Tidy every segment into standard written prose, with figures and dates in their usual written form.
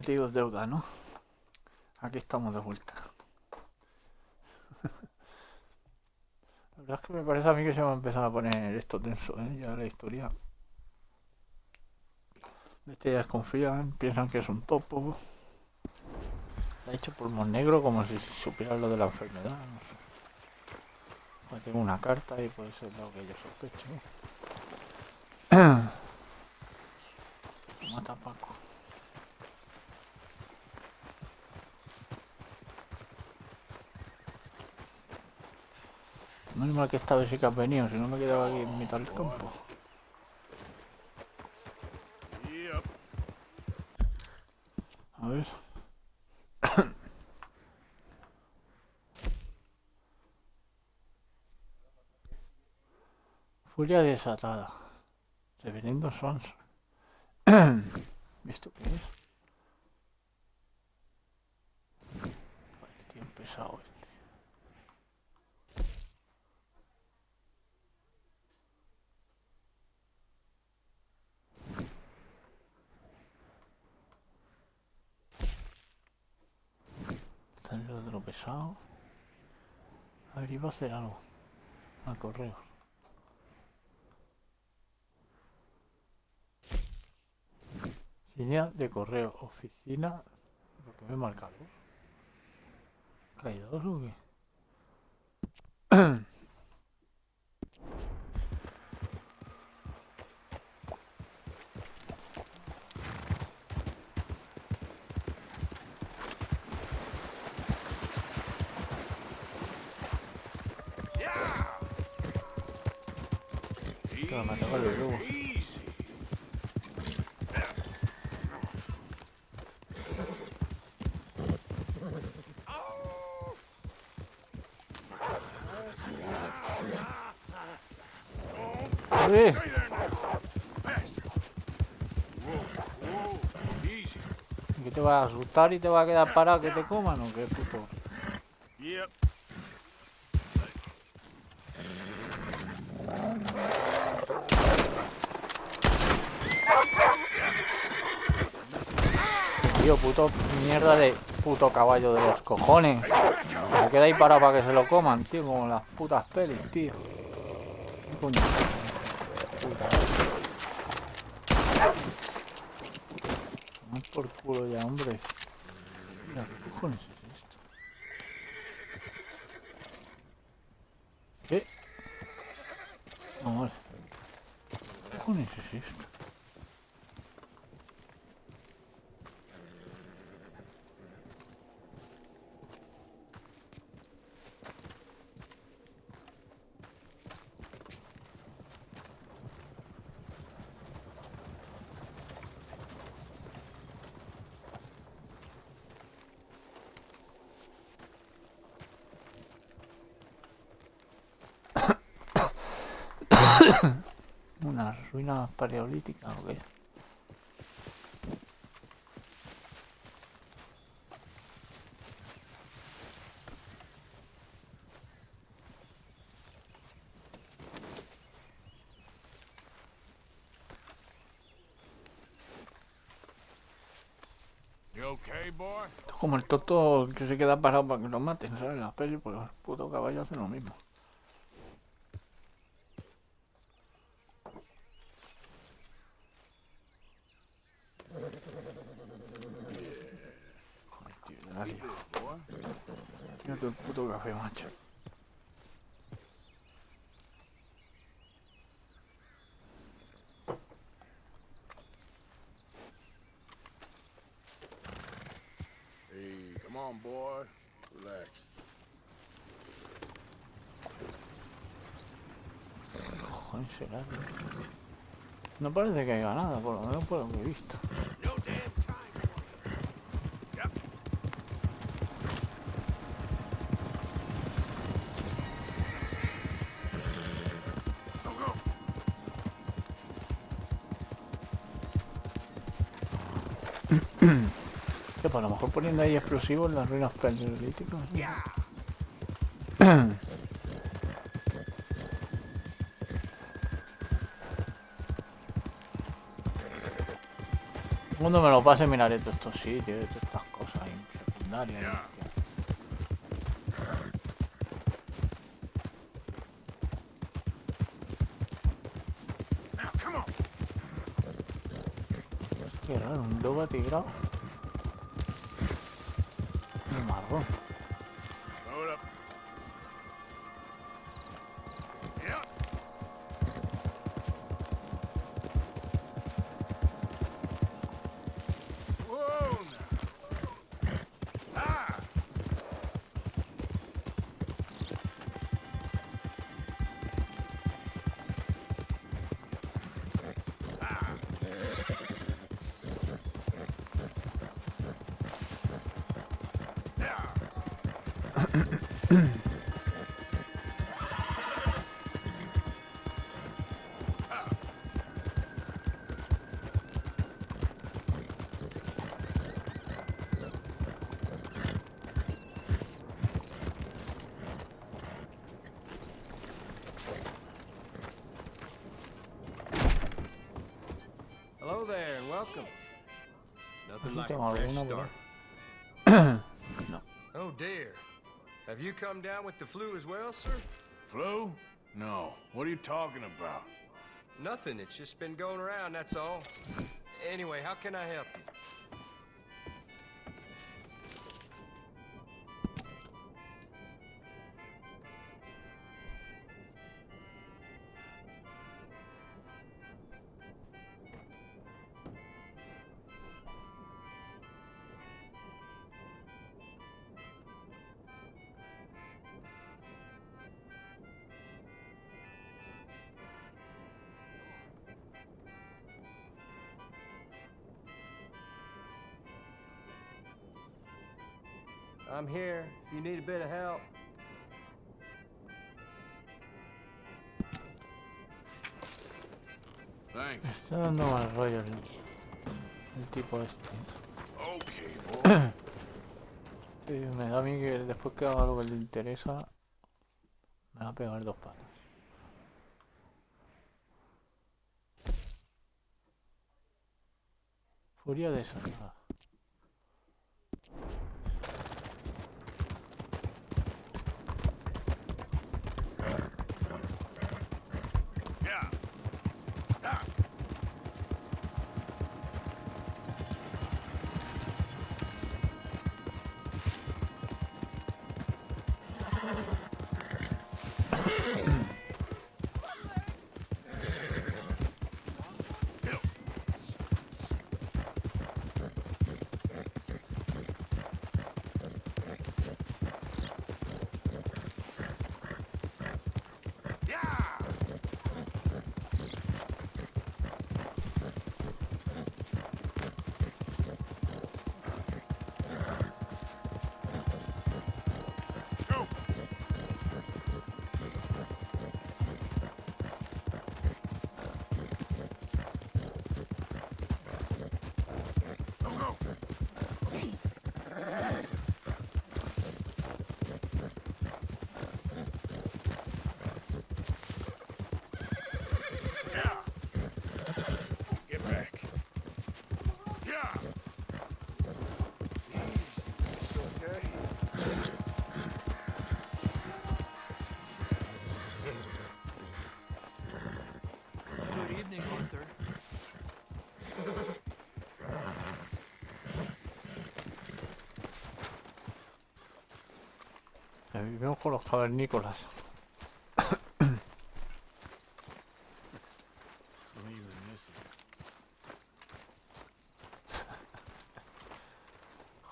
Dios deuda, ¿no? Aquí estamos de vuelta. La verdad es que me parece a mí que se va a empezar a poner esto tenso, ¿eh? Ya la historia. De este ya desconfían, piensan que es un topo. Ha hecho pulmón negro como si supieran lo de la enfermedad, no sé. Pues tengo una carta y puede ser lo que yo sospecho. Mata a Paco. Menos mal que esta vez sí que has venido, si no me quedaba aquí en mitad del campo. A ver. Furia desatada. Reverendo Sons. ¿Esto qué es? Vale, tío, pesado este. Está el otro pesado. A ver, iba a hacer algo. Al correo. Línea de correo. Oficina. ¿Por qué me marca luz? ¿Caídos o qué? Claro, me ataca el lobo. ¡Eh! ¿Qué te va a asustar y te va a quedar parado que te coman o qué puto? Tío, puto mierda de puto caballo de los cojones. Me queda ahí parado para que se lo coman, tío, como las putas pelis, tío. ¿Qué coño? Puta. Tomad por culo ya, hombre. Mira, ¿qué cojones es esto? ¿Qué? No, vale. ¿Qué cojones es esto? ¿Una ruina paleolítica o qué? Esto es como el tonto que se queda parado para que lo maten, ¿sabes? En las pelis, pues los putos caballos hacen lo mismo. Joder, tío, dale. Tírate el puto café, macho. Come on, boy. Relax. Cojones será, tío. No parece que haya nada, por lo menos por lo que he visto. No damn time for it. Yep. Go, go. Que pues a lo mejor poniendo ahí explosivos en las ruinas paleolíticas. Yeah. Cuando me lo pase miraré todos estos sitios, todas estas cosas secundarias. Yeah. Now, come on. Qué raro, un lobo atigrado. Un marrón. Hold up. Yeah. Whoa, now. Ah. Ah. Yeah. Hello there and welcome. Nothing like Tengo a fresh alguna por start. No. Oh dear. Have you come down with the flu as well, sir? Flu? No. What are you talking about? Nothing. It's just been going around, that's all. Anyway, how can I help you? I'm here if you need a bit of help. Thanks. Me está dando mal rollo el tipo este. Okay, boy. Sí, me da a mí que después que haga lo que le interesa, me va a pegar dos palos. Furia desatada. Yeah. Ah. Vivimos con los cavernícolas.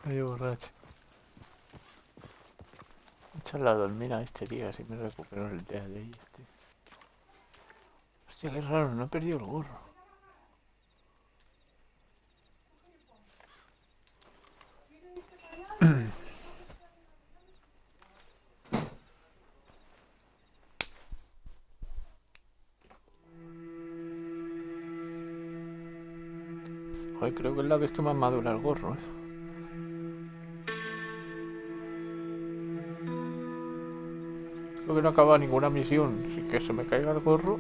Joder, borracho. Echarle a dormir a este tío, así me recupero el día de ahí. Este. Hostia, qué raro, no he perdido el gorro. Joder, creo que es la vez que más madura el gorro, ¿eh? Creo que no acaba ninguna misión, así que se me caiga el gorro.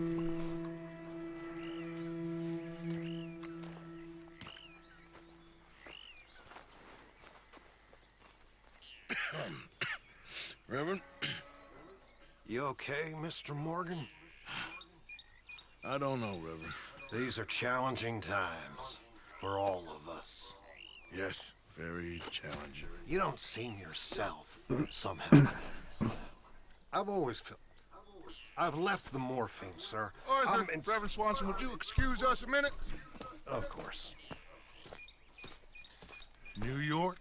Reverend, You okay, Mr. Morgan? I don't know, Reverend. These are challenging times for all of us. Yes, very challenging. You don't seem yourself, somehow. I've always felt... I've left the morphine, sir. Arthur, Reverend Swanson, would you excuse us a minute? Of course. New York.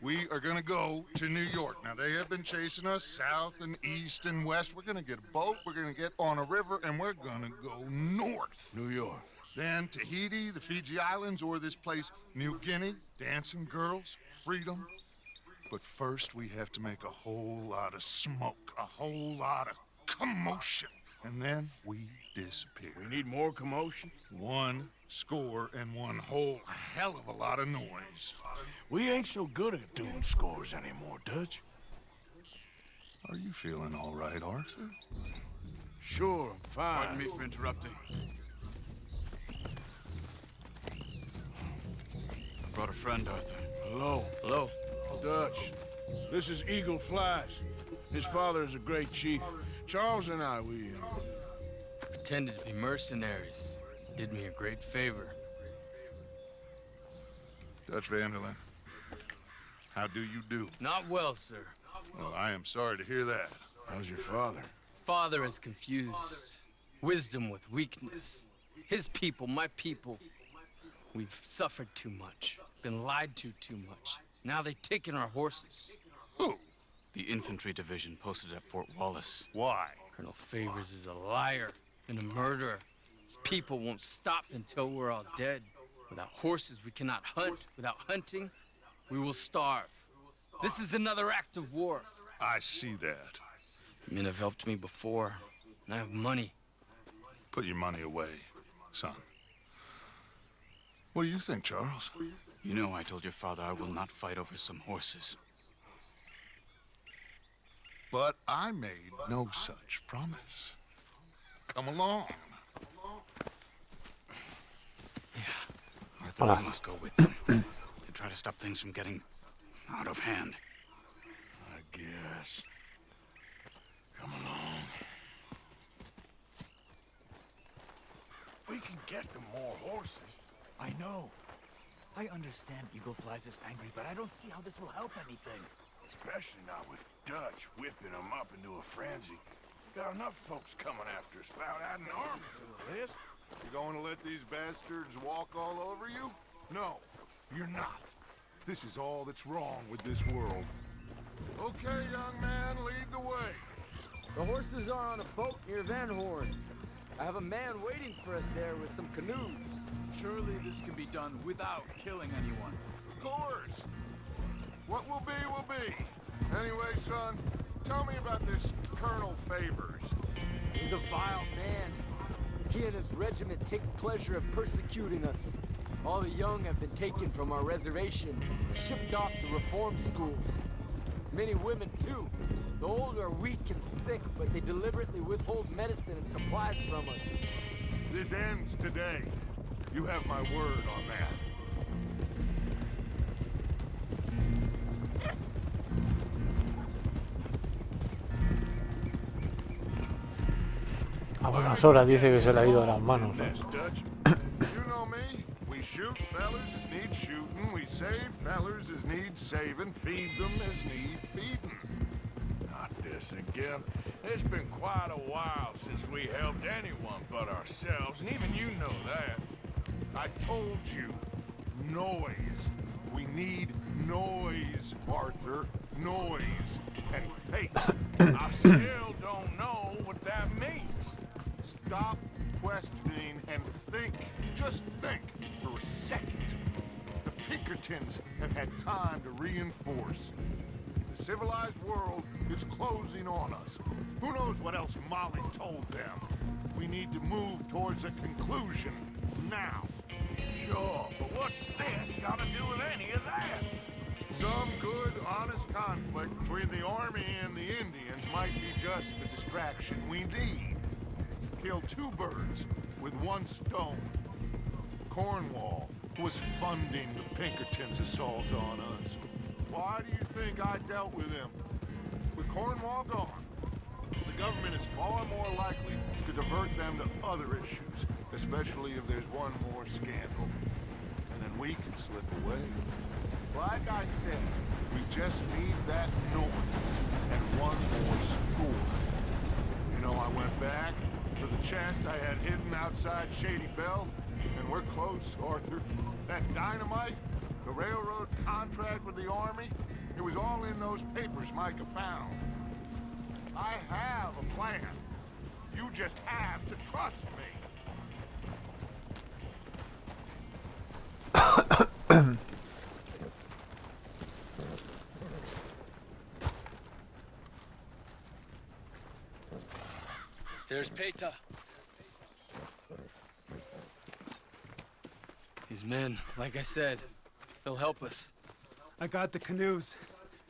We are gonna go to New York. Now, they have been chasing us south and east and west. We're gonna get a boat, we're gonna get on a river, and we're gonna go north. New York. Then Tahiti, the Fiji Islands, or this place, New Guinea, dancing girls, freedom. But first, we have to make a whole lot of smoke, a whole lot of commotion. And then we disappear. We need more commotion? 1 score and 1 whole hell of a lot of noise. We ain't so good at doing scores anymore, Dutch. Are you feeling all right, Arthur? Sure, I'm fine. Pardon me for interrupting. I brought a friend, Arthur. Hello. Hello. Dutch. This is Eagle Flies. His father is a great chief. Charles and I, we pretended to be mercenaries. Did me a great favor. Dutch Vanderlyn, how do you do? Not well, sir. Well, I am sorry to hear that. How's your father? Father has confused wisdom with weakness. His people, my people, we've suffered too much. Been lied to too much. Now they've taken our horses. Who? The infantry division posted at Fort Wallace. Why? Colonel Favors is a liar and a murderer. His people won't stop until we're all dead. Without horses, we cannot hunt. Without hunting, we will starve. This is another act of war. I see that. Men have helped me before, and I have money. Put your money away, son. What do you think, Charles? You know I told your father I will not fight over some horses. But I made no such promise. Come along. Arthur, I must go with them to try to stop things from getting out of hand. I guess. Come along. We can get them more horses. I know. I understand Eagle Flies is angry, but I don't see how this will help anything. Especially not with Dutch whipping them up into a frenzy. Got enough folks coming after us about adding an army to the list. You going to let these bastards walk all over you? No, you're not. This is all that's wrong with this world. Okay, young man, lead the way. The horses are on a boat near Van Horn. I have a man waiting for us there with some canoes. Surely this can be done without killing anyone. Of course. What will be, will be. Anyway, son, tell me about this Colonel Favors. He's a vile man. He and his regiment take pleasure of persecuting us. All the young have been taken from our reservation, shipped off to reform schools. Many women, too. The old are weak and sick, but they deliberately withhold medicine and supplies from us. This ends today. You have my word on that. A buenas horas dice que se le ha ido de las manos. You know me. We shoot fellers as need shooting. We save fellers as need saving. Feed them as need feeding. Not this again. It's been quite a while since we helped anyone but ourselves, and even you know that. I told you. Noise. We need noise, Arthur. Noise and faith. I still don't know what that means. Stop questioning and think. Just think for a second. The Pinkertons have had time to reinforce. The civilized world is closing on us. Who knows what else Molly told them? We need to move towards a conclusion now. Sure, but what's this got to do with any of that? Some good, honest conflict between the army and the Indians might be just the distraction we need. Kill 2 birds with 1 stone. Cornwall was funding the Pinkertons' assault on us. Why do you think I dealt with him? With Cornwall gone, the government is far more likely to divert them to other issues, especially if there's one more scandal. And then we can slip away. Like I said, we just need that noise and one more score. You know, I went back for the chest I had hidden outside Shady Belle, and we're close, Arthur. That dynamite, the railroad contract with the Army, it was all in those papers Micah found. I have a plan. You just have to trust me. There's Peta. His men, like I said, they'll help us. I got the canoes.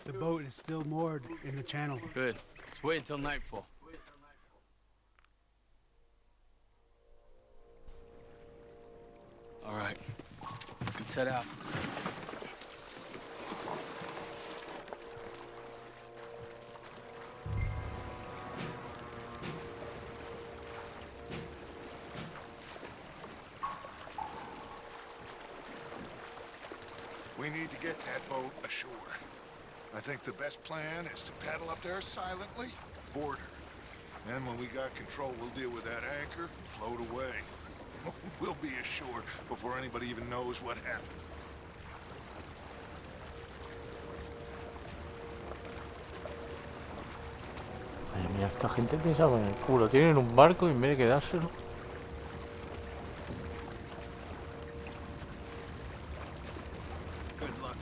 The boat is still moored in the channel. Good. Let's wait until nightfall. All right. Let's head out. We need to get that boat ashore. I think the best plan is to paddle up there silently, board her. Then when we got control, we'll deal with that anchor and float away. We'll be ashore before anybody even knows what happened. Madre mía, esta gente piensa con el culo. Tienen un barco y en vez de quedárselo. Good luck.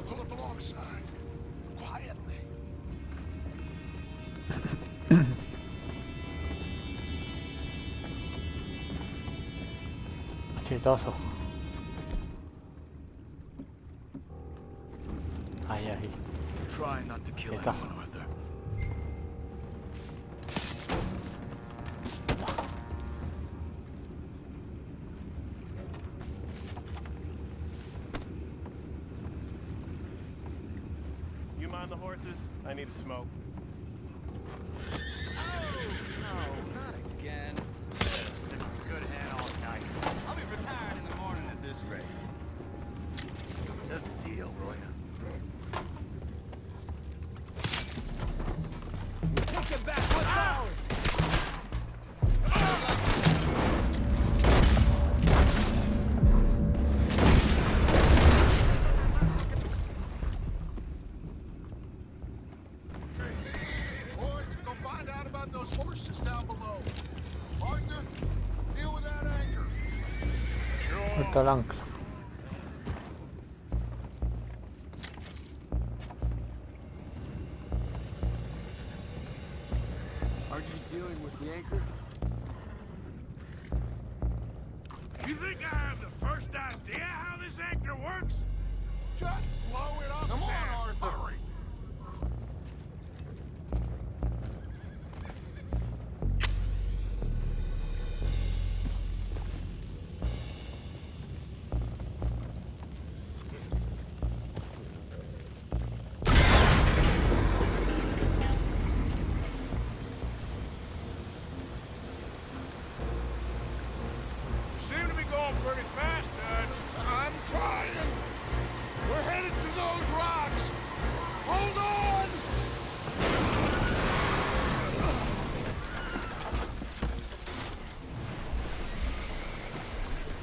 Pull up alongside, quietly. Chetazo. Ahí, ahí. Try not to kill Chetazo. anyone, Arthur. You mind the horses? I need a smoke. No, not again. Good hand all night. I'll be retired in the morning at this rate. Just a deal, Roy. Take it back. What's ours? Boys, go find out about those horses down below. Arthur, deal with that anchor. Suelta el ancla. Aren't you dealing with the anchor? You think I have the first idea how this anchor works? Just blow it up. Come on, Arthur. Hurry. You seem to be going pretty fast, Dutch. I'm trying. We're headed to those rocks. Hold on.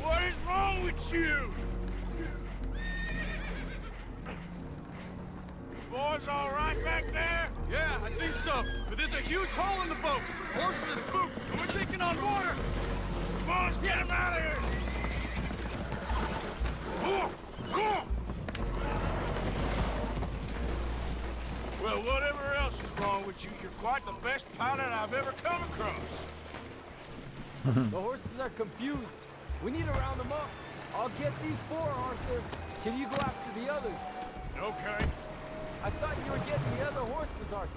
What is wrong with you? Boys all right back there? Yeah, I think so. But there's a huge hole in the boat. Horses are spooked, and we're taking on water. Come on, let's get him out of here! Well, whatever else is wrong with you, you're quite the best pilot I've ever come across. The horses are confused. We need to round them up. I'll get these four, Arthur. Can you go after the others? Okay. I thought you were getting the other horses, Arthur.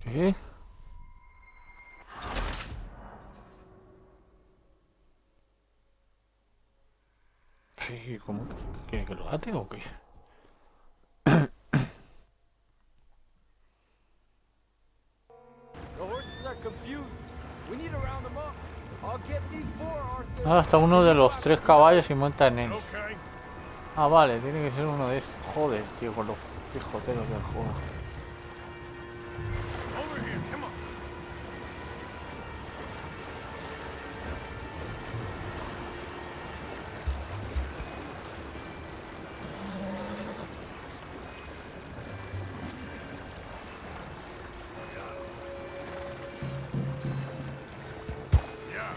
¿Qué? Sí, ¿cómo que lo ate o qué? The horses are confused. We need to round them up. I'll get these four, Arthur. Ahora está uno de los 3 caballos y monta en él. Okay. Ah, vale, tiene que ser uno de estos. Joder, tío, con los pijoteros del juego. Over here, come on. Yeah.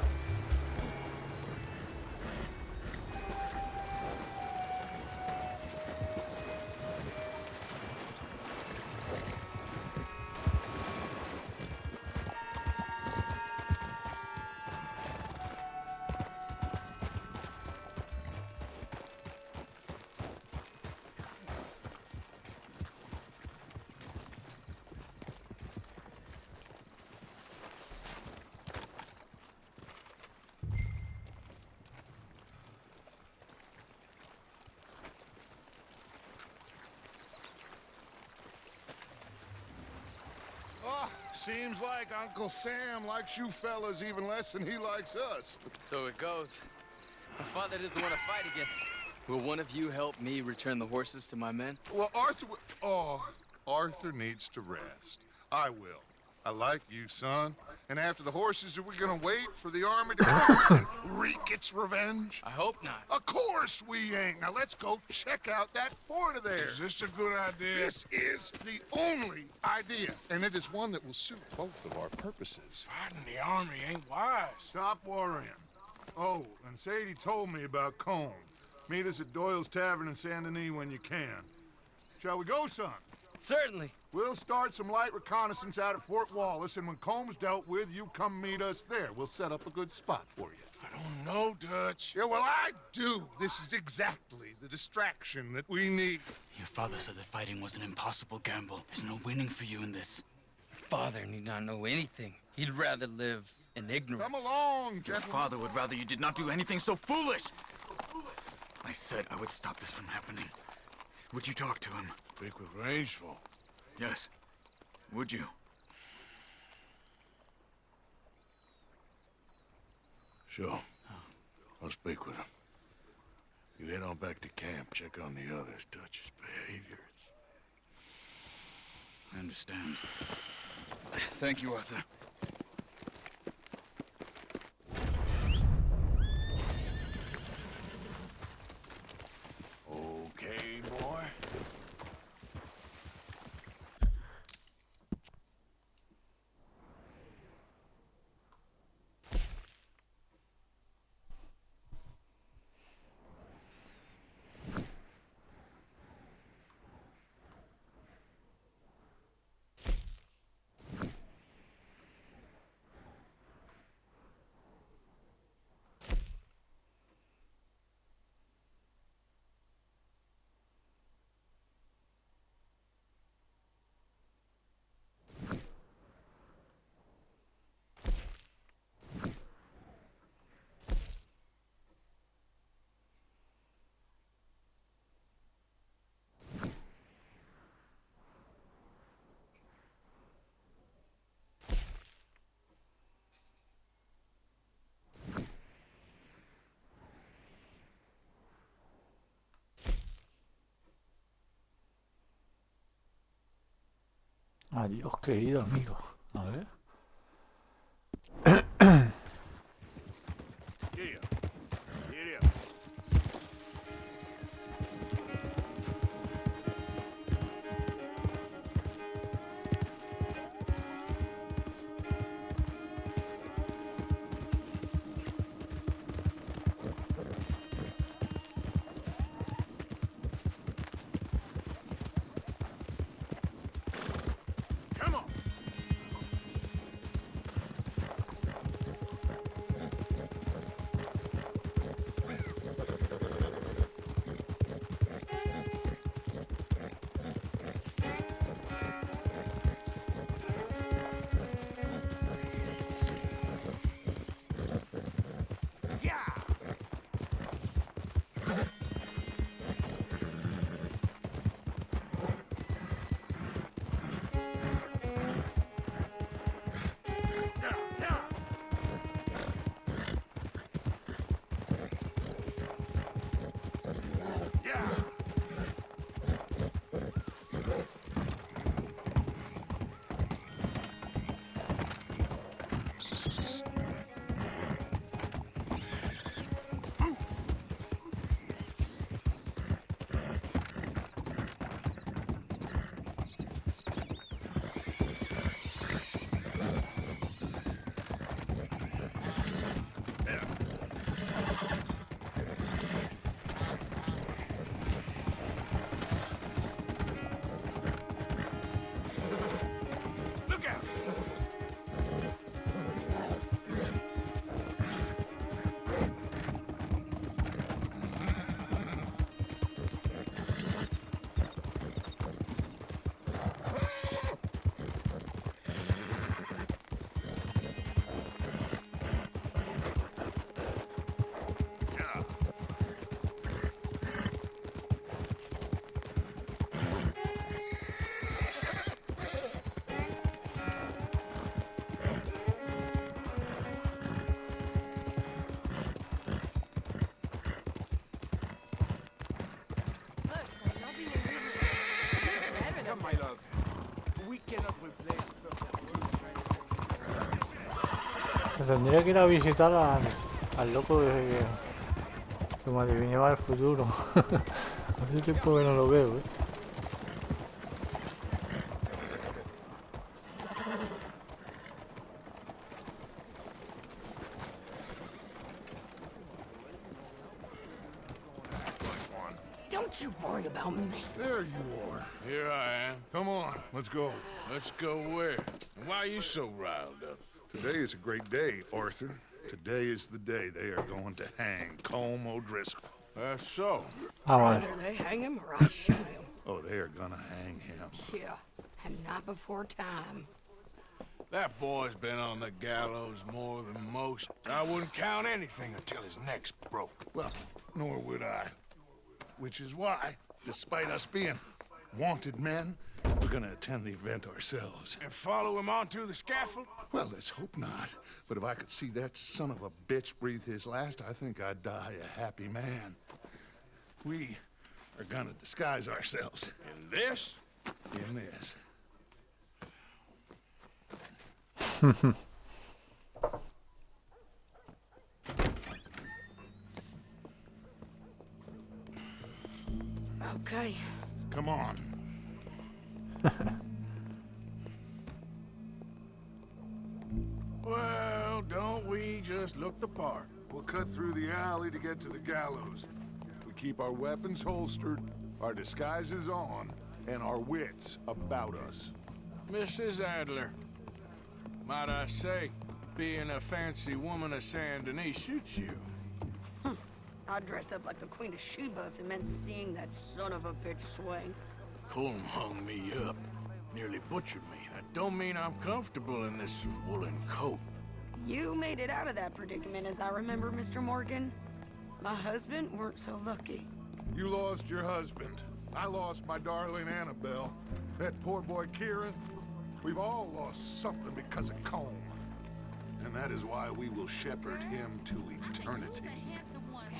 Oh, seems like Uncle Sam likes you fellas even less than he likes us. So it goes. My father doesn't want to fight again. Will one of you help me return the horses to my men? Well, Arthur needs to rest. I will. I like you, son. And after the horses, are we gonna wait for the army to come and wreak its revenge? I hope not. Of course we ain't. Now let's go check out that fort of theirs. Is this a good idea? This is the only idea, and it is one that will suit both of our purposes. Fighting the army ain't wise. Stop worrying. Oh, and Sadie told me about Combe. Meet us at Doyle's Tavern in Saint Denis when you can. Shall we go, son? Certainly. We'll start some light reconnaissance out at Fort Wallace, and when Combs dealt with, you come meet us there. We'll set up a good spot for you. I don't know, Dutch. Yeah, well, I do. This is exactly the distraction that we need. Your father said that fighting was an impossible gamble. There's no winning for you in this. Father need not know anything. He'd rather live in ignorance. Come along, Your gentlemen. father would rather you did not do anything so foolish. I said I would stop this from happening. Would you talk to him? Speak with Rangeful. Yes. Would you? Sure. I'll speak with him. You head on back to camp, check on the others. Dutch's behavior. I understand. Thank you, Arthur. Okay, boy. Adiós, querido amigo. A ver. Giddy up. Giddy up. My love, we cannot replace Tendría que ir a visitar al loco que me adivinaba el futuro. Hace tiempo que no lo veo, Don't you worry about me. There you are. Here I am. Come on, let's go. Let's go where? Why are you so riled up? Today is a great day, Arthur. Today is the day they are going to hang Colm O'Driscoll. That's so. Either they hang him or I shoot him. Oh, they are gonna hang him. Yeah, and not before time. That boy's been on the gallows more than most. I wouldn't count anything until his neck's broke. Well, nor would I. Which is why, despite us being wanted men, we're gonna attend the event ourselves. And follow him onto the scaffold? Well, let's hope not. But if I could see that son of a bitch breathe his last, I think I'd die a happy man. We are gonna disguise ourselves. In this? In this. Okay. Come on. Well, don't we just look the part? We'll cut through the alley to get to the gallows. We keep our weapons holstered, our disguises on, and our wits about us. Mrs. Adler, might I say, being a fancy woman of Saint Denis suits you. I'd dress up like the Queen of Sheba if it meant seeing that son of a bitch swing. Colm hung me up, nearly butchered me. That don't mean I'm comfortable in this woolen coat. You made it out of that predicament, as I remember, Mr. Morgan. My husband weren't so lucky. You lost your husband. I lost my darling Annabelle. That poor boy Kieran. We've all lost something because of Colm. And that is why we will shepherd him to eternity.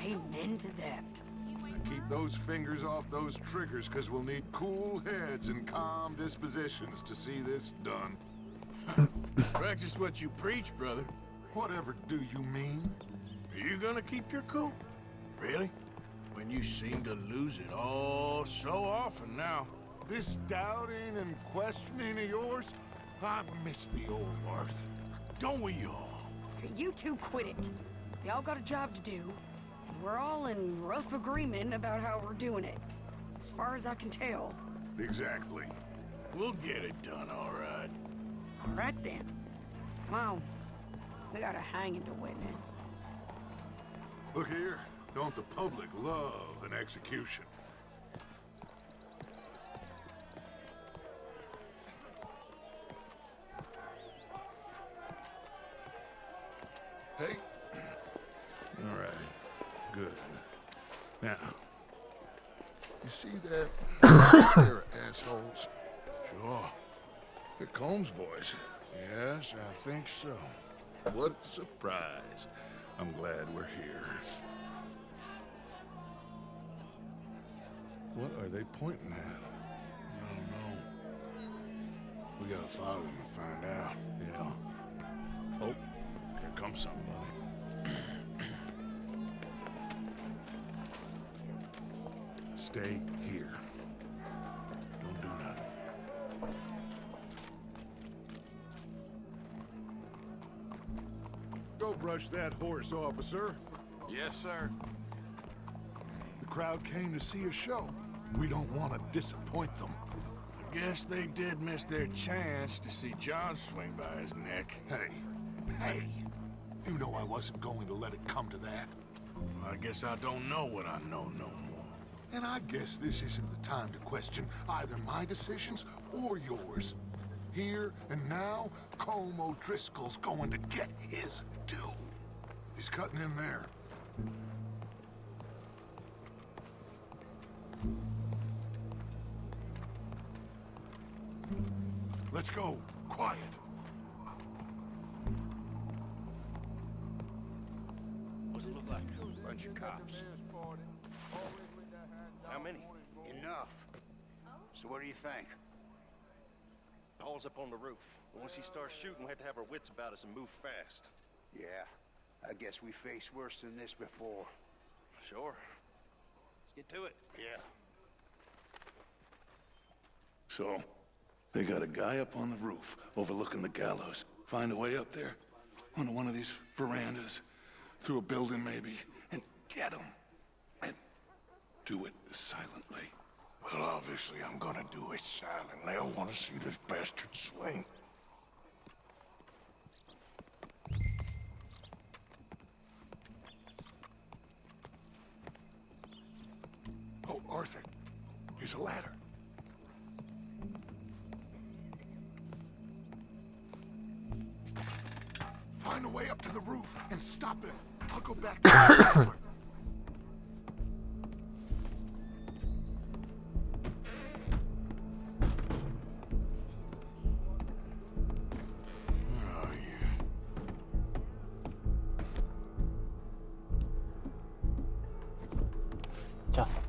Amen to that. Now keep those fingers off those triggers, because we'll need cool heads and calm dispositions to see this done. Practice what you preach, brother. Whatever do you mean? Are you gonna keep your cool? Really? When you seem to lose it all so often now. This doubting and questioning of yours, I miss the old Arthur. Don't we all? You two quit it. Y'all got a job to do, and we're all in rough agreement about how we're doing it. As far as I can tell. Exactly. We'll get it done, all right. All right, then. Come on. We got a hanging to witness. Look here. Don't the public love an execution? Hey. All right. Good. Now, you see that? They're assholes. Sure. They're Colm's boys. Yes, I think so. What a surprise. I'm glad we're here. What are they pointing at? I don't know. We gotta follow them and find out. Yeah. Oh, here comes somebody. Stay here. Don't do nothing. Go brush that horse, officer. Yes, sir. The crowd came to see a show. We don't want to disappoint them. I guess they did miss their chance to see John swing by his neck. Hey, you know I wasn't going to let it come to that. I guess I don't know what I know no more. And I guess this isn't the time to question either my decisions or yours. Here and now, Colm O'Driscoll's going to get his due. He's cutting in there. Let's go. Quiet. What's it look like? Bunch of cops. How many? Enough. So what do you think? Paul's up on the roof. Once he starts shooting, we have to have our wits about us and move fast. Yeah, I guess we faced worse than this before. Sure. Let's get to it. Yeah. So, they got a guy up on the roof overlooking the gallows. Find a way up there, onto one of these verandas, through a building maybe, and get him. And do it silently. Well, obviously I'm gonna do it silently. I want to see this bastard swing. Oh, Arthur, here's a ladder. Find a way up to the roof and stop him. I'll go back to the trailer. Chazo.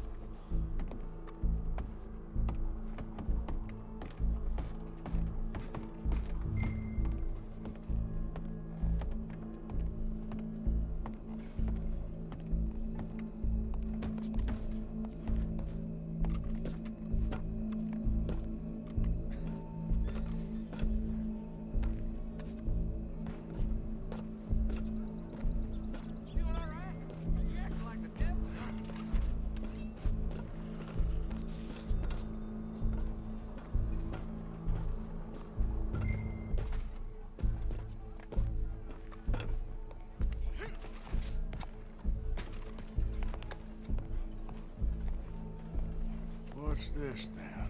What's this then? A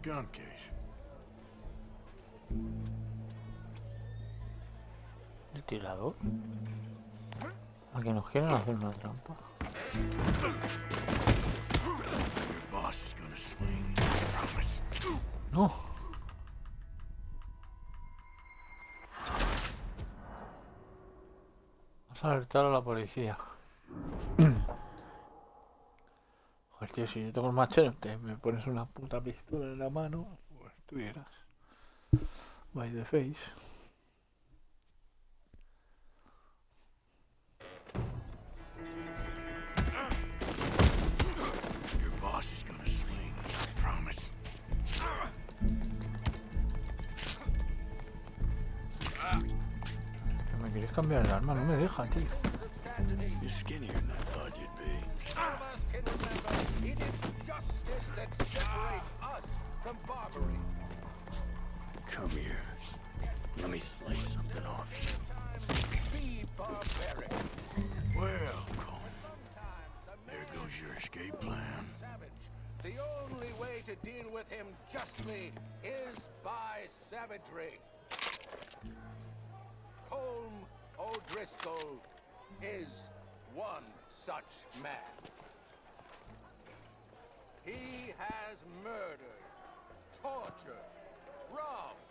gun case. El tirador. A que nos quieren hacer una trampa. Your boss is gonna swing. I promise. No. Vas a alertar a la policía. Joder, tío, si yo tengo el machete, me pones una puta pistola en la mano, pues tú dirás. By the face. Your boss is gonna swing. I promise. Que me quieres cambiar el arma, no me deja, tío. You're skinnier than I thought you'd be. It is justice that separates us from barbary. Come here. Let me slice something off you. Be barbaric. Well, Colm, there goes your escape plan. The only way to deal with him justly is by savagery. Colm O'Driscoll is one such man. He has murdered, tortured, robbed,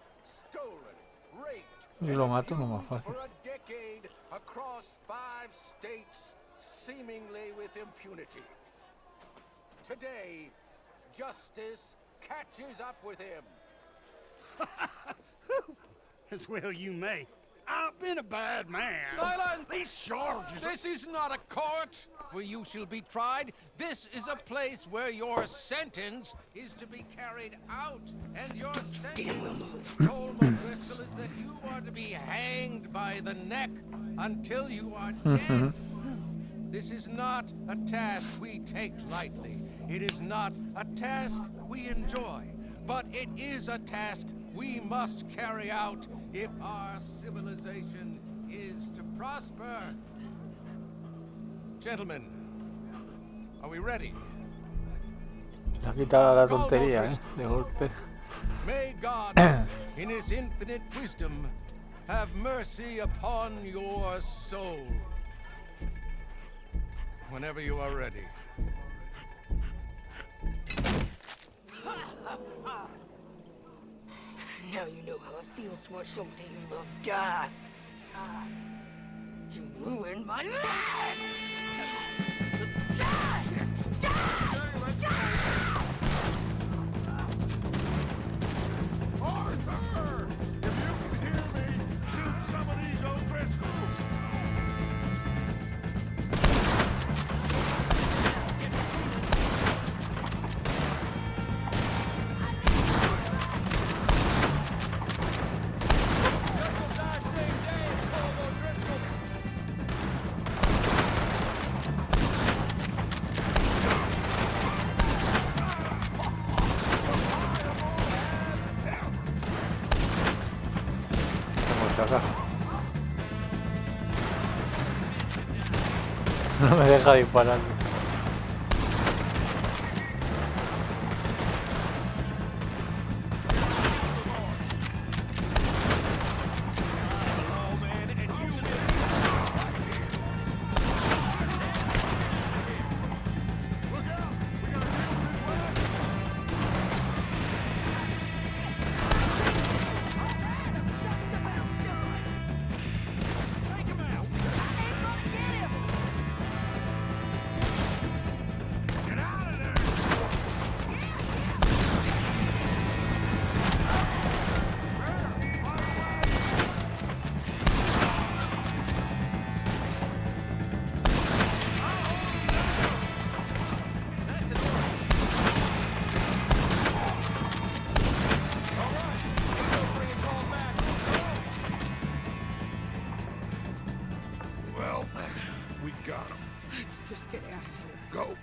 stolen, raped, Y lo mato no más fácil. for a decade across 5 states, seemingly with impunity. today, justice catches up with him. As well you may. I've been a bad man. Silence! These charges... This is not a court where you shall be tried. This is a place where your sentence is to be carried out. And your sentence, Joel Driscoll, is that you are to be hanged by the neck until you are dead. This is not a task we take lightly. It is not a task we enjoy. But it is a task we must carry out if our civilization is to prosper. Gentlemen, are we ready? Se ha quitado la tontería, de golpe. May God, in his infinite wisdom, have mercy upon your soul. Whenever you are ready. Now you know how it feels to watch somebody you love die. You ruined my life! Die! Die! Die! Arthur! If you can hear me, shoot some of these O'Driscolls! No me deja disparar. Just get out of here. Go.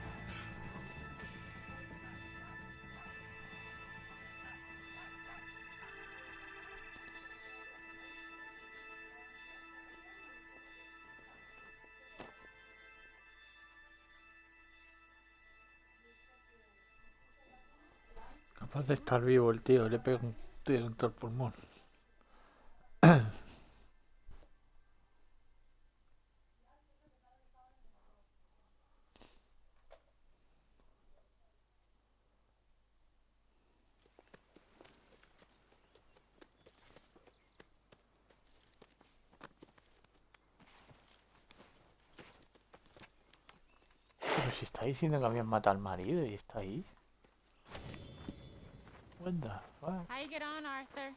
Capaz de estar vivo el tío, le pega un tiro en todo el pulmón. Pero si está diciendo que habían matado al marido y está ahí. What the fuck? How you get on, Arthur?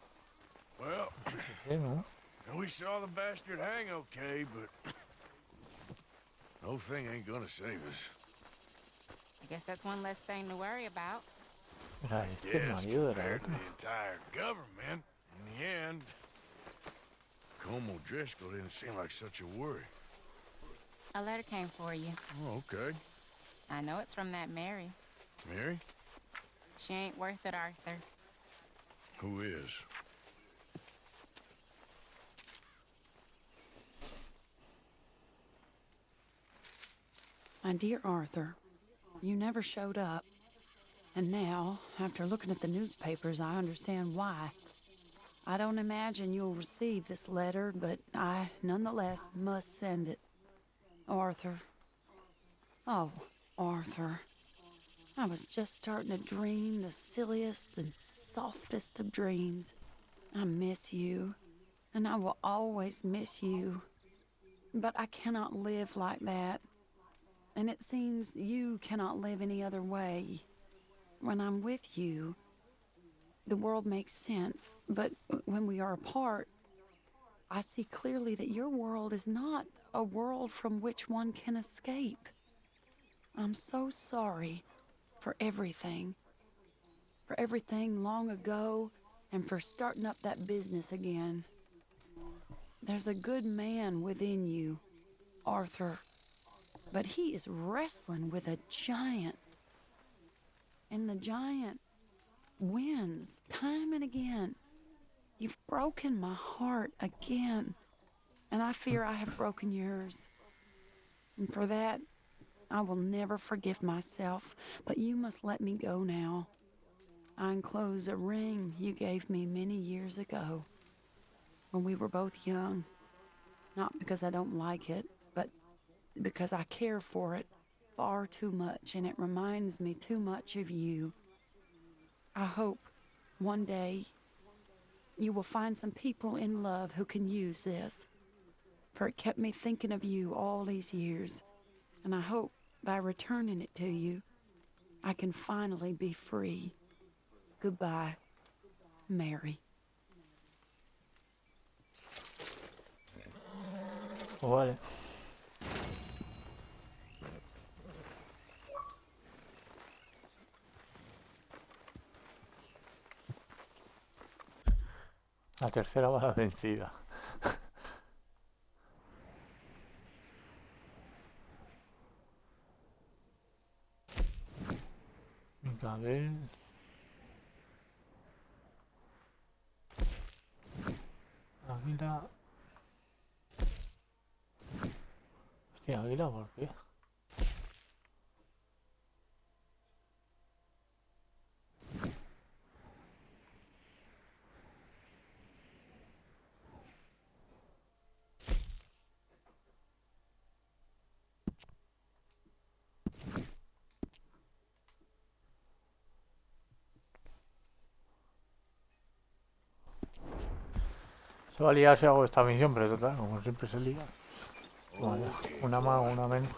Well, ¿no? we saw the bastard hang okay, but no thing ain't gonna save us. I guess that's one less thing to worry about. Mira, este es el Yes, marido de la compared to otra. the entire government, in the end, Como Driscoll didn't seem like such a worry. A letter came for you. Oh, okay. I know it's from that Mary. Mary? She ain't worth it, Arthur. Who is? My dear Arthur, you never showed up. And now, after looking at the newspapers, I understand why. I don't imagine you'll receive this letter, but I, nonetheless, must send it. Arthur. Oh, Arthur. I was just starting to dream the silliest and softest of dreams. I miss you, and I will always miss you. But I cannot live like that. And it seems you cannot live any other way. When I'm with you, the world makes sense. But when we are apart, I see clearly that your world is not a world from which one can escape. I'm so sorry for everything. For everything long ago, and for starting up that business again. There's a good man within you, Arthur. But he is wrestling with a giant. And the giant wins time and again. You've broken my heart again. And I fear I have broken yours. And for that, I will never forgive myself. But you must let me go now. I enclose a ring you gave me many years ago, when we were both young. Not because I don't like it, but because I care for it far too much, and it reminds me too much of you. I hope one day you will find some people in love who can use this, for it kept me thinking of you all these years, and I hope by returning it to you, I can finally be free. Goodbye, Mary. Vale. La tercera bala vencida. A ver. Águila. Hostia, águila, ¿por qué? Se va a liar si hago esta misión, pero total, como siempre se lía. Vale, una más o una menos.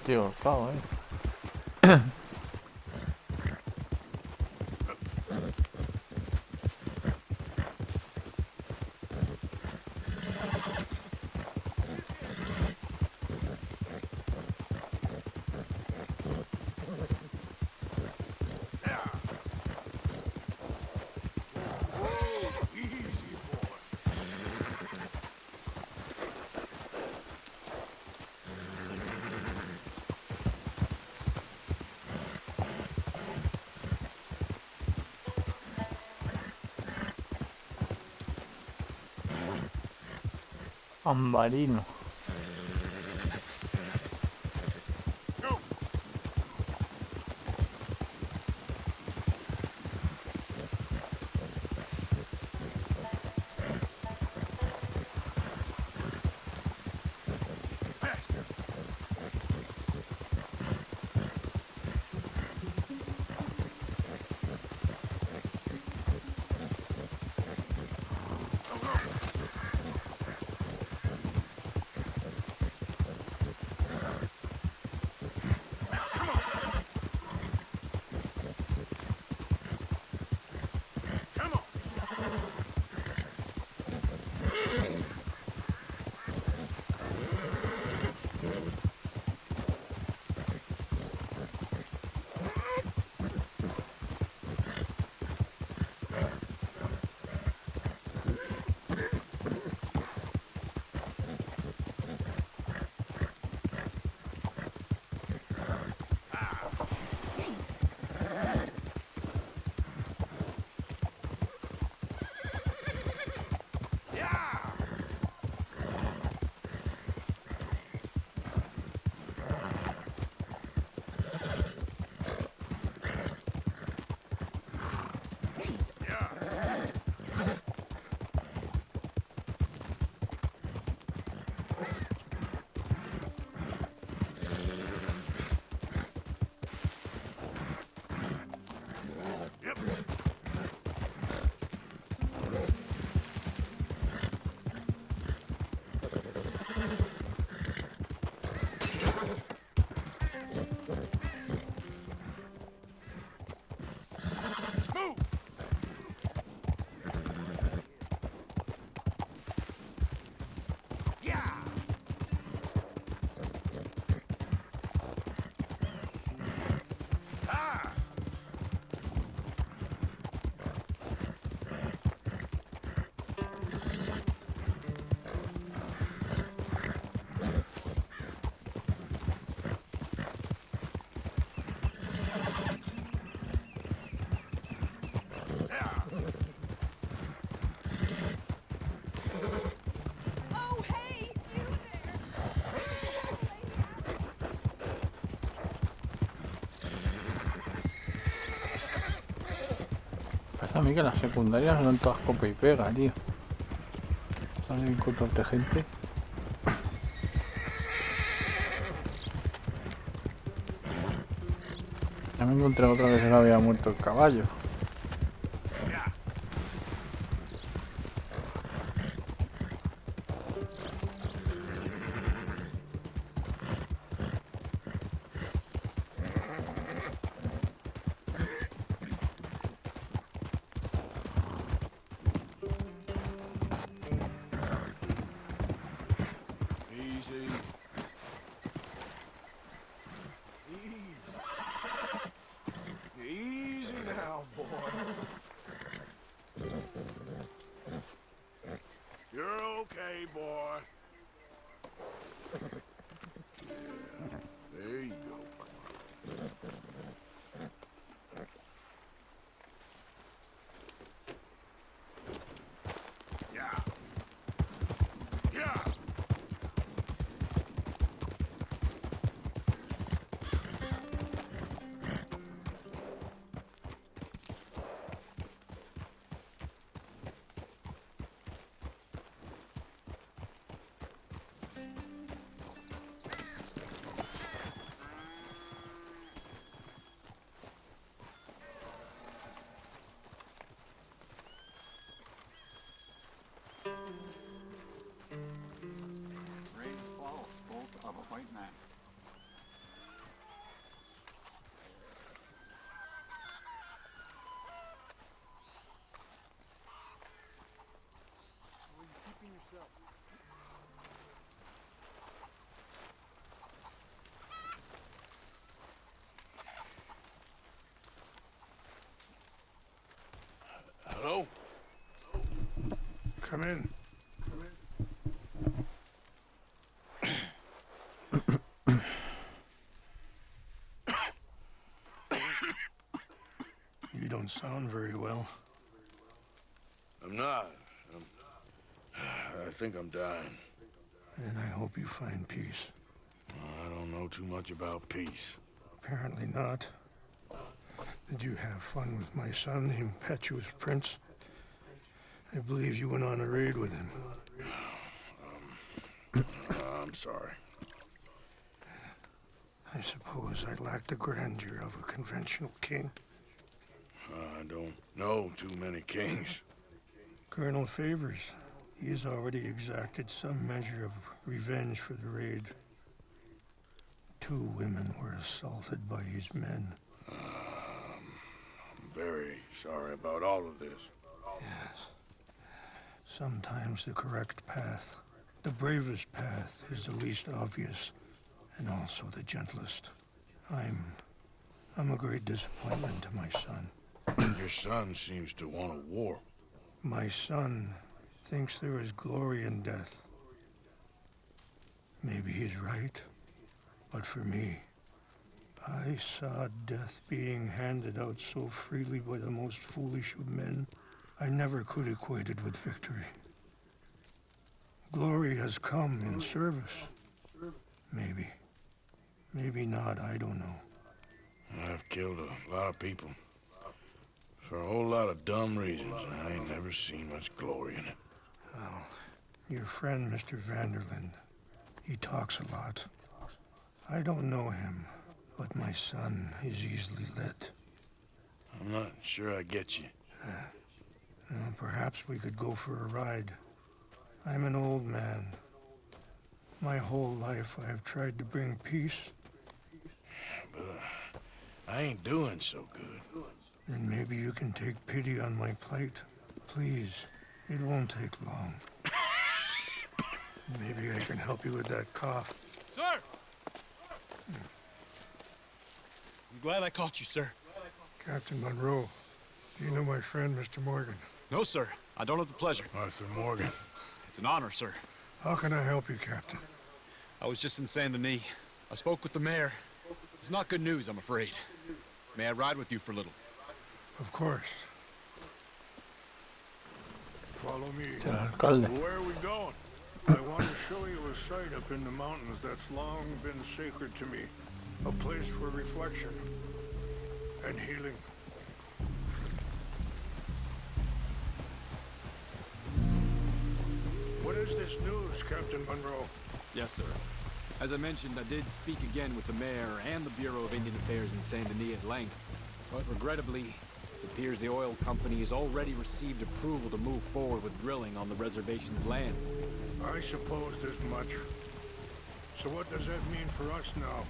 Tío, ahorcado, Ambarino. A mí que las secundarias son todas copia y pega, tío. Salen encontrarte gente. Ya me encontré otra vez que se había muerto el caballo. Easy. Easy now, boy. You're okay, boy. Yeah, there you go. Yeah. Yeah. Raised falls, spoke of a white man. How are you keeping yourself? Hello? Come in. You don't sound very well. I'm not. I think I'm dying. And I hope you find peace. I don't know too much about peace. Apparently not. Did you have fun with my son, the impetuous prince? I believe you went on a raid with him. I'm sorry. I suppose I lack the grandeur of a conventional king. I don't know too many kings. Colonel Favors, he has already exacted some measure of revenge for the raid. 2 women were assaulted by his men. I'm very sorry about all of this. Yes. Sometimes the correct path, the bravest path, is the least obvious, and also the gentlest. I'm a great disappointment to my son. Your son seems to want a war. My son thinks there is glory in death. Maybe he's right, but for me, I saw death being handed out so freely by the most foolish of men. I never could equate it with victory. Glory has come in service. Maybe. Maybe not, I don't know. I've killed a lot of people. For a whole lot of dumb reasons. I ain't never seen much glory in it. Well, your friend, Mr. Vanderlyn, he talks a lot. I don't know him, but my son is easily led. I'm not sure I get you. Well, perhaps we could go for a ride. I'm an old man. My whole life I have tried to bring peace. But I ain't doing so good. Then maybe you can take pity on my plight. Please, it won't take long. Maybe I can help you with that cough. Sir! I'm glad I caught you, sir. Captain Monroe, do you know my friend, Mr. Morgan? No, sir. I don't have the pleasure. Arthur Morgan. It's an honor, sir. How can I help you, Captain? I was just in Saint Denis. I spoke with the mayor. It's not good news, I'm afraid. May I ride with you for a little? Of course. Follow me. Where are we going? I want to show you a site up in the mountains that's long been sacred to me. A place for reflection and healing. this news, Captain Monroe? Yes, sir. As I mentioned, I did speak again with the mayor and the Bureau of Indian Affairs in Saint Denis at length. But regrettably, it appears the oil company has already received approval to move forward with drilling on the reservation's land. I supposed as much. So what does that mean for us now?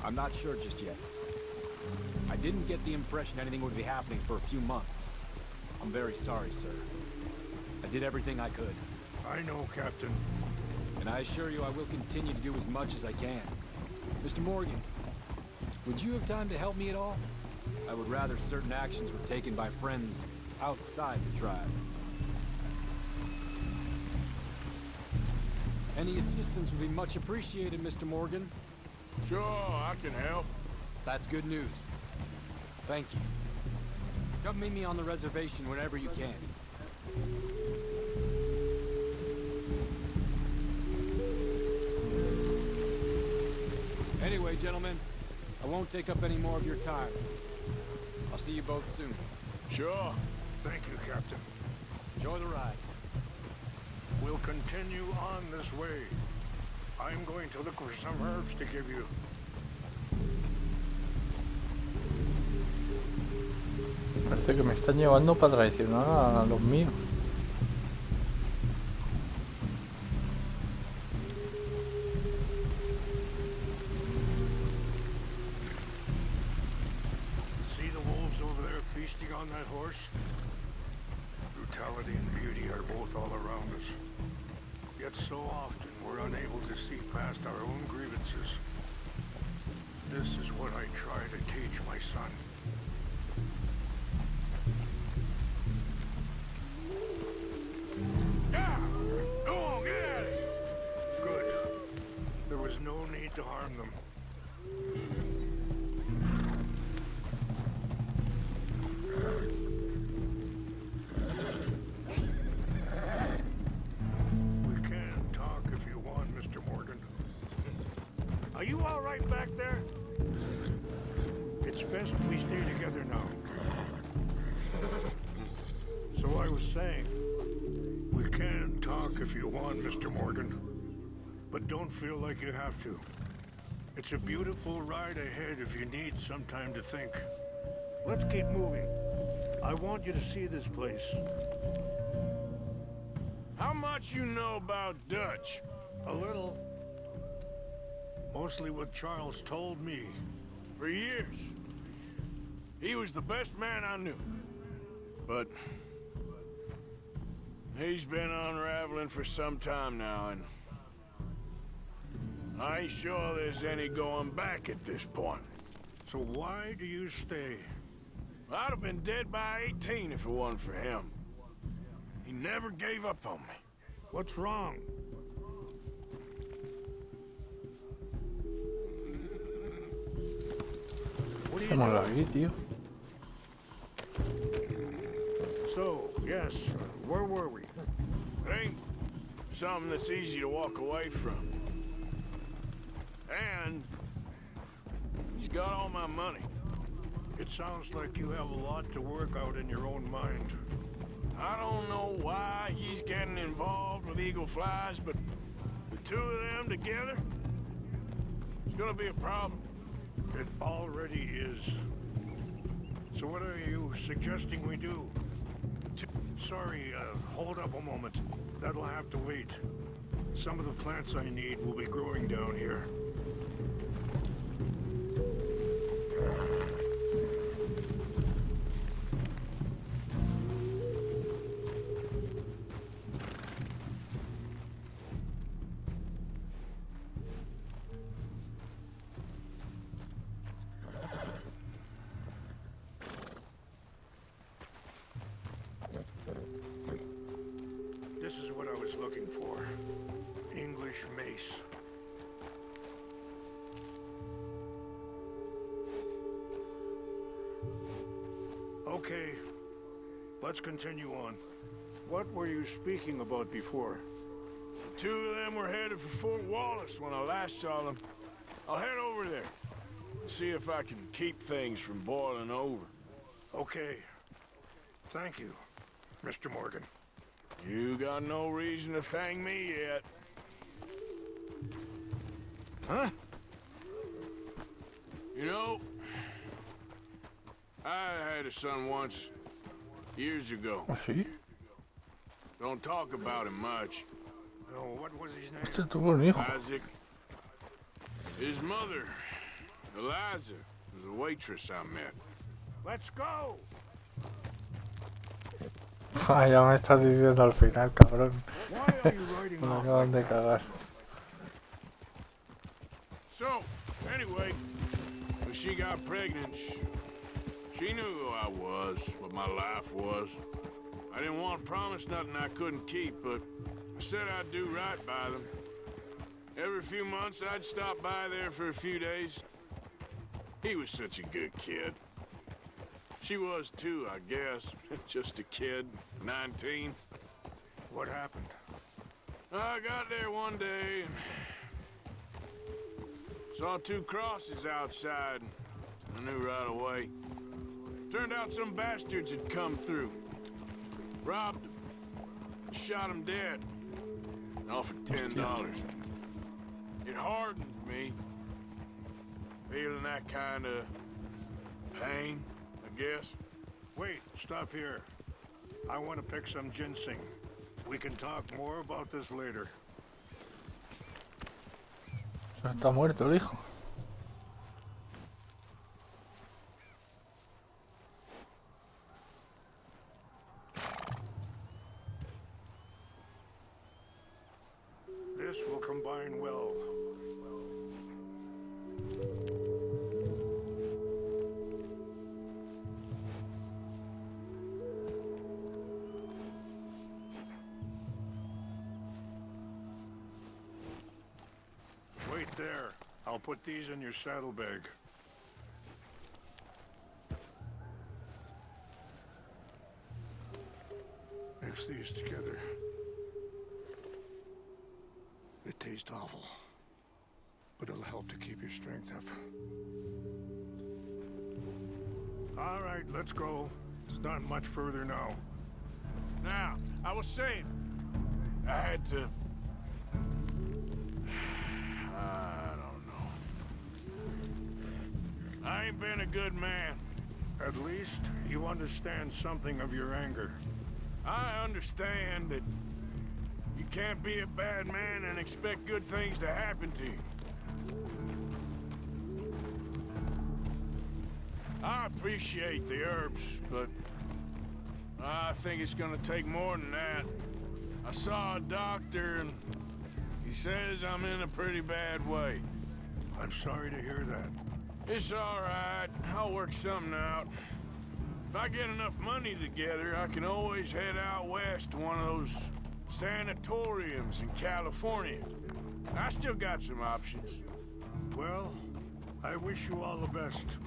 I'm not sure just yet. I didn't get the impression anything would be happening for a few months. I'm very sorry, sir. I did everything I could. I know, Captain. And I assure you I will continue to do as much as I can. Mr. Morgan, would you have time to help me at all? I would rather certain actions were taken by friends outside the tribe. Any assistance would be much appreciated, Mr. Morgan. Sure, I can help. That's good news. Thank you. Come meet me on the reservation whenever you can. Anyway, gentlemen, I won't take up any more of your time. I'll see you both soon. Sure. Thank you, Captain. Enjoy the ride. We'll continue on this way. I'm going to look for some herbs to give you. Parece que me están llevando para traicionar a los míos. See the wolves over there feasting on that horse? Brutality and beauty are both all around us. Yet so often we're unable to see past our own grievances. This is what I try to teach my son. Yeah! Go on, get at it! Good. There was no need to harm them. We can talk if you want, Mr. Morgan. Are you all right back there? It's best we stay together now. So I was saying, we can talk if you want, Mr. Morgan. But don't feel like you have to. It's a beautiful ride ahead if you need some time to think. Let's keep moving. I want you to see this place. How much you know about Dutch? A little. Mostly what Charles told me. For years. He was the best man I knew. But he's been unraveling for some time now, and I ain't sure there's any going back at this point. So why do you stay? I'd have been dead by 18 if it wasn't for him. He never gave up on me. What's wrong? What are you Hacemos doing? aquí, tío. So, yes, where were we? It ain't something that's easy to walk away from. And he's got all my money. It sounds like you have a lot to work out in your own mind. I don't know why he's getting involved with Eagle Flies, but the two of them together, it's gonna be a problem. It already is. So what are you suggesting we do? Sorry, hold up a moment. That'll have to wait. Some of the plants I need will be growing down here. This is what I was looking for. English mace. Okay, let's continue on. What were you speaking about before? The two of them were headed for Fort Wallace when I last saw them. I'll head over there and see if I can keep things from boiling over. Okay. Thank you, Mr. Morgan. You got no reason to thank me yet. Huh? You know, I had a son once, years ago. ¿Sí? Don't talk about him much. Oh, what was his name? Este tuvo un hijo. Isaac. His mother, Eliza, was a waitress I met. Let's go. Ah, ya me estás diciendo al final, cabrón. Me acaban de cagar. So, anyway, when she got pregnant, she knew who I was, what my life was. I didn't want to promise nothing I couldn't keep, but I said I'd do right by them. Every few months, I'd stop by there for a few days. He was such a good kid. She was too, I guess. Just a kid, 19. What happened? I got there one day and saw 2 crosses outside. I knew right away. Turned out some bastards had come through. Robbed them. Shot them dead. Offered $10. It hardened me. Feeling that kind of pain, I guess. Wait, stop here. I want to pick some ginseng. We can talk more about this later. Está muerto el hijo. This will combine well. Wait there. I'll put these in your saddlebag. Mix these together. It tastes awful, but it'll help to keep your strength up. All right, let's go. It's not much further now. Now, I was saying, I had to... I don't know. I ain't been a good man. At least you understand something of your anger. I understand that you can't be a bad man and expect good things to happen to you. I appreciate the herbs, but I think it's gonna take more than that. I saw a doctor and he says I'm in a pretty bad way. I'm sorry to hear that. It's all right. I'll work something out. If I get enough money together, I can always head out west to one of those sanatoriums in California. I still got some options. Well, I wish you all the best.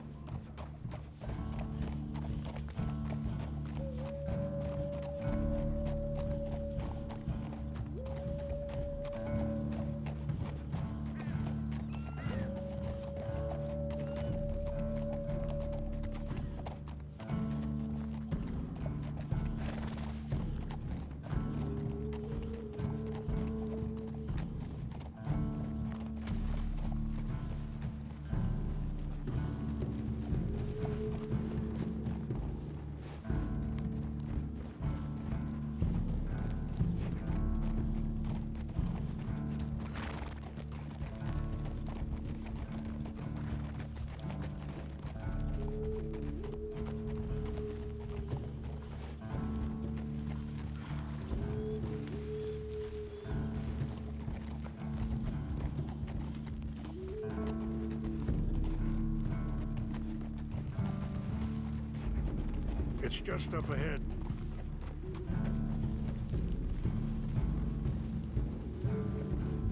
It's just up ahead.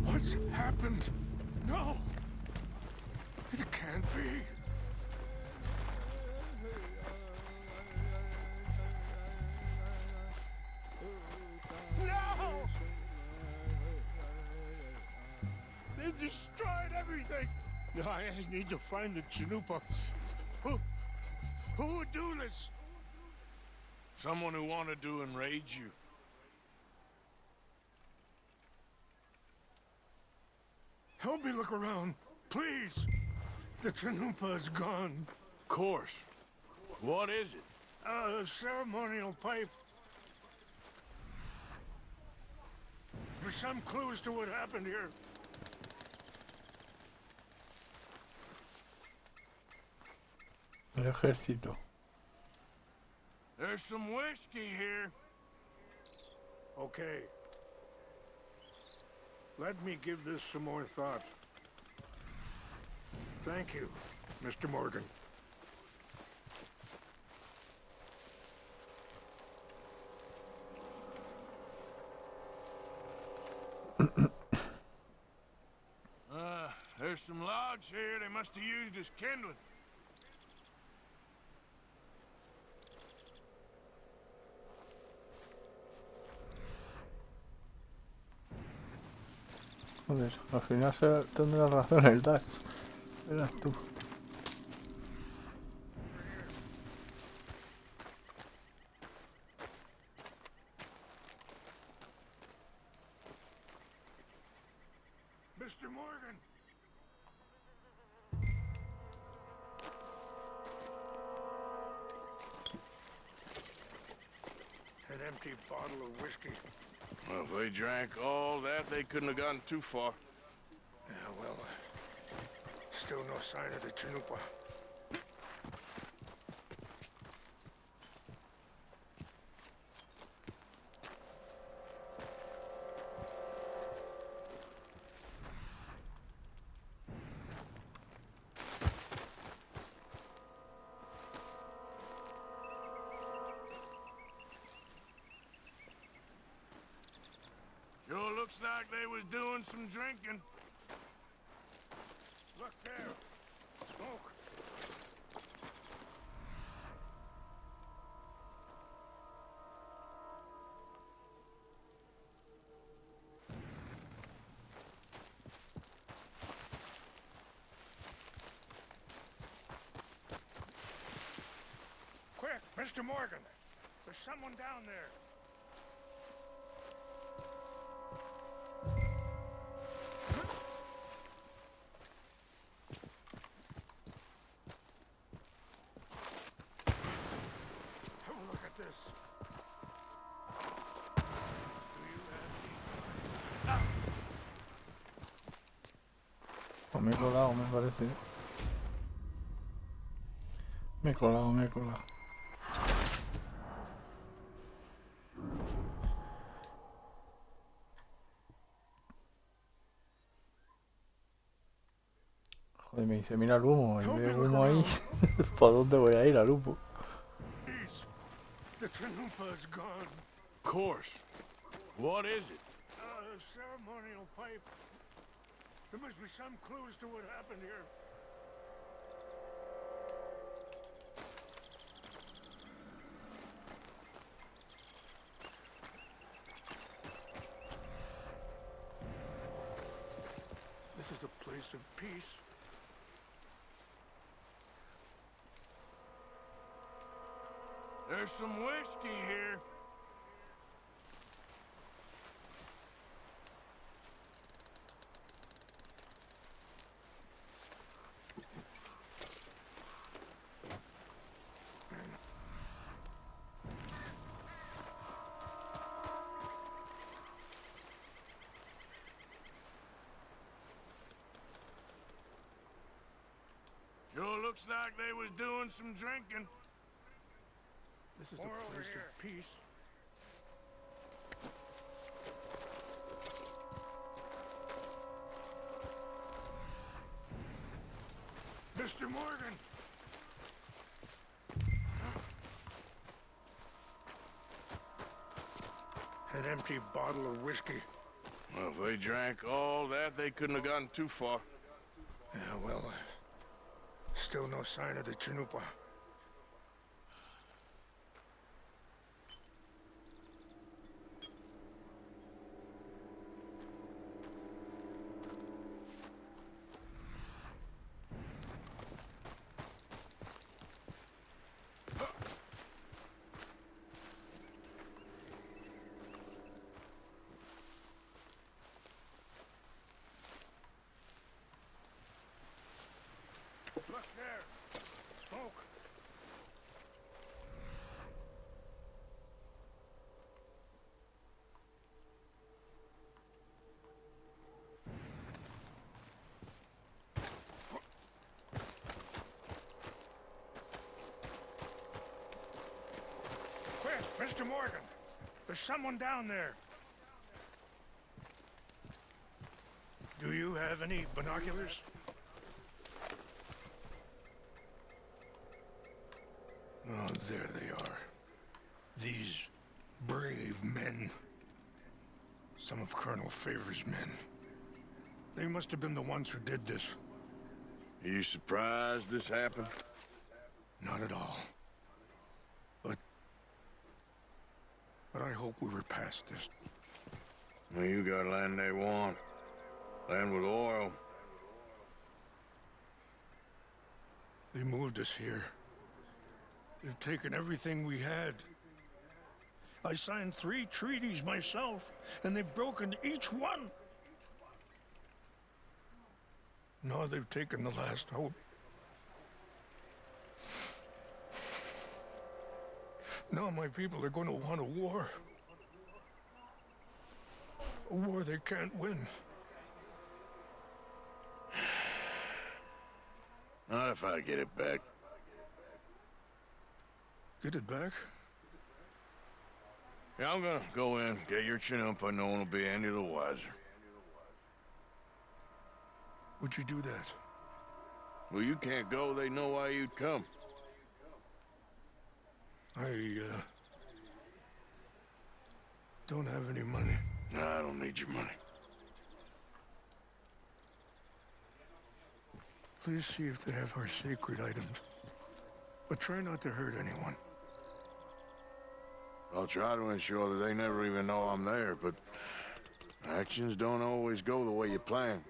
What's happened? No! It can't be. No! They destroyed everything! I need to find the Chanupa. Who would do this? Someone who wanted to enrage you. Help me look around, please. The Chanupa is gone. Of course. What is it? A ceremonial pipe. There's some clues to what happened here. El ejército. There's some whiskey here. Okay. Let me give this some more thought. Thank you, Mr. Morgan. There's some logs here they must have used as kindling. Joder, al final tendrá razón el Dax. Verás tú. Mr. Morgan! An empty bottle of whiskey. Well, if they drank all that, they couldn't have gotten too far. Yeah, well, still no sign of the Chanupa. Sure looks like they was doing some drinking. Look there. Smoke. Quick, Mr. Morgan. There's someone down there. Have a look at this. Do you have Pues me he colado, me parece. Me he colado, me he colado. Joder, me dice, mira el humo, y veo el humo ahí. ¿Por dónde voy a ir al humo? The Chanupa is gone. Of course. What is it? A ceremonial pipe. There must be some clues to what happened here. This is a place of peace. There's some whiskey here. Sure looks like they was doing some drinking. This is a place of peace. Mr. Morgan! An empty bottle of whiskey. Well, if they drank all that, they couldn't have gotten too far. Yeah, well, still no sign of the Chanupa. Mr. Morgan, there's someone down there. Do you have any binoculars? Oh, there they are. These brave men. Some of Colonel Favor's men. They must have been the ones who did this. Are you surprised this happened? Not at all. But I hope we were past this. Well, you got land they want. Land with oil. They moved us here. They've taken everything we had. I signed 3 treaties myself, and they've broken each one. Now they've taken the last hope. Now my people are going to want a war. A war they can't win. Not if I get it back. Get it back? Yeah, I'm gonna go in, get your Chinook, but no one will be any the wiser. Would you do that? Well, you can't go, they know why you'd come. I don't have any money. No, I don't need your money. Please see if they have our sacred items. But try not to hurt anyone. I'll try to ensure that they never even know I'm there, but actions don't always go the way you plan.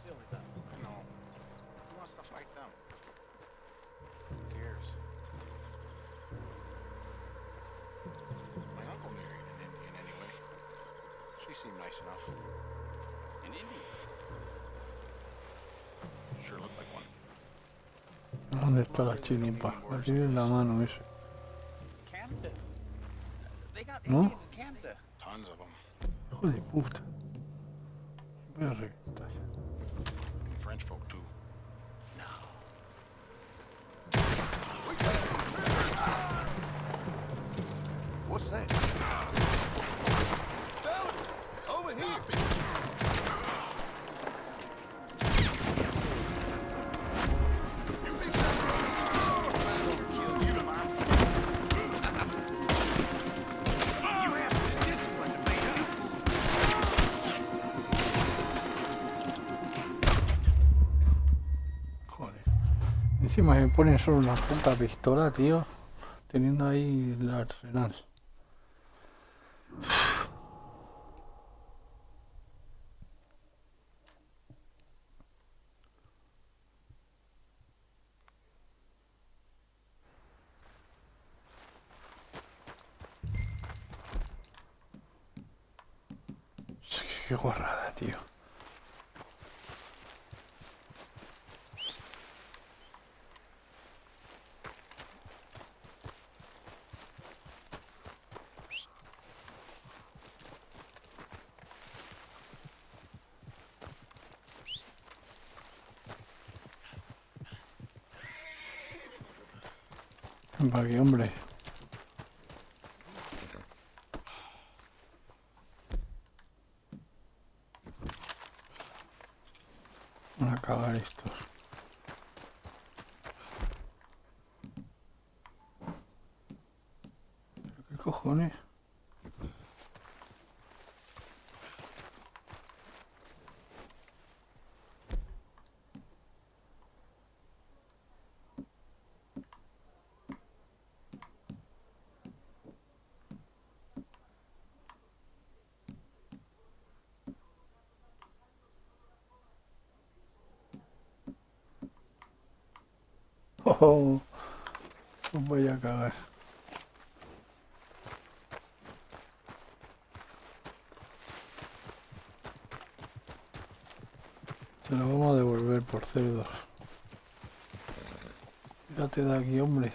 Silly though. I know. Who wants to fight them? Who cares? My uncle married an Indian anyway. She seemed nice enough. An Indian? Sure looked like one. ¿Dónde está la chilupa? La tiene en la mano ese. Canada. They got ¿No? Indians in Canada. Tons of them. Hijo de puta. Voy a reventar. French folk too. No. What's that? Fellas, over here. Encima me ponen solo una puta pistola, tío. Teniendo ahí el arsenal. Qué guarrada, tío. Ven pa' aquí, hombre. Van a cagar estos. ¿Qué cojones? Oh, os voy a cagar. Se lo vamos a devolver por cerdos. Fíjate de aquí, hombre.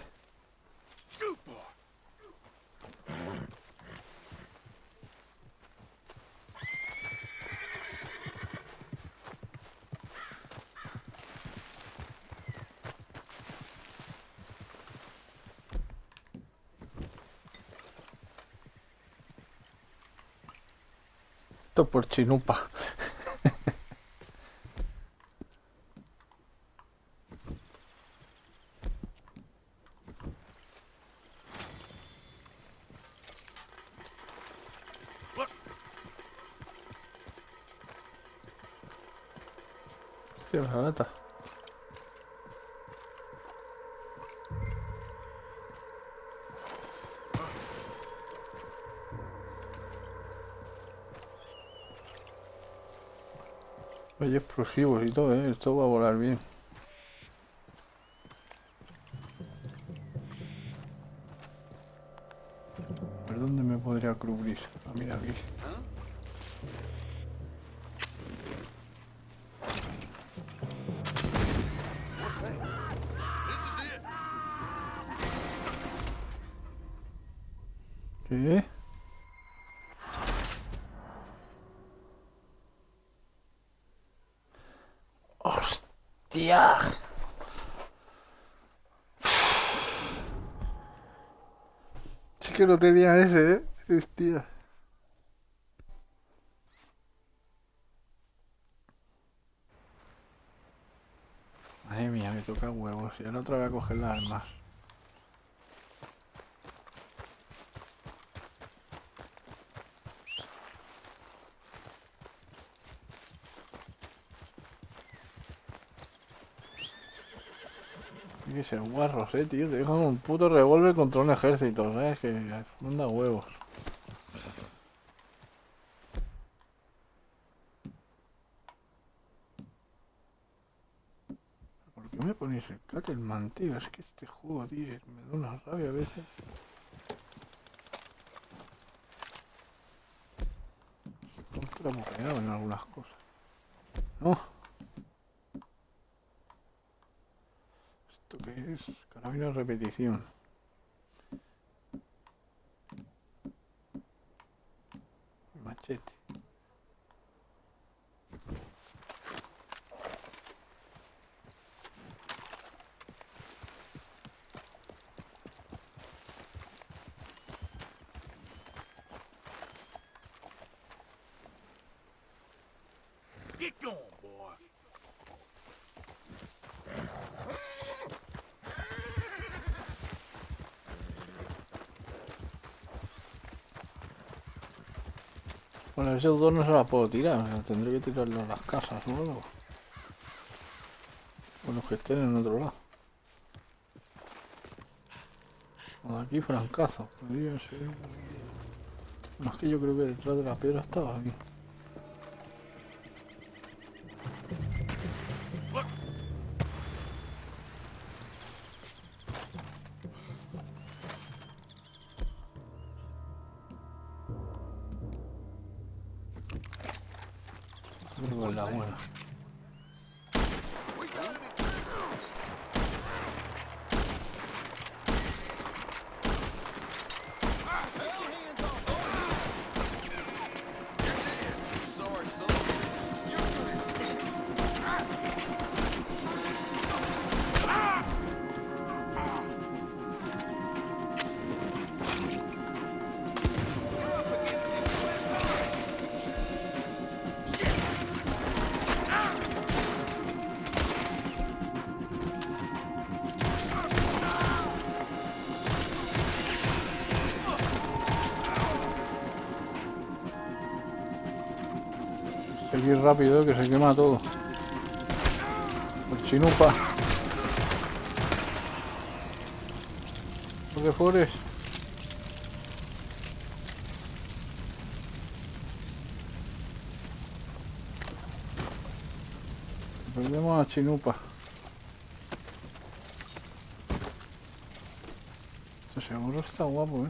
Esto por chinupa. Hostia, la gata. Hay explosivos y todo, esto va a volar bien. ¿Por dónde me podría cubrir? Ah, mira aquí. ¿Qué? ¡Hostia! Sí que lo tenía ese, hostia. Madre mía, me toca huevos. Y ahora otra vez a coger las armas. Hay que ser guarros, tío. Te dejan un puto revólver contra un ejército, ¿sabes? Que manda huevos. ¿Por qué me ponéis el Cattleman, tío? Es que este juego, tío, me da una rabia a veces. Estoy aburrido en algunas cosas. ¿No? ¿Esto qué es? Carabina de repetición. Machete. Get going, boy. Bueno, esos dos no se las puedo tirar, o sea, tendré que tirarlo a las casas o algo. Bueno, que estén en otro lado. Por aquí francazo, podría ser. Más que yo creo que detrás de la piedra estaba aquí. Creo que es la buena. Seguir rápido, que se quema todo. El chinupa. ¿Por qué fueres? Perdemos a Chinupa. Este seguro está guapo,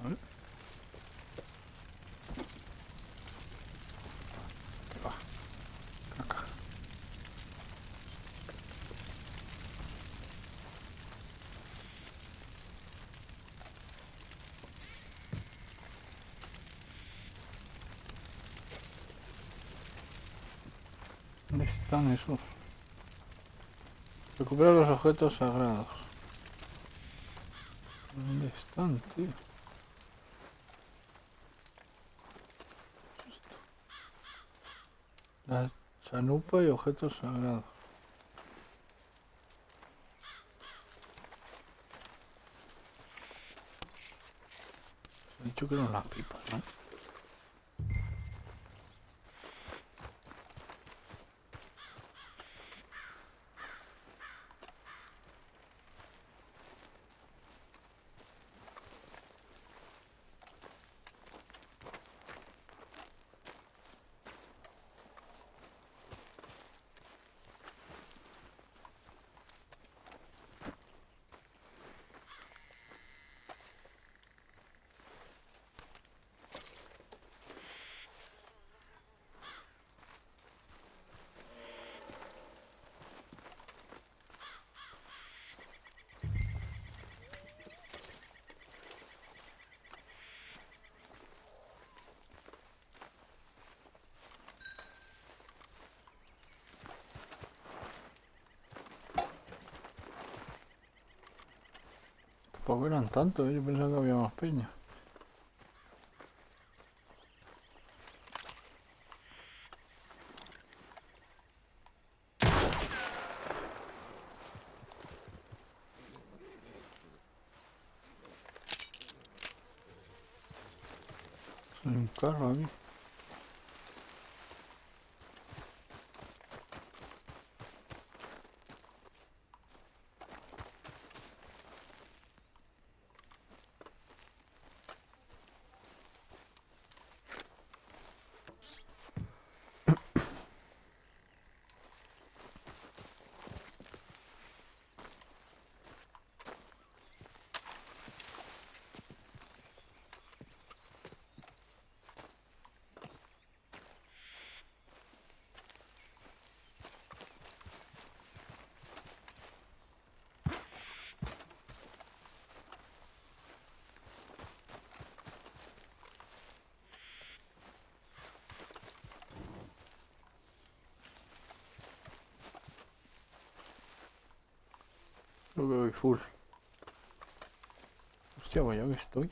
A ver. ¿Qué va? Caca. ¿Dónde están esos? Recupera los objetos sagrados. ¿Dónde están, tío? La chanupa y objetos sagrados. He dicho que eran las pipas, ¿no? Tampoco eran tantos, yo pensaba que había más peña. Hay un carro aquí. Creo que voy full. Hostia, vaya que estoy.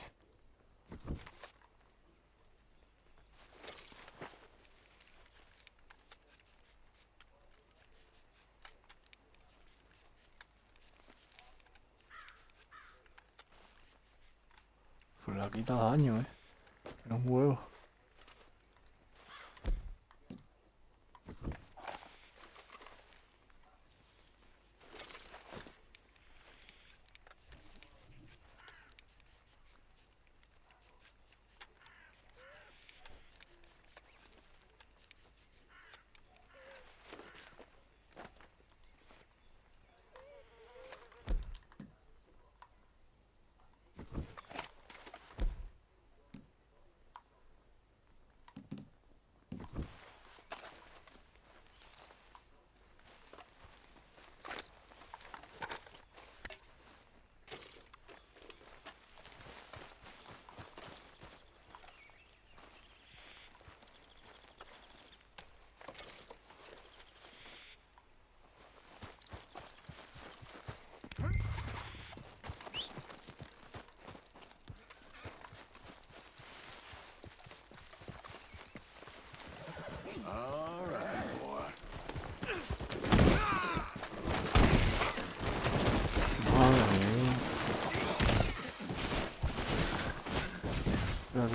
Pues la quita daño, Era un huevo.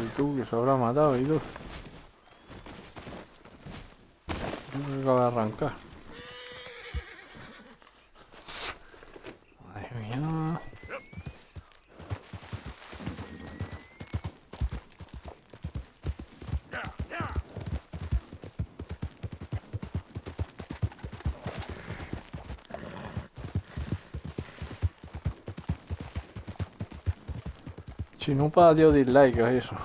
Y tú, que se habrá matado, y tú. Yo creo que acaba de arrancar. Madre mía. Chinupa dio dislike, ¿qué es eso?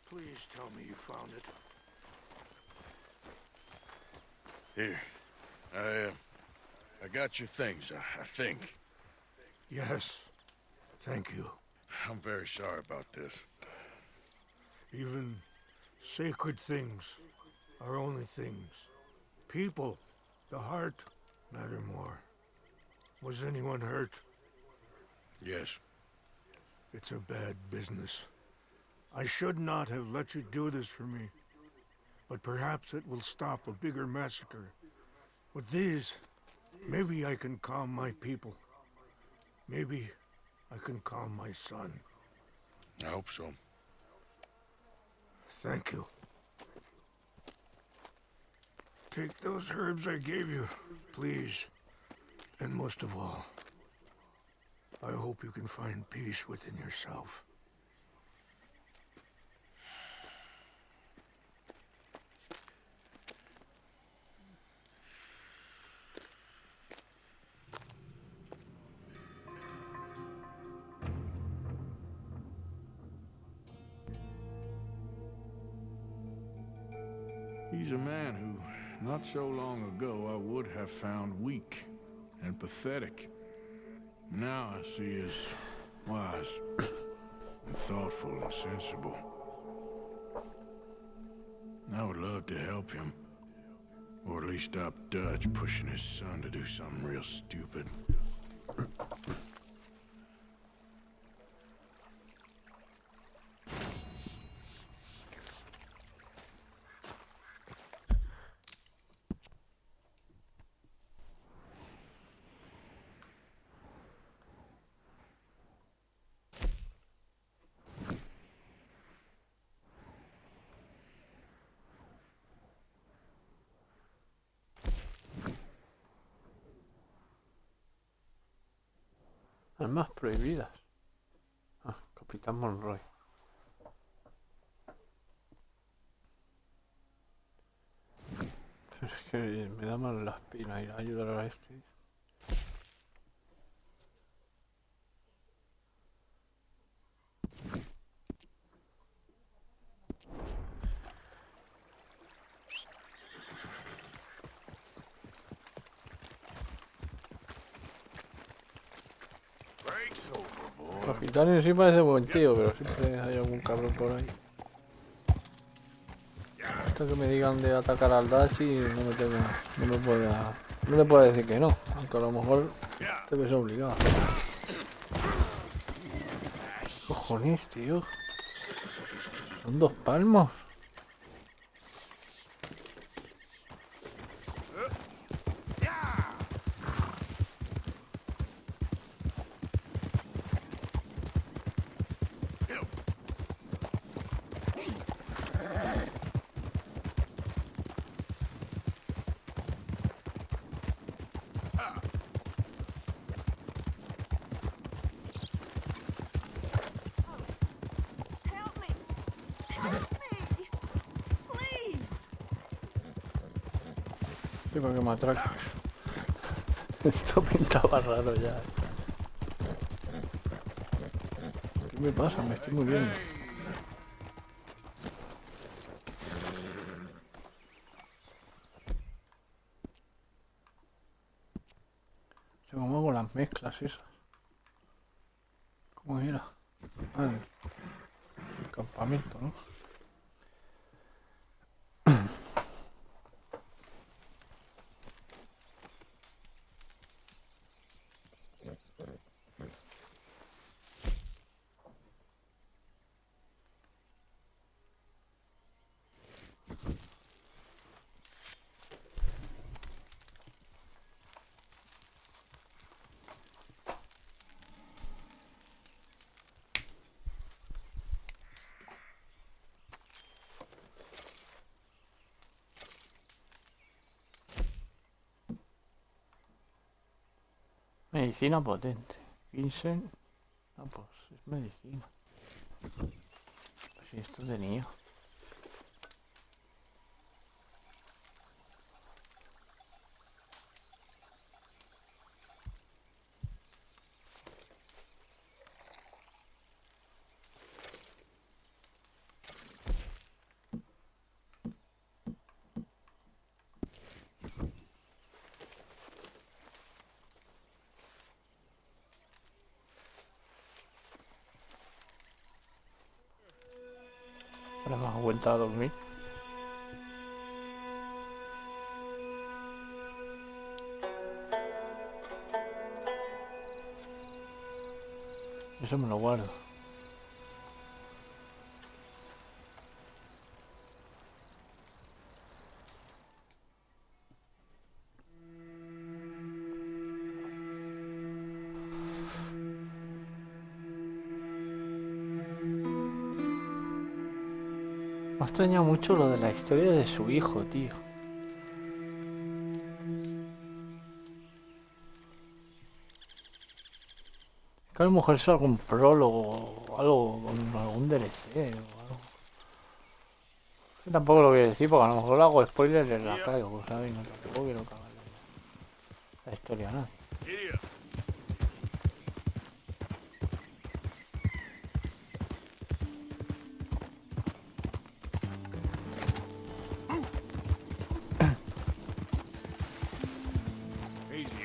Please tell me you found it. Here. I got your things, I think. Yes. Thank you. I'm very sorry about this. Even sacred things are only things. People, the heart, matter more. Was anyone hurt? Yes. It's a bad business. I should not have let you do this for me. But perhaps it will stop a bigger massacre. With these, maybe I can calm my people. Maybe I can calm my son. I hope so. Thank you. Take those herbs I gave you, please. And most of all, I hope you can find peace within yourself. He's a man who, not so long ago, I would have found weak and pathetic. Now I see as wise and thoughtful and sensible. I would love to help him, or at least stop Dutch pushing his son to do something real stupid. Armas prohibidas. Ah, Capitán Monroy. Pero es que me da mal la espina ir a ayudar a este. Capitán en sí parece buen tío, pero siempre hay algún cabrón por ahí. Hasta que me digan de atacar al Dutch y no le puedo decir que no, aunque a lo mejor tengo que ser obligado. Cojones, tío. Son 2 palmos. Sí, porque me atraca. Esto pintaba raro ya. ¿Qué me pasa? Me estoy muriendo. ¿Cómo hago las mezclas esas? ¿Cómo era? Ah, el campamento, ¿no? Medicina potente. 15. Ah, pues es medicina. Pues si esto tenía. Ahora me ha vuelto a dormir. Eso me lo guardo. Me ha extrañado mucho lo de la historia de su hijo, tío. Que a lo mejor es algún prólogo o algo con algún DLC o algo. Yo tampoco lo voy a decir porque a lo mejor lo hago spoilers y la caigo, ¿sabes? No, tampoco quiero cagarle la historia a nadie.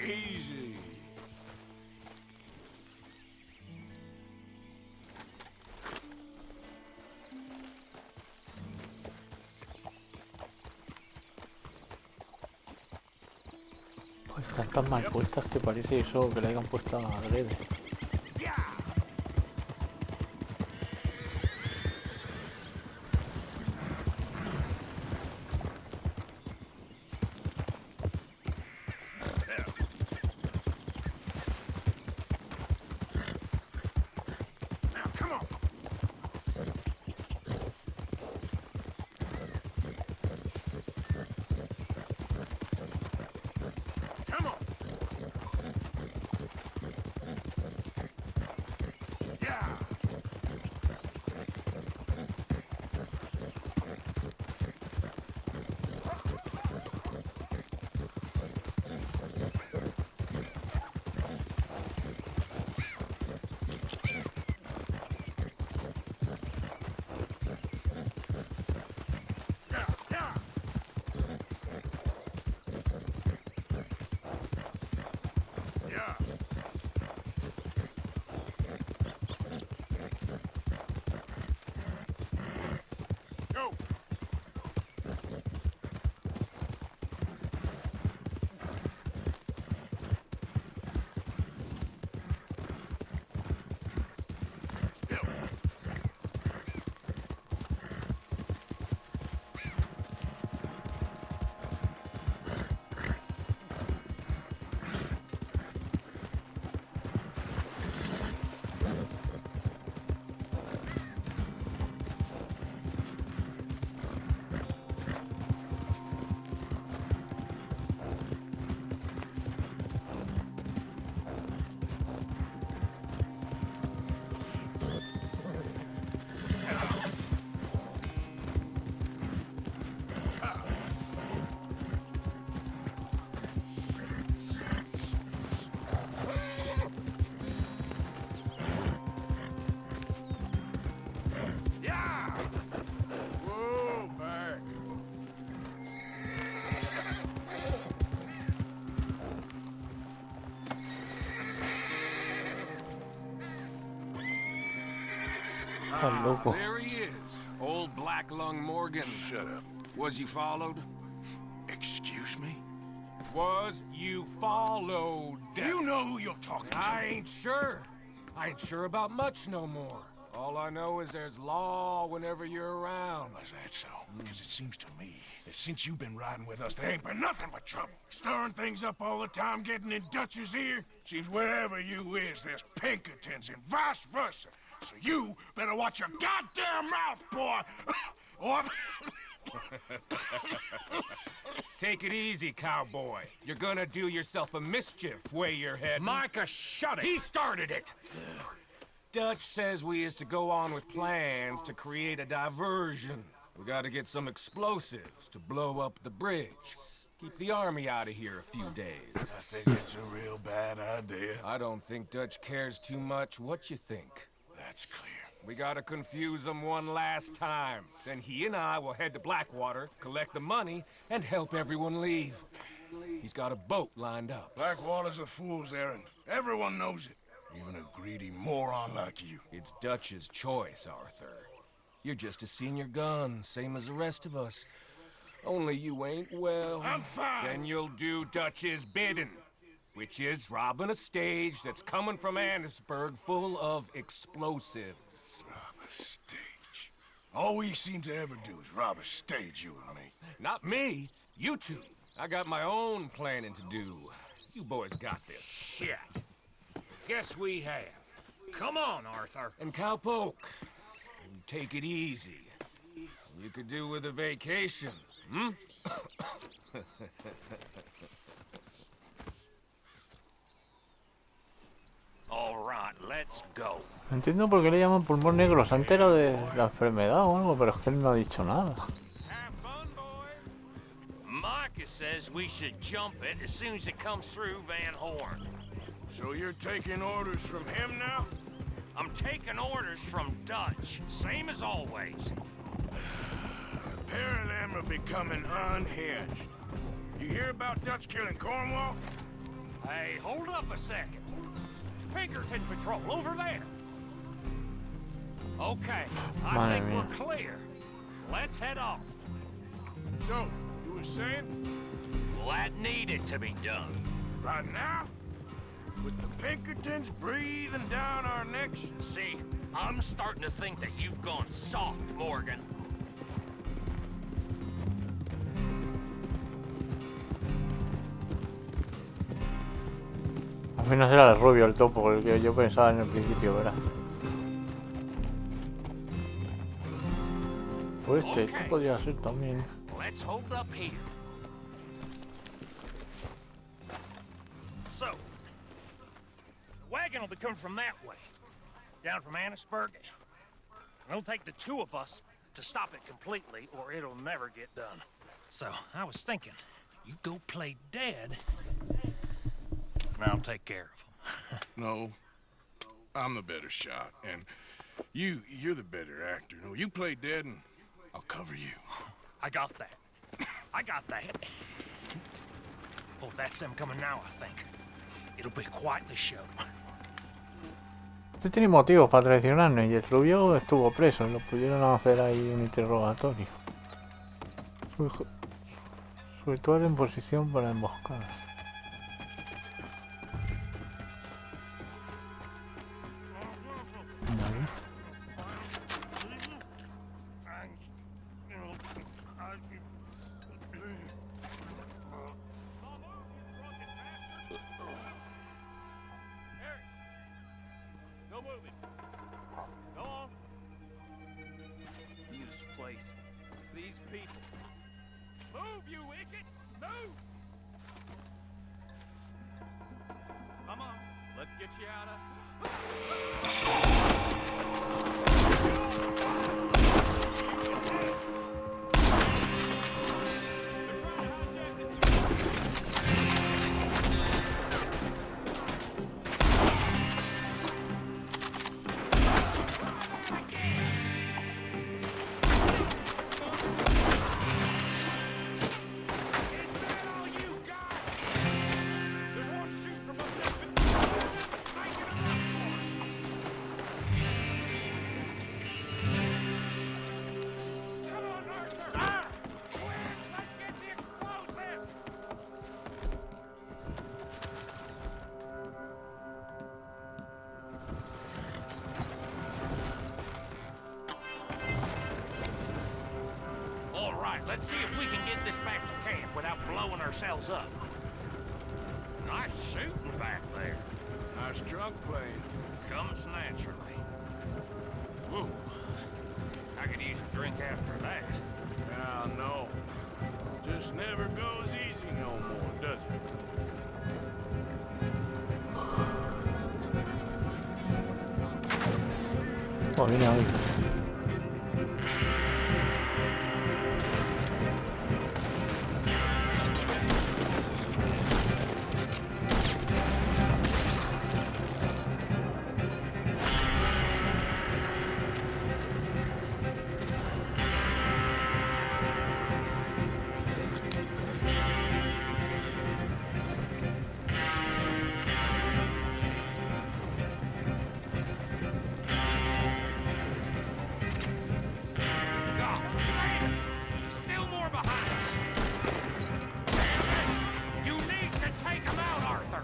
Easy. Pues están tan mal puestas que parece eso que le hayan puesto a adrede. Loco. There he is, old Black Lung Morgan. Shut up. Was you followed? Excuse me? Was you followed? You know who you're talking to. I ain't sure. I ain't sure about much no more. All I know is there's law whenever you're around. Is that so? Because it seems to me that since you've been riding with us, there ain't been nothing but trouble. Stirring things up all the time, getting in Dutch's ear. Seems wherever you is, there's Pinkertons and vice versa. So you better watch your goddamn mouth, boy! or Take it easy, cowboy. You're gonna do yourself a mischief way you're heading. Micah, shut it! He started it! Dutch says we is to go on with plans to create a diversion. We gotta get some explosives to blow up the bridge. Keep the army out of here a few days. I think it's a real bad idea. I don't think Dutch cares too much. What you think? That's clear. We gotta confuse him one last time. Then he and I will head to Blackwater, collect the money, and help everyone leave. He's got a boat lined up. Blackwater's a fool's errand. Everyone knows it. Even a greedy moron like you. It's Dutch's choice, Arthur. You're just a senior gun, same as the rest of us. Only you ain't well. I'm fine. Then you'll do Dutch's bidding, which is robbing a stage that's coming from Annisburg full of explosives. Rob a stage. All we seem to ever do is rob a stage, you and me. Not me, you two. I got my own planning to do. You boys got this. Shit. Guess we have. Come on, Arthur. And Cowpoke, take it easy. You could do with a vacation, hmm? All right, let's go. No entiendo por qué le llaman pulmón negro. ¿Se ha enterado de la enfermedad o algo? Pero es que él no ha dicho nada. Micah says we should jump it as soon as it comes through Van Horn. So you're taking orders from him now? I'm taking orders from Dutch, same as always. A pair of them are becoming unhinged. You hear about Dutch killing Cornwall? Hey, hold up a second. Pinkerton Patrol, over there. Okay, I think we're clear. Let's head off. So, you were saying? Well, that needed to be done. Right now? With the Pinkertons breathing down our necks? See, I'm starting to think that you've gone soft, Morgan. Al fin no será el rubio el topo, el que yo pensaba en el principio, ¿verdad? Pues esto podría ser también. Let's hold up here. So, the wagon will be coming from that way, down from Annisburg. It'll take the two of us to stop it completely, or it'll never get done. So, I was thinking, you go play dead, and I'll take care of him. No, I'm the better shot, and you're the better actor. No, you play dead, and I'll cover you. I got that. I got that. Oh, that's them coming now, I think. It'll be quite the show. Este tiene motivos para traicionarnos y el rubio estuvo preso y lo pudieron hacer ahí un interrogatorio. Situado en posición para emboscadas. Let's see if we can get this back to camp without blowing ourselves up. Nice shooting back there. Nice drunk playing. Comes naturally. Whoa. I could use a drink after that. Yeah, no. Just never goes easy no more, does it? Oh, viene ahí. Still more behind. Damn it! You need to take him out, Arthur.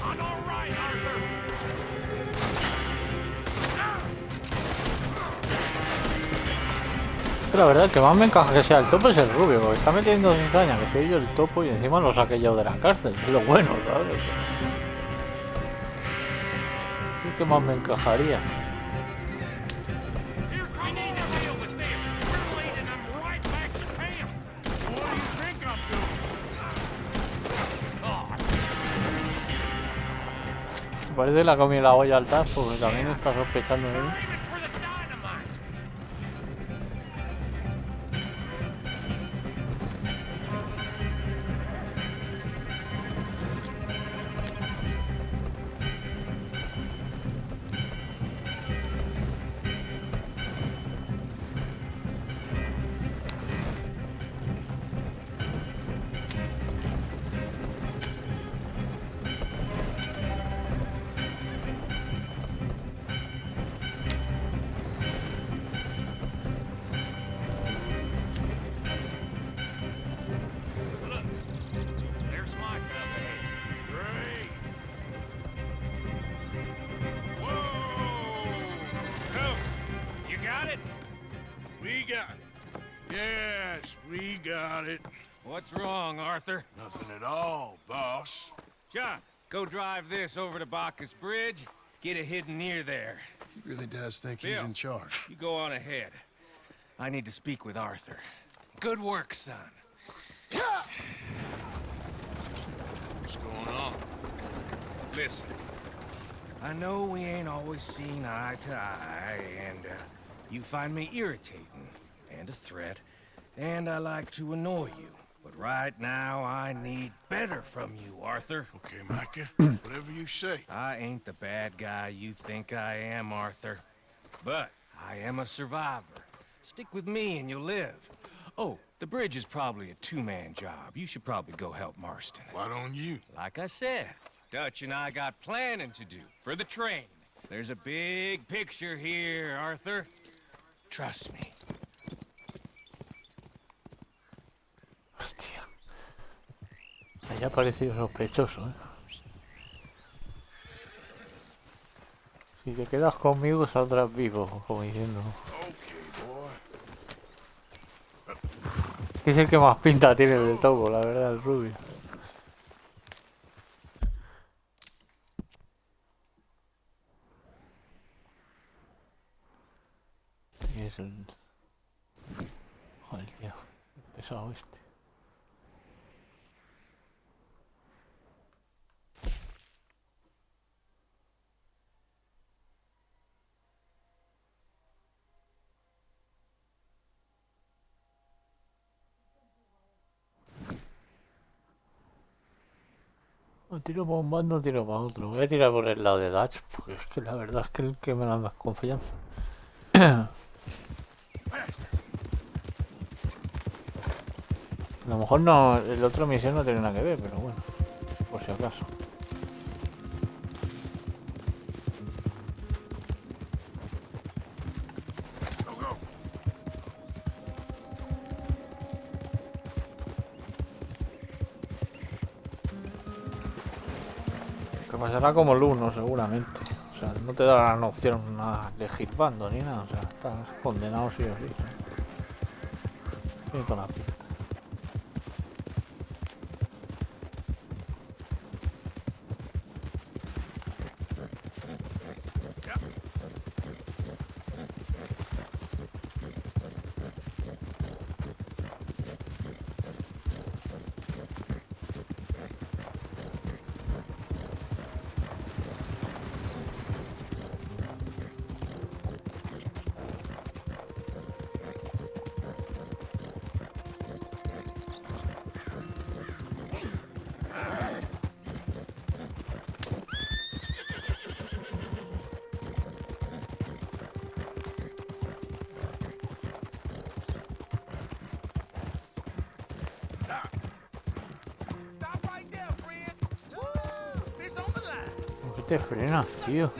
I'm all right, Arthur. La verdad, el que más me encaja que sea el topo es el rubio, porque está metiendo cizaña, que soy yo el topo y encima lo saqué yo de la cárcel. Es lo bueno, ¿sabes? Es el que más me encajaría. Parece la comida la olla al TAS, porque también está sospechando de él. There's Mike up ahead. Great. Whoa! So, you got it? We got it. Yes, we got it. What's wrong, Arthur? Nothing at all, boss. John, go drive this over to Bacchus Bridge. Get it hidden near there. He really does think Bill, he's in charge. You go on ahead. I need to speak with Arthur. Good work, son. What's going on? Listen, I know we ain't always seen eye to eye, and you find me irritating and a threat, and I like to annoy you. But right now, I need better from you, Arthur. Okay, Micah. Whatever you say. I ain't the bad guy you think I am, Arthur. But I am a survivor. Stick with me and you'll live. Oh, the bridge is probably a two-man job. You should probably go help Marston. Why don't you? Like I said, Dutch and I got planning to do for the train. There's a big picture here, Arthur. Trust me. Hostia. Ahí ha parecido sospechoso, ¿eh? Si te quedas conmigo saldrás vivo, como diciendo. Es el que más pinta tiene del topo, la verdad, el rubio. Y es el... Joder, tío, el pesado este. No tiro para un bando, tiro para otro. Voy a tirar por el lado de Dutch, porque es que la verdad es que el que me da más confianza. A lo mejor no, el otro misión no tiene nada que ver, pero bueno, por si acaso. Que pasará como el 1 seguramente. O sea, no te darán opción a elegir bando ni nada. O sea, estás condenado sí o sí. Tiene toda la pinta. te frenas, tío?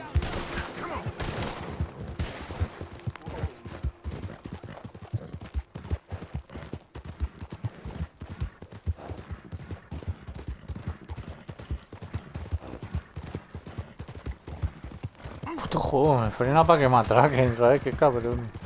Puto juego, me frena para que me atraquen, ¿sabes? Qué cabrón.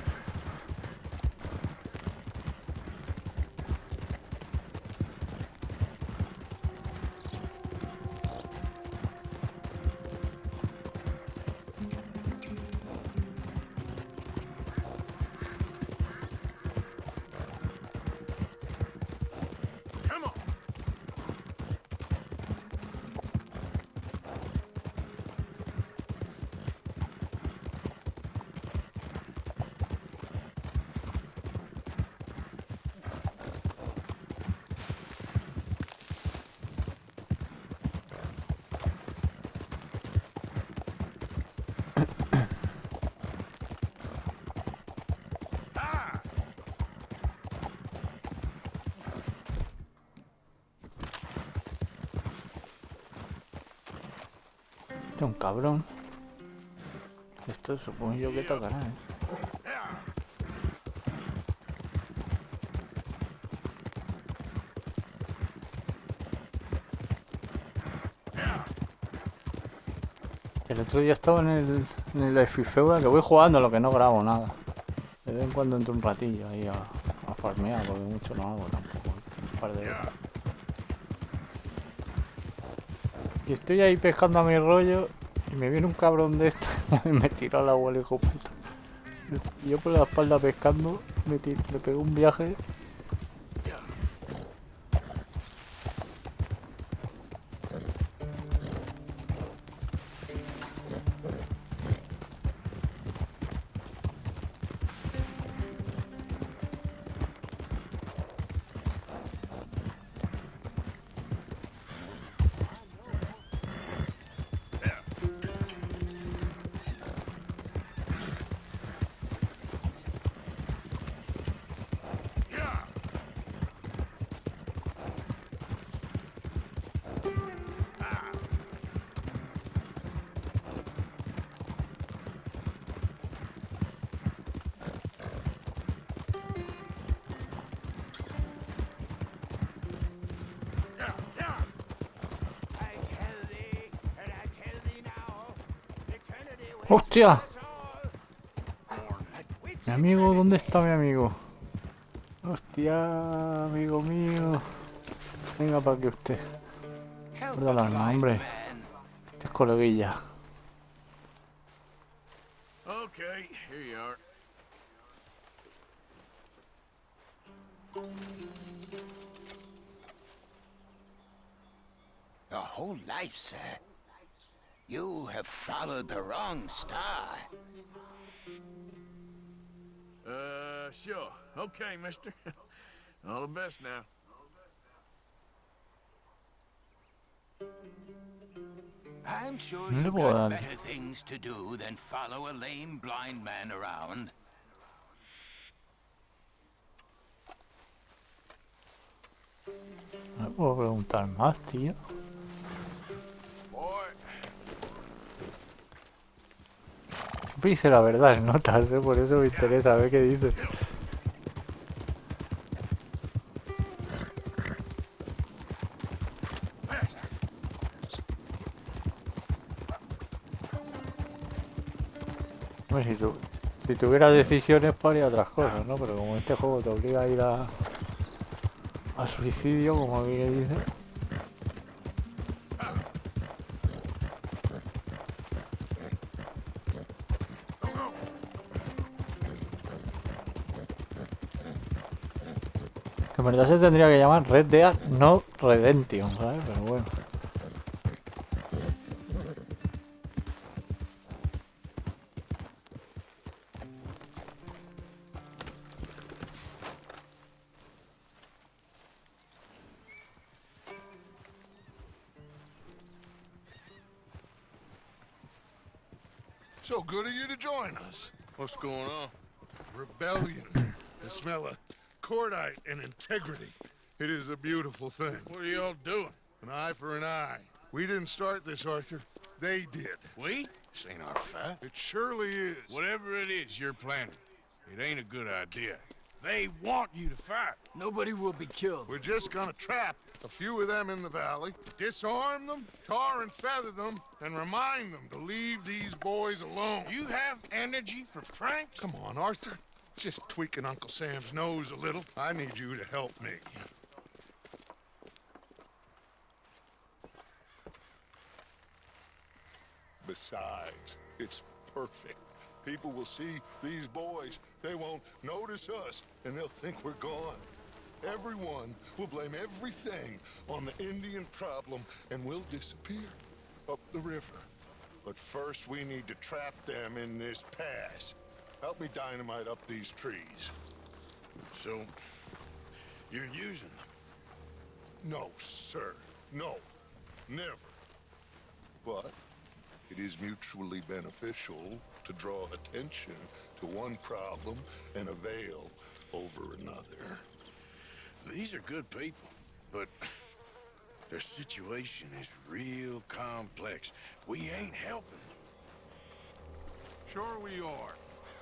Este es un cabrón. Esto supongo yo que tocará, ¿eh? El otro día estaba en el FIFEUDA, que voy jugando, lo que no grabo nada. De vez en cuando entro un ratillo ahí a farmear, porque mucho no hago tampoco. Un par de horas. Y estoy ahí pescando a mi rollo y me viene un cabrón de esto y me tiró al agua el hijo puta. Y yo por la espalda pescando, le pegó un viaje. ¡Hostia! Mi amigo, ¿dónde está mi amigo? Hostia, amigo mío. Venga para que usted. Guarda la arma, hombre. Este es coleguilla. Okay, here you are. Your whole life, sir. You have followed the wrong star. Sure. Okay, mister. All the best now. I'm sure you've got better things to do than follow a lame blind man around. No puedo preguntar más, tío. Siempre dice la verdad en notas, ¿eh? Por eso me interesa ver qué dice. Bueno, si tuviera decisiones haría otras cosas, ¿no? Pero como este juego te obliga a ir a suicidio, como aquí dice. Que en verdad se tendría que llamar Red Dead no Redemption, ¿sabes? Pero bueno. So good of you to join us. What's going on? Rebellion. The smell of cordite and integrity. It is a beautiful thing. What are y'all doing? An eye for an eye. We didn't start this, Arthur. They did. We? This ain't our fight. It surely is. Whatever it is you're planning, it ain't a good idea. They want you to fight. Nobody will be killed. We're just gonna trap a few of them in the valley, disarm them, tar and feather them, and remind them to leave these boys alone. You have energy for pranks? Come on, Arthur. Just tweaking Uncle Sam's nose a little. I need you to help me. Besides, it's perfect. People will see these boys. They won't notice us, and they'll think we're gone. Everyone will blame everything on the Indian problem, and we'll disappear up the river. But first, we need to trap them in this pass. Help me dynamite up these trees. So, you're using them? No, sir. No. Never. But it is mutually beneficial to draw attention to one problem and avail over another. These are good people, but their situation is real complex. We ain't helping them. Sure we are.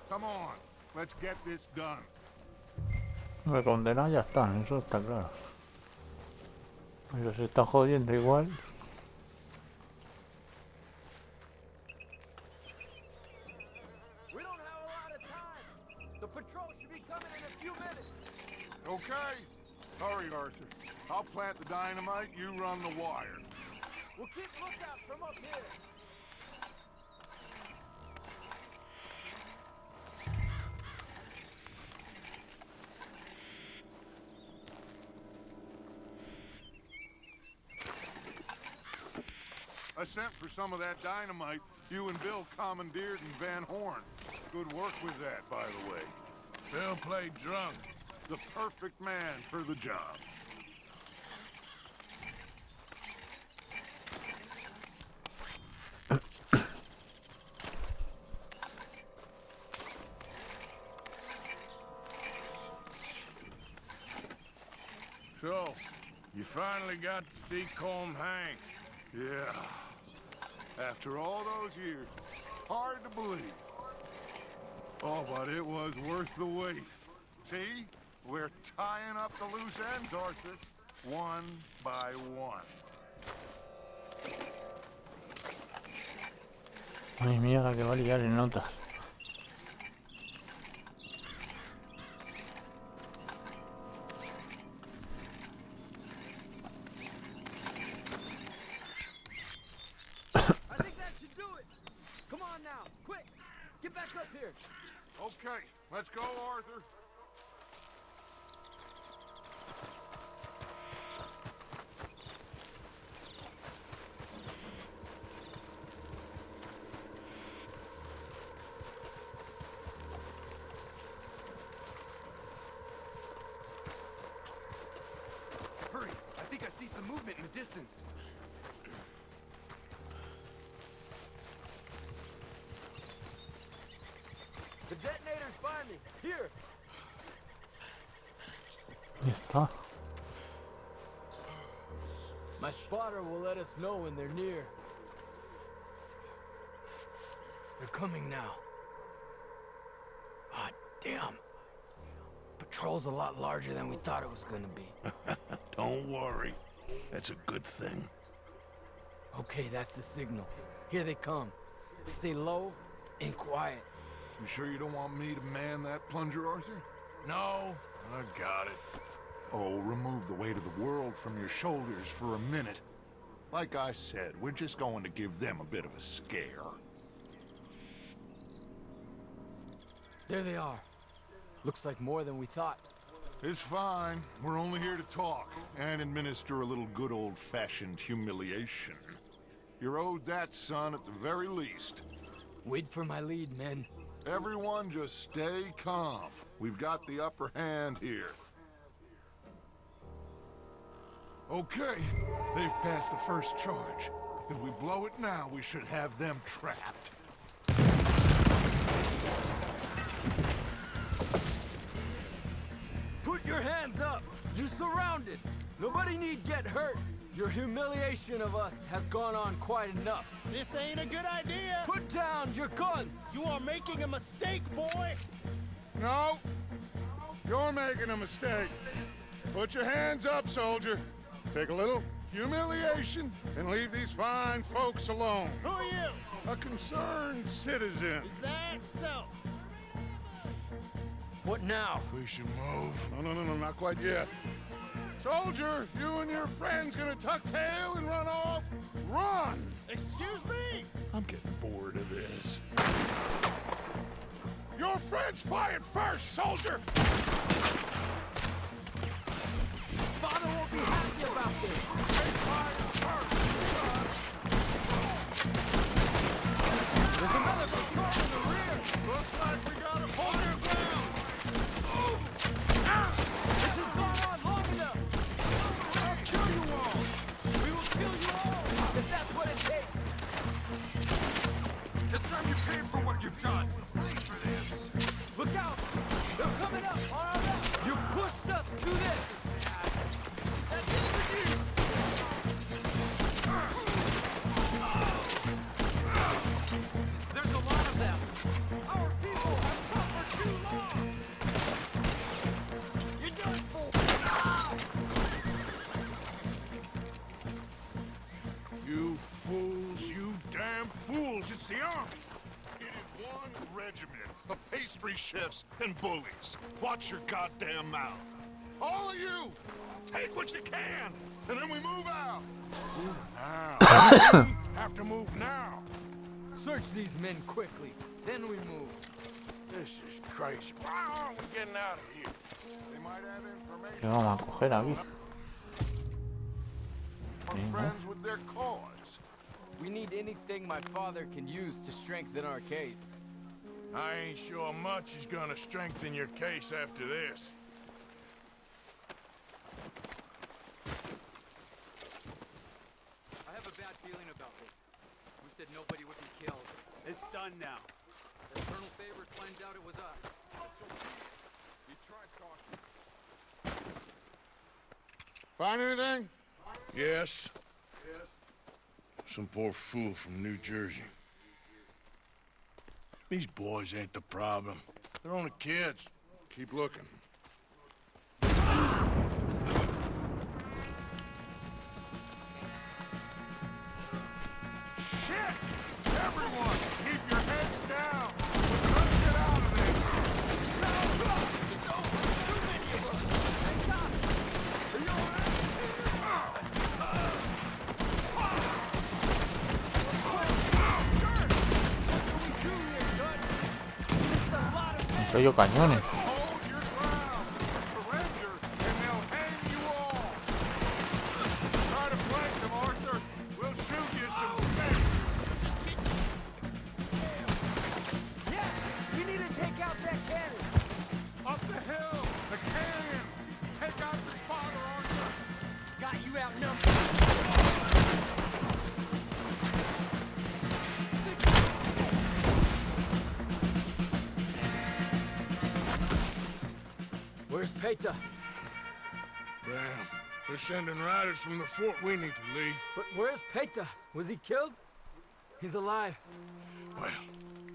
Come on, let's get this done. Me condena ya están, eso está claro. Pero se está jodiendo igual. We don't have a lot of time. The patrol should be coming in a few minutes. Okay. Hurry, Arthur. I'll plant the dynamite, you run the wire. We'll keep lookout from up here. I sent for some of that dynamite you and Bill commandeered in Van Horn. Good work with that, by the way. Bill played drunk. The perfect man for the job. So, you finally got to see Colm hang. Yeah. After all those years. Hard to believe. Oh, but it was worth the wait. See? We're tying up the loose ends, Arthur. One by one. Ay, mierda, que va a liar en notas. I think that should do it. Come on now, quick. Get back up here. Okay, let's go, Arthur. Hurry! I think I see some movement in the distance. The detonator's by me. Here. Ahí está. My spotter will let us know when they're near. They're coming now. Ah, damn. Patrol's a lot larger than we thought it was gonna be. Don't worry. That's a good thing. Okay, that's the signal. Here they come. Stay low and quiet. You sure you don't want me to man that plunger, Arthur? No, I got it. Oh, remove the weight of the world from your shoulders for a minute. Like I said, we're just going to give them a bit of a scare. There they are. Looks like more than we thought. It's fine. We're only here to talk and administer a little good old-fashioned humiliation. You're owed that, son, at the very least. Wait for my lead, men. Everyone just stay calm. We've got the upper hand here. Okay, they've passed the first charge. If we blow it now, we should have them trapped. Put your hands up! You're surrounded! Nobody need get hurt! Your humiliation of us has gone on quite enough. This ain't a good idea. Put down your guns. You are making a mistake, boy. No, you're making a mistake. Put your hands up, soldier. Take a little humiliation and leave these fine folks alone. Who are you? A concerned citizen. Is that so? What now? We should move. No, not quite yet. Soldier, you and your friends gonna tuck tail and run off? Run! Excuse me? I'm getting bored of this. Your friends fired first, soldier! Father won't be happy about this. They fired first! There's another patrol in the rear. Looks like we gotta hold their ground! This has gone on long enough. I'll kill you all. We will kill you all if that's what it takes. This time you pay for what you've done. Pay for this. Look out! They're coming up on our left. You pushed us to this. That's it for you. There's a lot of them. Our people have suffered too long. You're done for. You fools, you damn fools. It's the army. It is one regiment of pastry chefs and bullies. Watch your goddamn mouth. All of you, take what you can, and then we move out. Move now. Have to move now. Search these men quickly, then we move. This is crazy. Why aren't we getting out of here? They might have information. ¿Qué vamos a coger aquí? Friends with their cause. We need anything my father can use to strengthen our case. I ain't sure much is gonna strengthen your case after this. I have a bad feeling about this. We said nobody would be killed. It's done now. If Colonel Favors finds out it was us. You tried talking. Find anything? Yes. Some poor fool from New Jersey. These boys ain't the problem. They're only kids. Keep looking. Shit! Everyone, keep your heads down. We're gonna get out of there. It's over. Too many of us. Thank God. Are you all right? Rollo cañones. Hold your ground. Surrender, and they'll hang you all. Try to flank them, Arthur. We'll shoot you some space. Yes! We need to take out that cannon. Up the hill, the canyon. Take out the spotter, Arthur. Got you outnumbered. Where's Peta? Damn. They're sending riders from the fort. We need to leave. But where's Peta? Was he killed? He's alive. Well,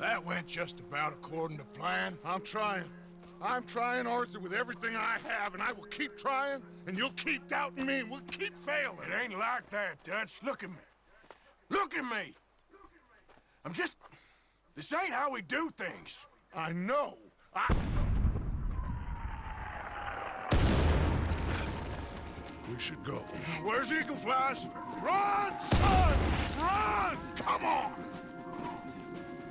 that went just about according to plan. I'm trying, Arthur, with everything I have, and I will keep trying, and you'll keep doubting me, and we'll keep failing. It ain't like that, Dutch. Look at me. Look at me! I'm just... This ain't how we do things. I know. We should go. Where's Eagle Flies? Run, son! Run! Come on!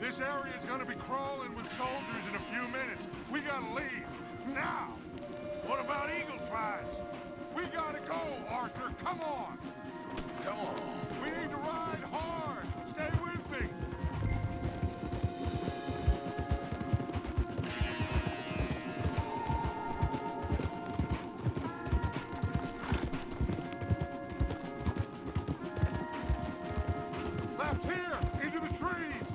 This area is gonna be crawling with soldiers in a few minutes. We gotta leave. Now! What about Eagle Flies? We gotta go, Arthur. Come on! Come on. We need to ride hard. Stay with me. Left here, into the trees.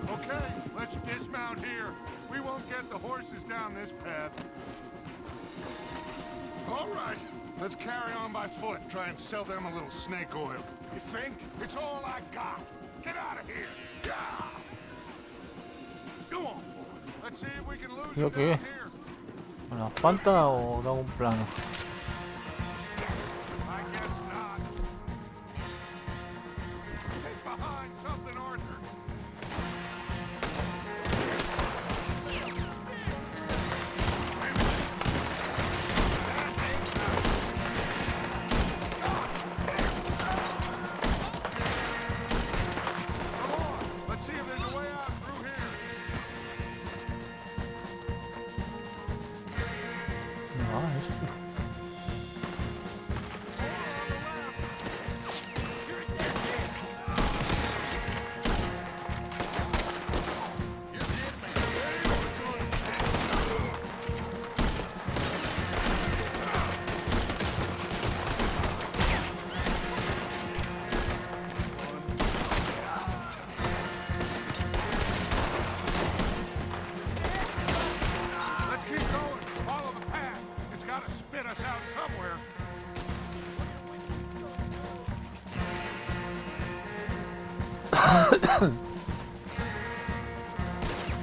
Okay, let's dismount here. We won't get the horses down this path. All right, let's carry on by foot. Try and sell them a little snake oil. You think? It's all I got. Get out of here. Yeah. Go on, boy. Let's see if we can lose ¿Yo it qué? down here. ¿Una espanta o da un plano? I guess not. Get behind something, Arthur.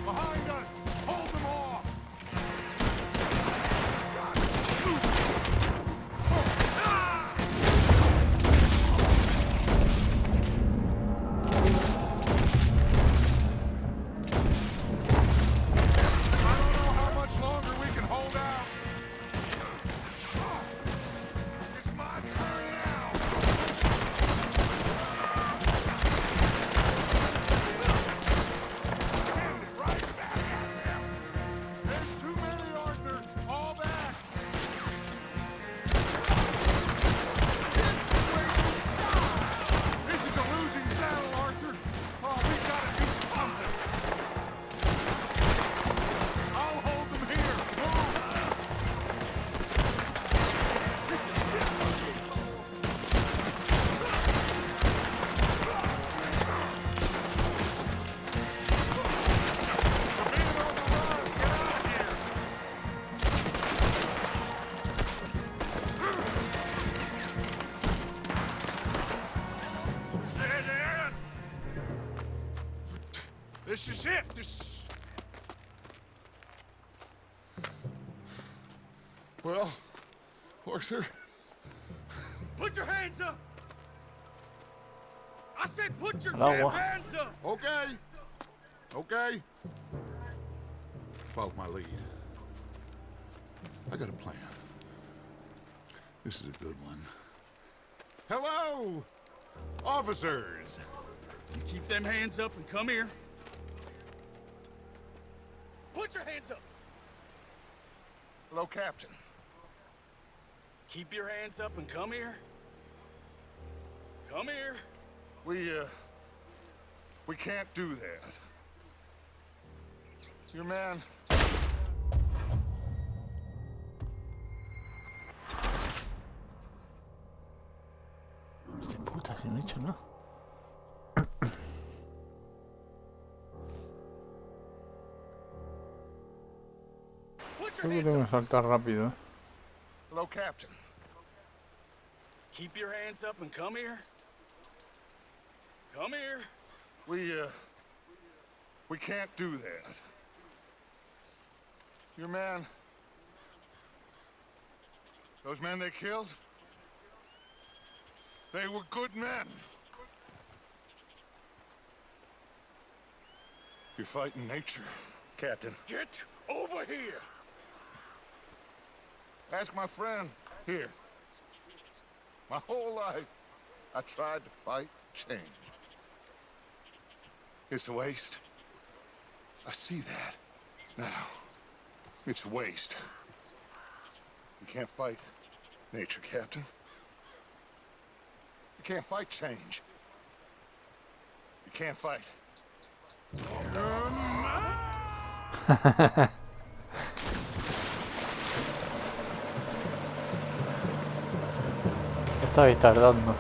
Behind us! Hold them off! I don't know how much longer we can hold out. It's my turn now! This is it. Well, Arthur. Put your hands up! I said put your Hello. damn hands up! Okay. Okay. Follow my lead. I got a plan. This is a good one. Hello, officers. You keep them hands up and come here. Put your hands up! Hello, Captain. Keep your hands up and come here. Come here. We can't do that. Your man... Este puta sin hecho, ¿no? Creo que tengo que saltar rápido. Hello, Captain. Keep your hands up and come here. Come here. We can't do that. Your man... Those men they killed? They were good men. You're fighting nature, Captain. Get over here! Ask my friend here. My whole life, I tried to fight change. It's a waste. I see that now. It's waste. You can't fight nature, Captain. You can't fight change. You can't fight. Estáis tardando.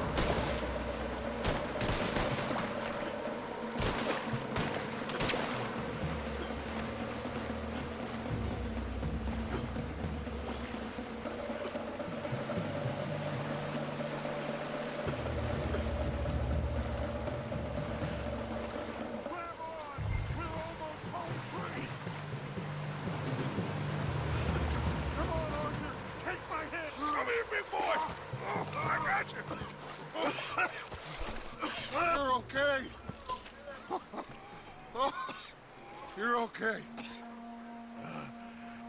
okay?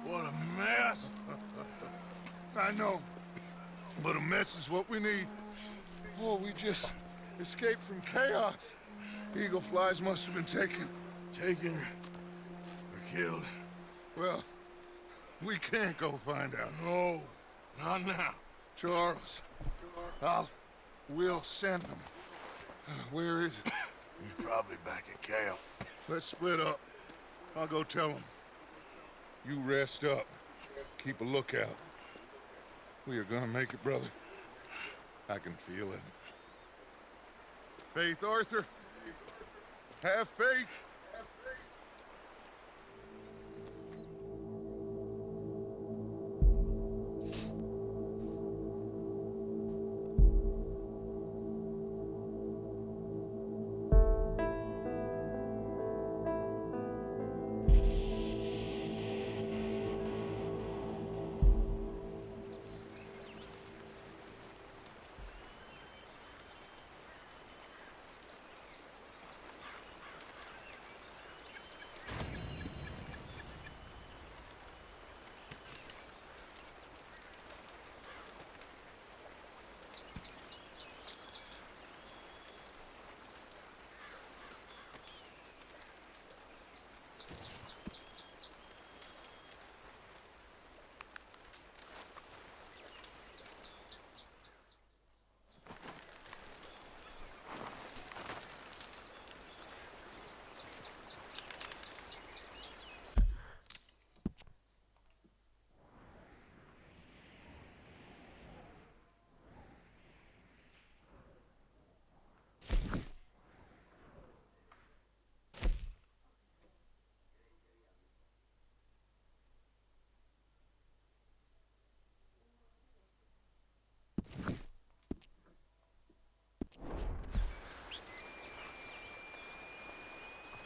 What a mess. I know, but a mess is what we need. Oh, we just escaped from chaos. Eagle flies must have been taken. Taken or killed? Well, we can't go find out. No, not now. Charles, we'll send them. Where is it? He's probably back at camp. Let's split up. I'll go tell him. You rest up. Keep a lookout. We are gonna make it, brother. I can feel it. Faith, Arthur. Have faith.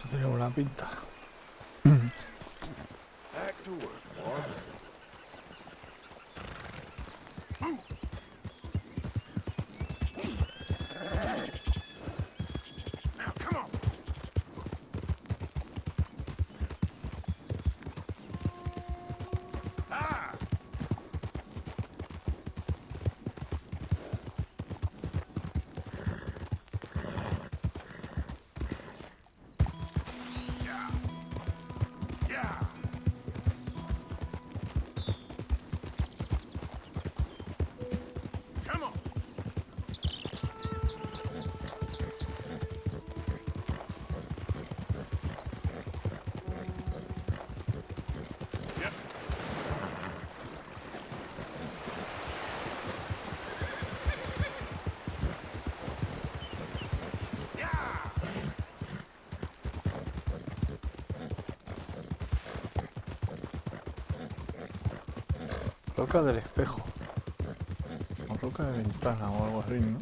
Tiene buena pinta. Back to work, boy. Now, come on. Ah! Roca del espejo. O roca de ventana o algo así, ¿no?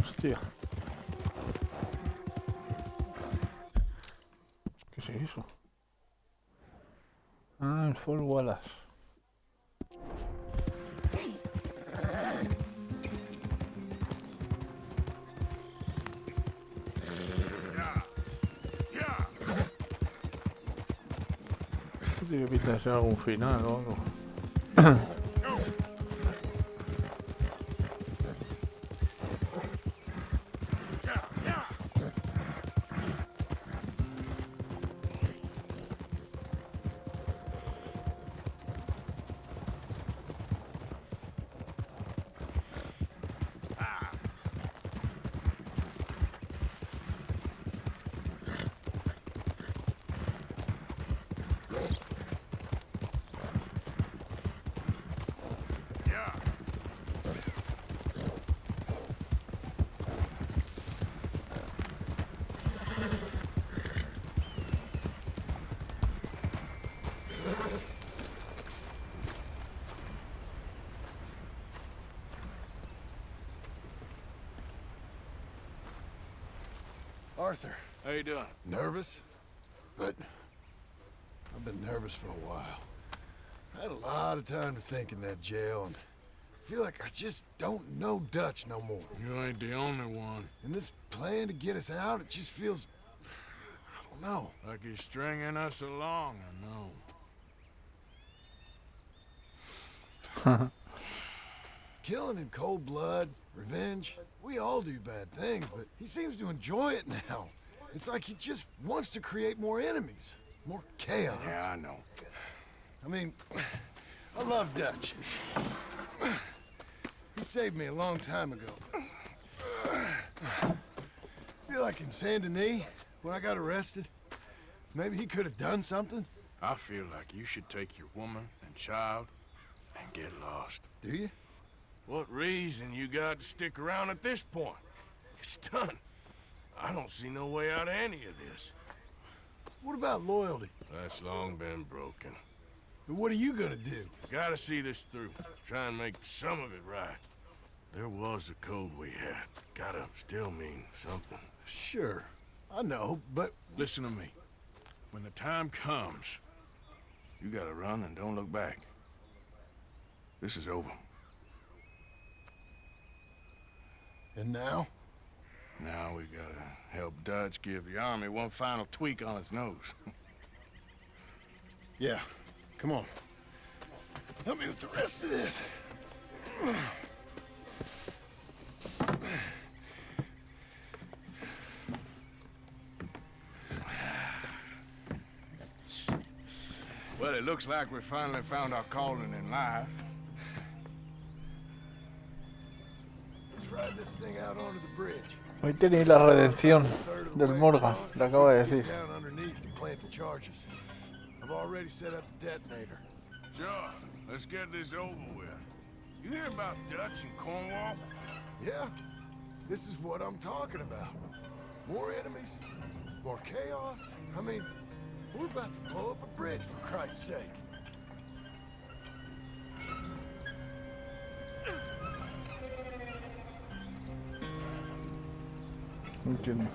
Hostia. ¿Qué es eso? Ah, el Fort Wallace. Tiene pinta de ser algún final o algo. Arthur. How you doing? Nervous? But I've been nervous for a while. I had a lot of time to think in that jail, and I feel like I just don't know Dutch no more. You ain't the only one. And this plan to get us out, it just feels... I don't know. Like he's stringing us along, I know. Killing in cold blood, revenge, we all do bad things, but he seems to enjoy it now. It's like he just wants to create more enemies, more chaos. Yeah, I know. I mean, I love Dutch. He saved me a long time ago. I feel like in Saint Denis, when I got arrested, maybe he could have done something. I feel like you should take your woman and child and get lost. Do you? What reason you got to stick around at this point? It's done. I don't see no way out of any of this. What about loyalty? That's long been broken. But what are you gonna do? Gotta see this through. Try and make some of it right. There was a code we had. Gotta still mean something. Sure, I know, but... Listen to me. When the time comes, you gotta run and don't look back. This is over. And now? Now we gotta help Dutch give the army one final tweak on its nose. Yeah, come on. Help me with the rest of this. Well, it looks like we finally found our calling in life. Let's ride this thing out onto the bridge. Hoy tenéis la redención del Morgan, le acabo de decir. Down underneath and plant the charges. I've already set up the detonator. Sure, let's get this over with. You hear about Dutch and Cornwall? Yeah, this is what I'm talking about. More enemies, more chaos. I mean, we're about to blow up a bridge, for Christ's sake. Entiendo.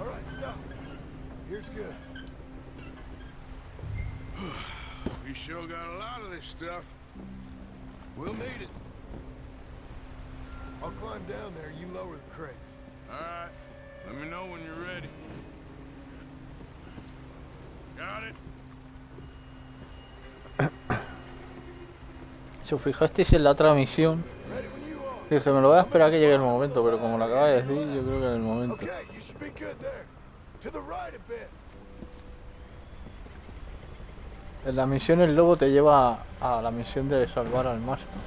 All right, stop. Here's good. We sure got a lot of this stuff. We'll need it. I'll climb down there, you lower the crates. All right. Let me know when you're ready. Got it. Si os fijasteis en la otra misión, dije me lo voy a esperar a que llegue el momento, pero como lo acaba de decir, yo creo que en el momento. En la misión el lobo te lleva a la misión de salvar al Maston.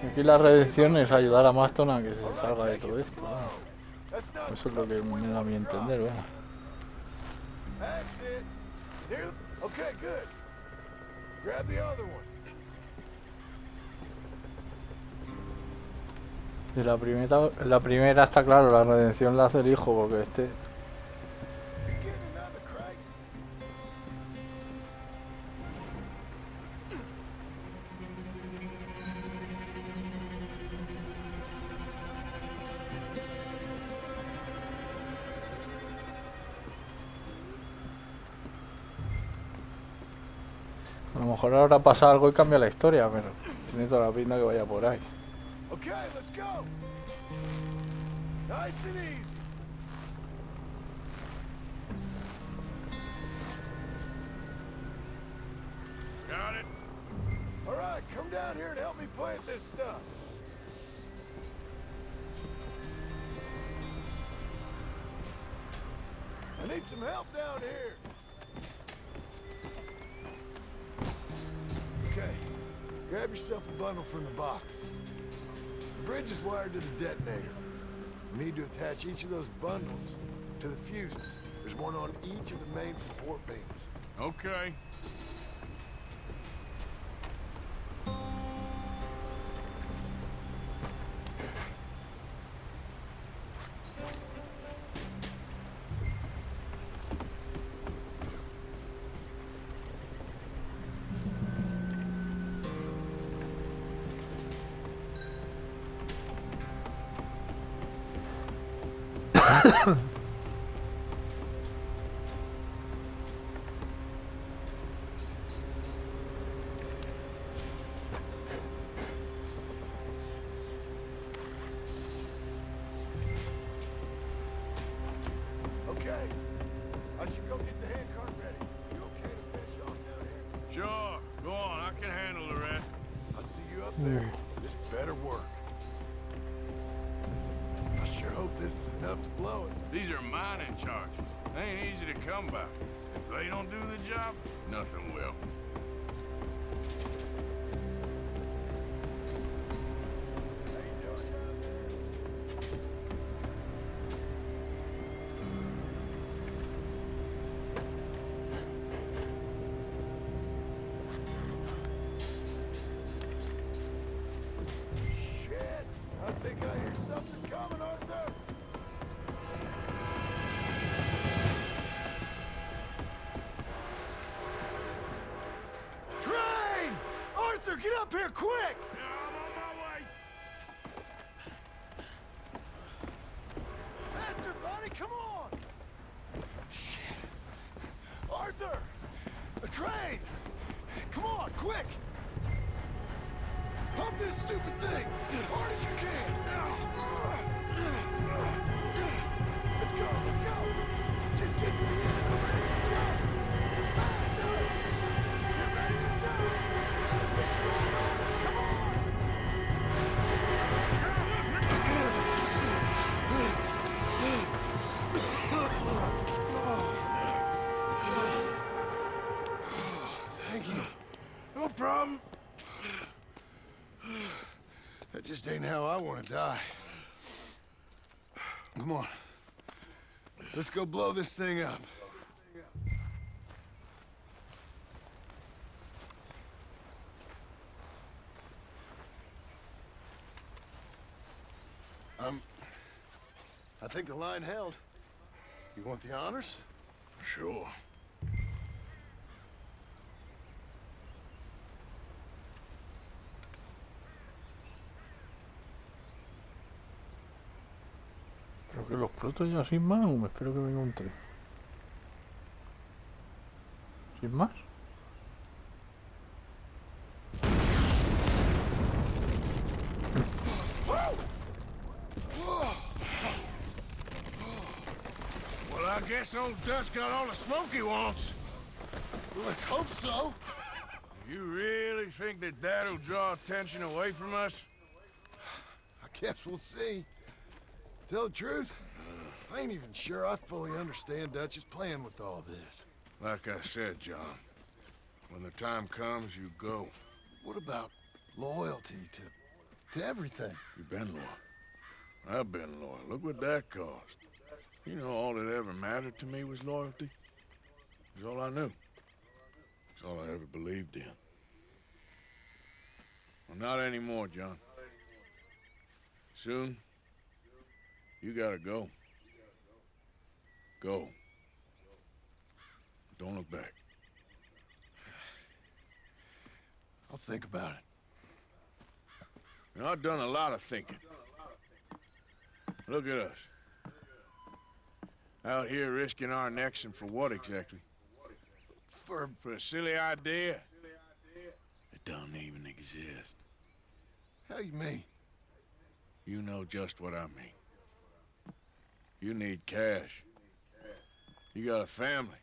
Y aquí la redención es ayudar a Maston a que se salga de todo esto. ¿no? Eso es lo que me da a mi entender, ¿verdad? That's it. Here. Okay, good. Grab the other one. Y la primera está claro, la redención la hace el hijo, porque este... A lo mejor ahora pasa algo y cambia la historia, pero tiene toda la pinta que vaya por ahí. Okay, let's go. Nice and easy. Got it. All right, come down here and help me plant this stuff. I need some help down here. Okay, grab yourself a bundle from the box. The bridge is wired to the detonator. You need to attach each of those bundles to the fuses. There's one on each of the main support beams. Okay. Okay. I should go get the handcart ready. You okay to finish off down here? Sure. Go on. I can handle the rest. I'll see you up there. This better work. I sure hope this is enough to blow it. These are mining charges. They ain't easy to come by. If they don't do the job, nothing will. Shit! I think I hear something coming, Arthur! Train! Arthur, get up here, quick! I'm on my way. Faster, buddy, come on! Shit. Arthur! A train! Come on, quick! Pump this stupid thing! As hard as you can! Let's go, let's go! Just get to the end and we're ready to jump! Faster! You're ready to jump! It's rolling on us, come on! Thank you. No problem. That just ain't how I want to die. Come on. Let's go blow this thing up. I think the line held. You want the honors? Sure. Creo que lo exploto ya sin más o me espero que venga un tren. ¿Sin más? Well, I guess old Dutch got all the smoke he wants. Well, let's hope so. You really think that that'll draw attention away from us? I guess we'll see. Tell the truth, I ain't even sure I fully understand Dutch's plan with all this. Like I said, John, when the time comes, you go. What about loyalty to everything? You've been loyal. I've been loyal. Look what that cost. You know, all that ever mattered to me was loyalty. It was all I knew. It's all I ever believed in. Well, not anymore, John. Soon, you gotta go. Go. Don't look back. I'll think about it. You know, I've done a lot of thinking. Look at us. Out here risking our necks, and for what exactly? For a silly idea. It don't even exist. How you mean? You know just what I mean. You need cash. You got a family.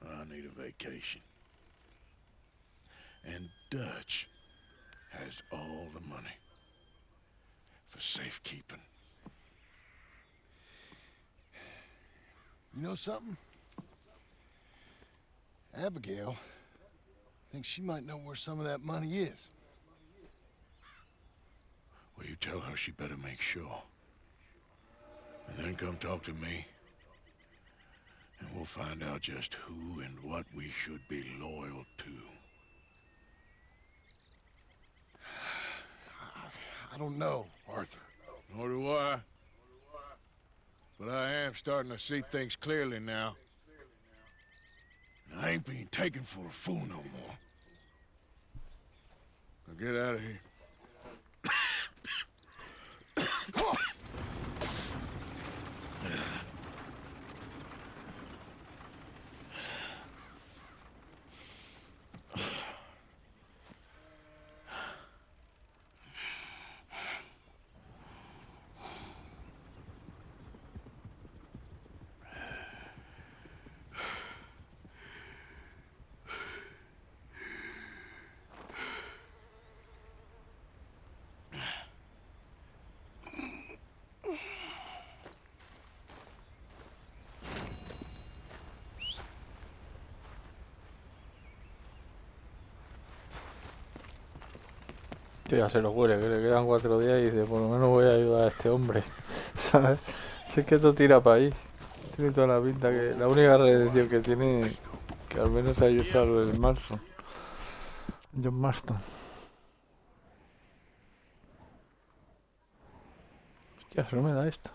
I need a vacation. And Dutch has all the money for safekeeping. You know something? Abigail thinks she might know where some of that money is. Well, you tell her she better make sure. And then come talk to me. And we'll find out just who and what we should be loyal to. I don't know, Arthur. Nor do I. But I am starting to see things clearly now. And I ain't being taken for a fool no more. Now get out of here. Este ya se lo huele, que le quedan 4 días y dice, por lo menos voy a ayudar a este hombre. ¿Sabes? Si es que esto tira para ahí. Tiene toda la pinta que la única redención que tiene es que al menos ha ayudado el Marston. John Marston. Hostia, solo me da esto.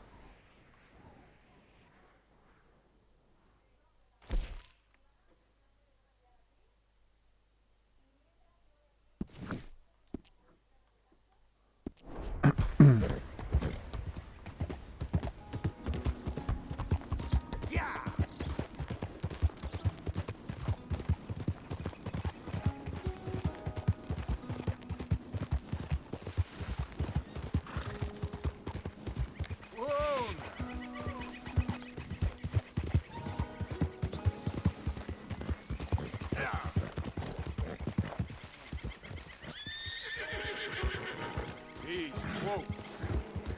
Easy. Whoa.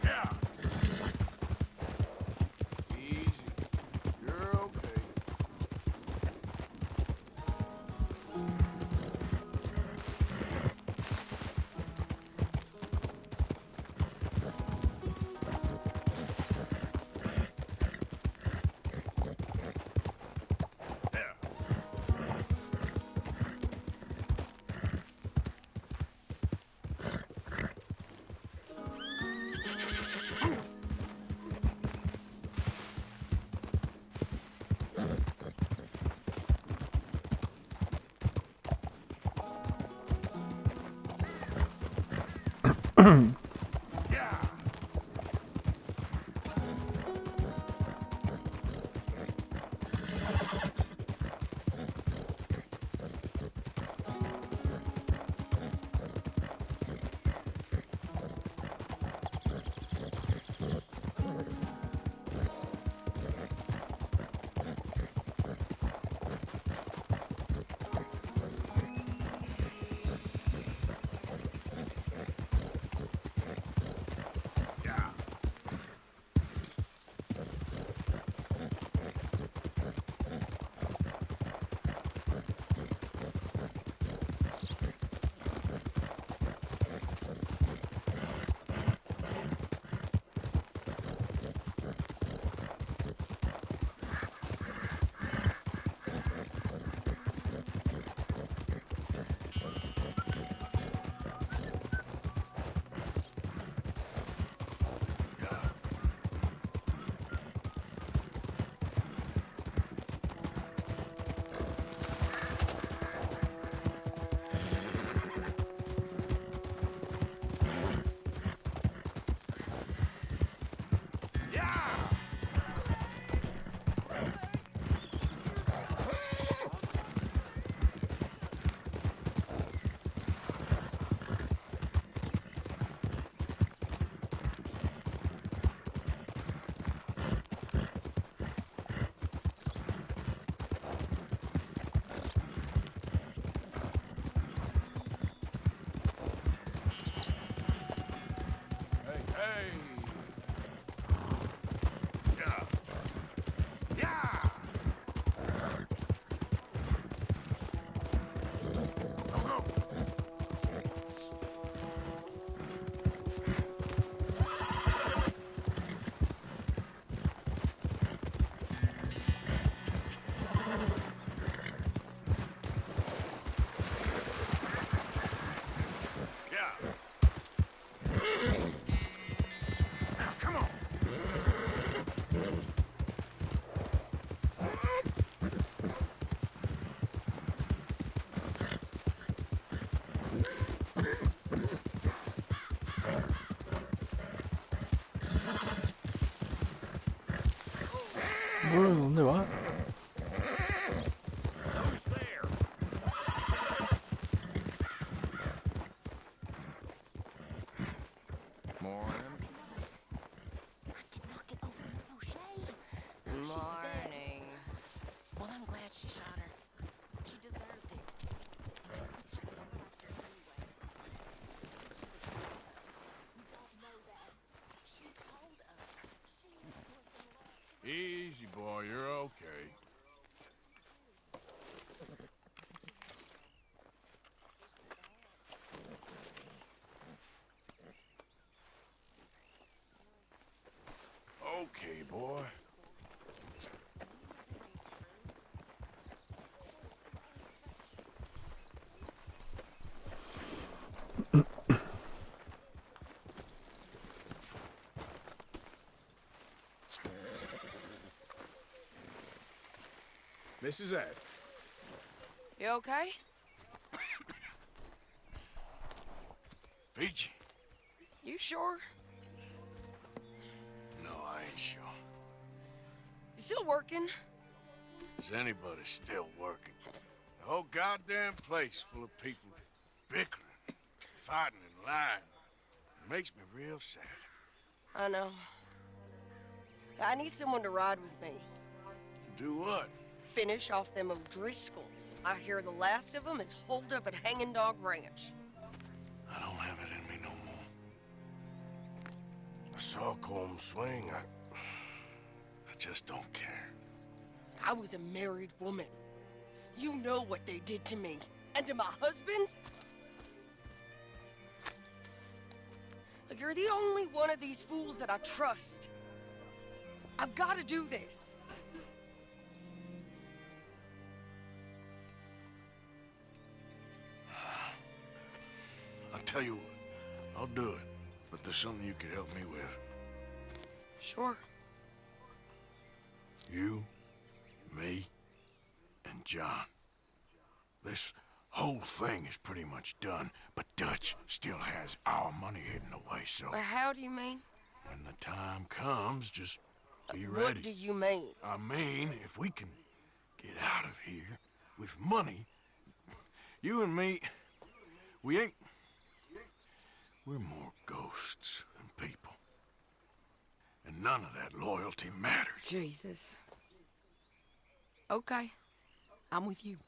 Yeah. Easy. You're okay. ¿Dónde va? Morning. Well, I'm glad she shot her. She deserved it. Easy, boy. You're okay. This is Ed. You okay? Peachy? You sure? No, I ain't sure. You still working? Is anybody still working? The whole goddamn place full of people bickering, fighting and lying. It makes me real sad. I know. I need someone to ride with me. Do what? Finish off them O'Driscolls. I hear the last of them is holed up at Hanging Dog Ranch. I don't have it in me no more. I saw Colm swing. I just don't care. I was a married woman. You know what they did to me. And to my husband? Like, you're the only one of these fools that I trust. I've got to do this. I'll tell you what. I'll do it. But there's something you could help me with. Sure. You, me, and John. This whole thing is pretty much done, but Dutch still has our money hidden away, so... Well, how do you mean? When the time comes, just be ready. What do you mean? I mean, if we can get out of here with money, you and me, we ain't... We're more ghosts than people. And none of that loyalty matters. Jesus. Okay. I'm with you.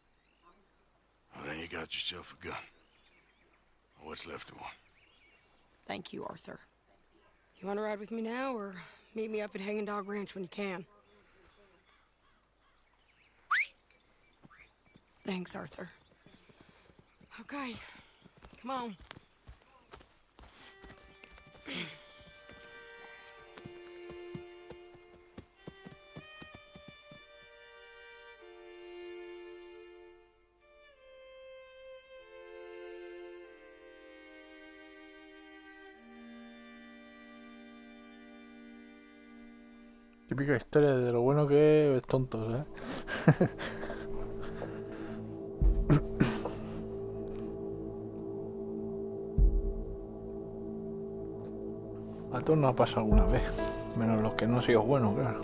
Well, then you got yourself a gun. What's left of one. Thank you, Arthur. You want to ride with me now, or meet me up at Hanging Dog Ranch when you can? Thanks, Arthur. Okay. Come on. Típica historia de lo bueno que es tontos, ¿eh? A todos nos ha pasado alguna vez, menos los que no han sido buenos, claro.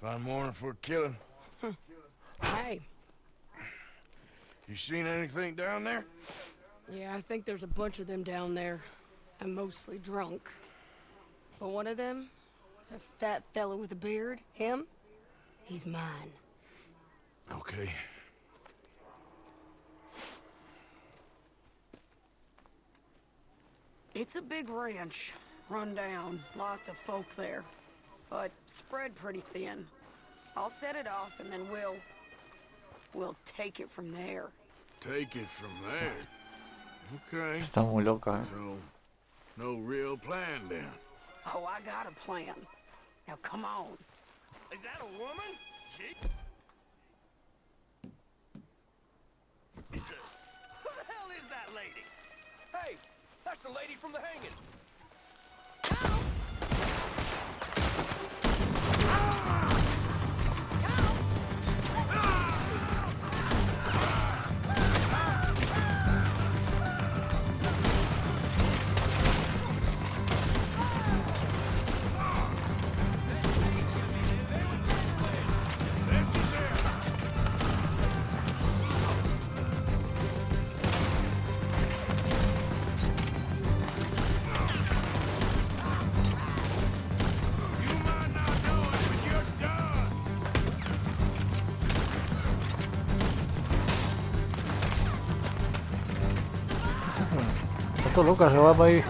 Fine morning for a killing. Hey. You seen anything down there? Yeah, I think there's a bunch of them down there. I'm mostly drunk. But one of them is a fat fella with a beard. Him? He's mine. Okay. It's a big ranch. Run down. Lots of folk there. But spread pretty thin. I'll set it off and then we'll take it from there. Take it from there? Okay. Está muy loca, ¿eh? So, no real plan then. Oh, I got a plan. Now come on. Is that a woman? She... Jesus. Who the hell is that lady? Hey, that's the lady from the hanging. Esto loca, se va para ahí.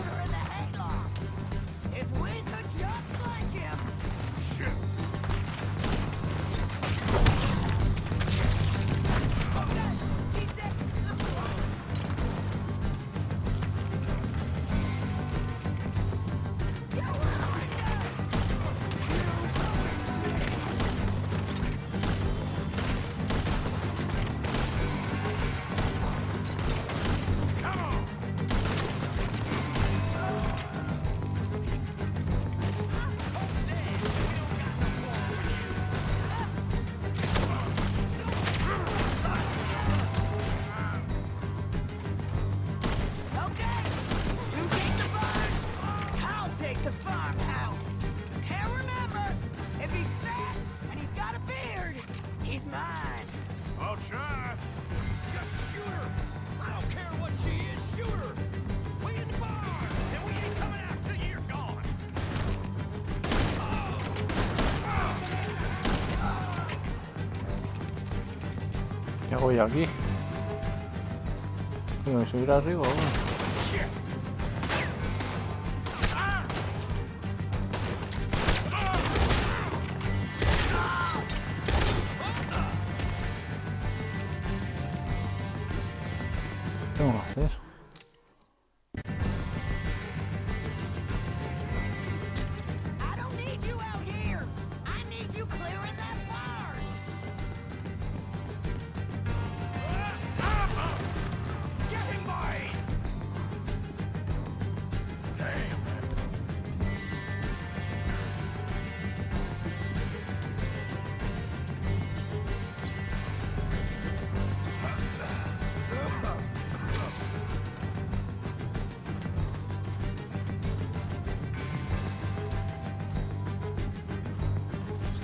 voy aquí? Tengo que subir arriba, bueno. ¿Qué tengo que hacer? I don't need you out here. I need you clearing that barn. Get him, boys! Damn.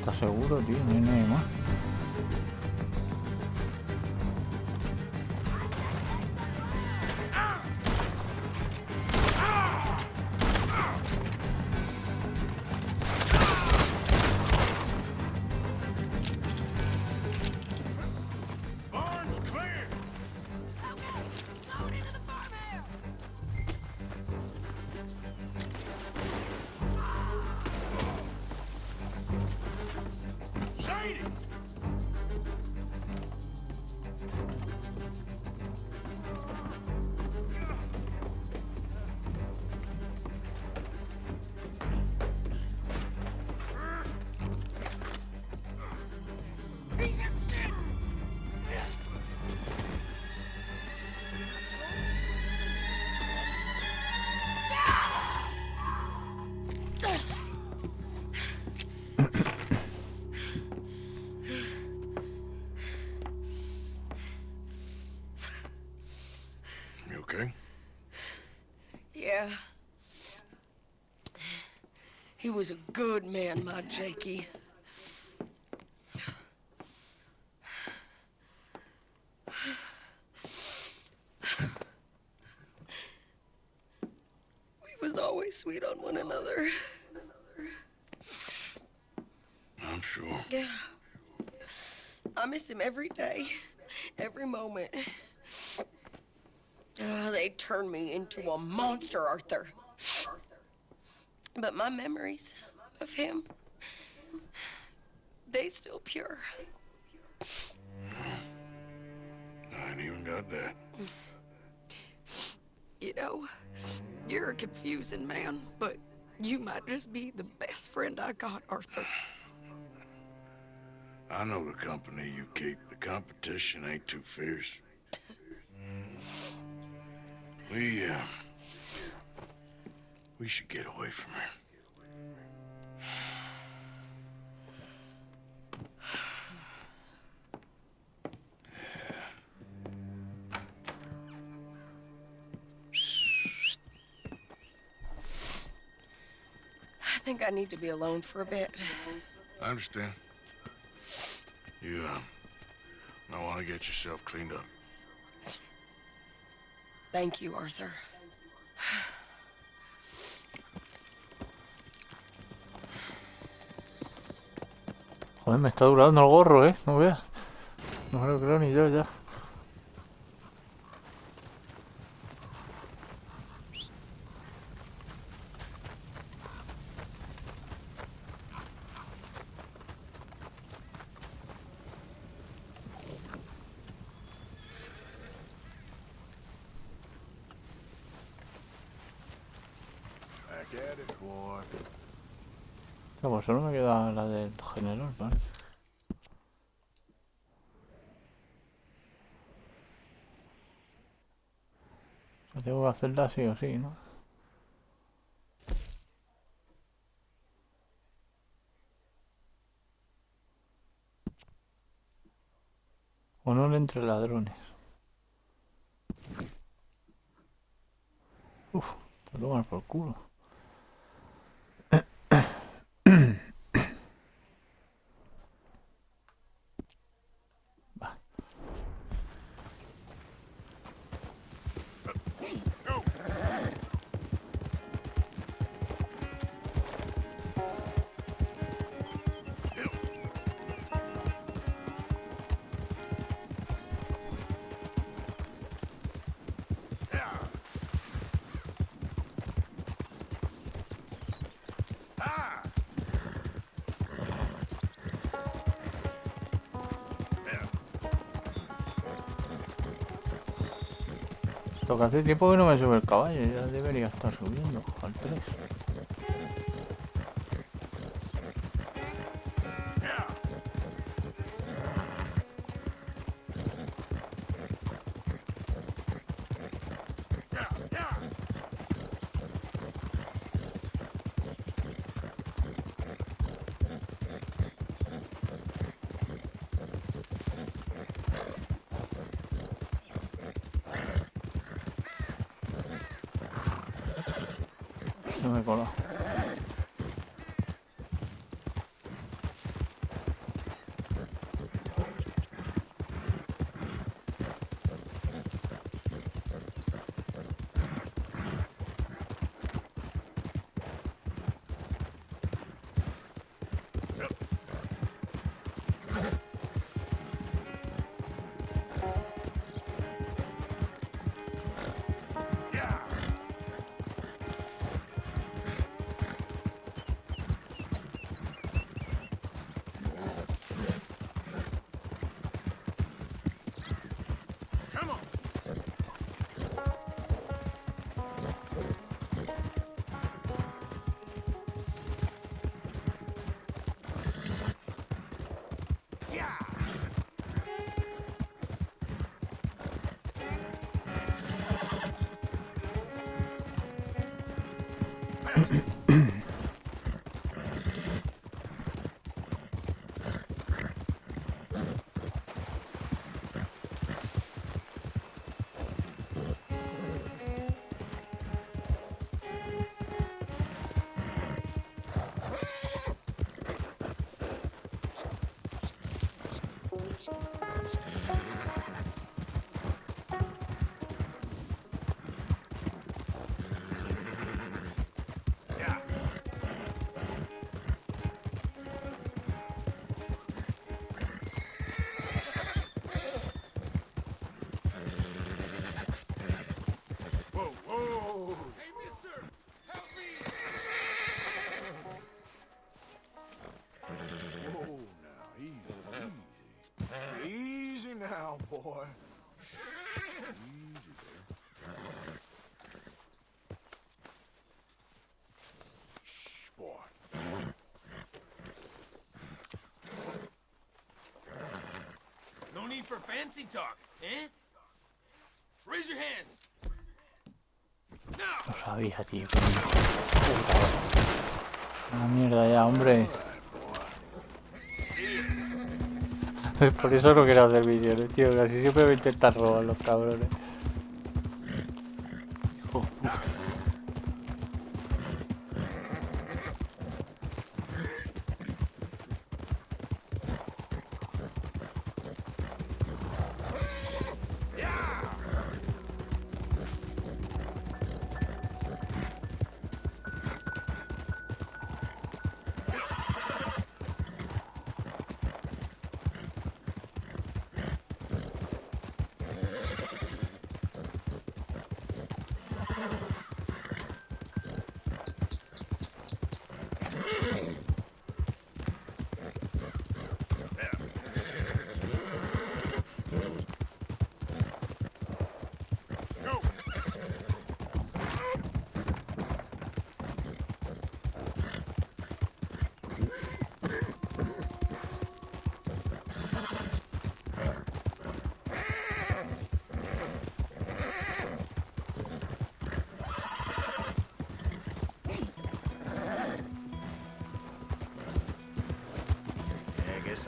¿Estás seguro, tío? No hay nadie más. Barn's clear! Going into the farmhouse. Shady! Piece of shit. You okay? Yeah. He was a good man, my Jakey. We was always sweet on one another. I'm sure. Yeah. I miss him every day, every moment. They turned me into a monster, Arthur. But my memories of him, they still pure. I ain't even got that. You know, you're a confusing man, but you might just be the best friend I got, Arthur. I know the company you keep. The competition ain't too fierce. We should get away from here. I think I need to be alone for a bit. I understand. You, might want to get yourself cleaned up. Thank you, Arthur. Joder, me está durando el gorro, no veas. No me lo creo ni yo ya. Back at it, boy. Pues solo me queda la del general, parece. Tengo que hacerla sí o sí, ¿no? Honor entre ladrones. Uf, te lo tomas por culo. Lo que hace tiempo que no me sube el caballo, ya debería estar subiendo al 3. Se me coló. Easy now, boy. Easy there. Shh, boy. No need for fancy talk, eh? Raise your hands. Lo sabía, tío. Una mierda ya, hombre. Por eso no quiero hacer vídeos, tío. Casi siempre me intentan robar los cabrones. Hijo puta.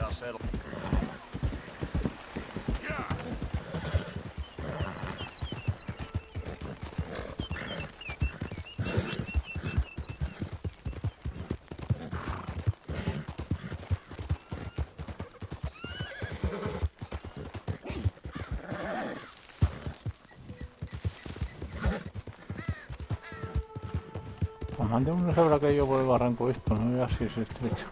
I'll settle. Pues más de uno se habrá caído por el barranco esto, no veas si es estrecho.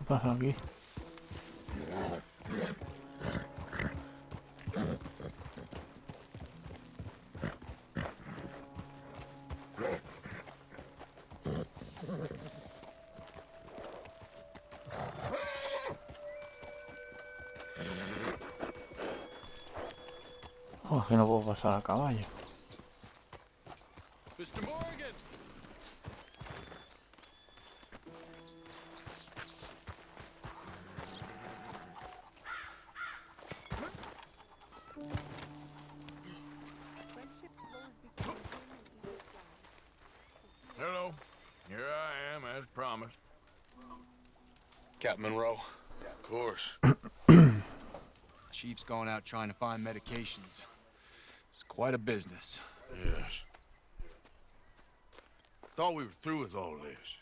¿Qué pasa aquí? Oh, es que no puedo pasar a caballo. Mr. Morgan! Hello. Here I am, as promised. Captain Monroe. Of course. Chief's gone out trying to find medications. It's quite a business. Yes. Thought we were through with all this.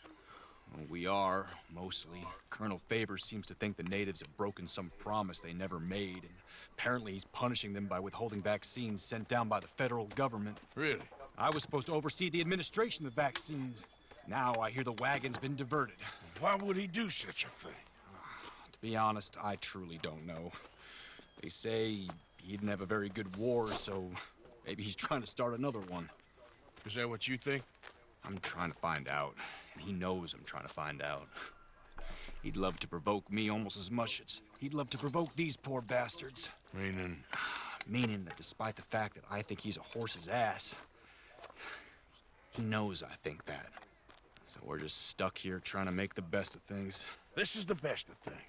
Well, we are, mostly. Colonel Favors seems to think the natives have broken some promise they never made, and apparently he's punishing them by withholding vaccines sent down by the federal government. Really? I was supposed to oversee the administration of vaccines. Now I hear the wagon's been diverted. Why would he do such a thing? To be honest, I truly don't know. They say he didn't have a very good war, so maybe he's trying to start another one. Is that what you think? I'm trying to find out, and he knows I'm trying to find out. He'd love to provoke me almost as much as he'd love to provoke these poor bastards. Meaning? Meaning that despite the fact that I think he's a horse's ass, he knows I think that. So we're just stuck here trying to make the best of things. This is the best of things.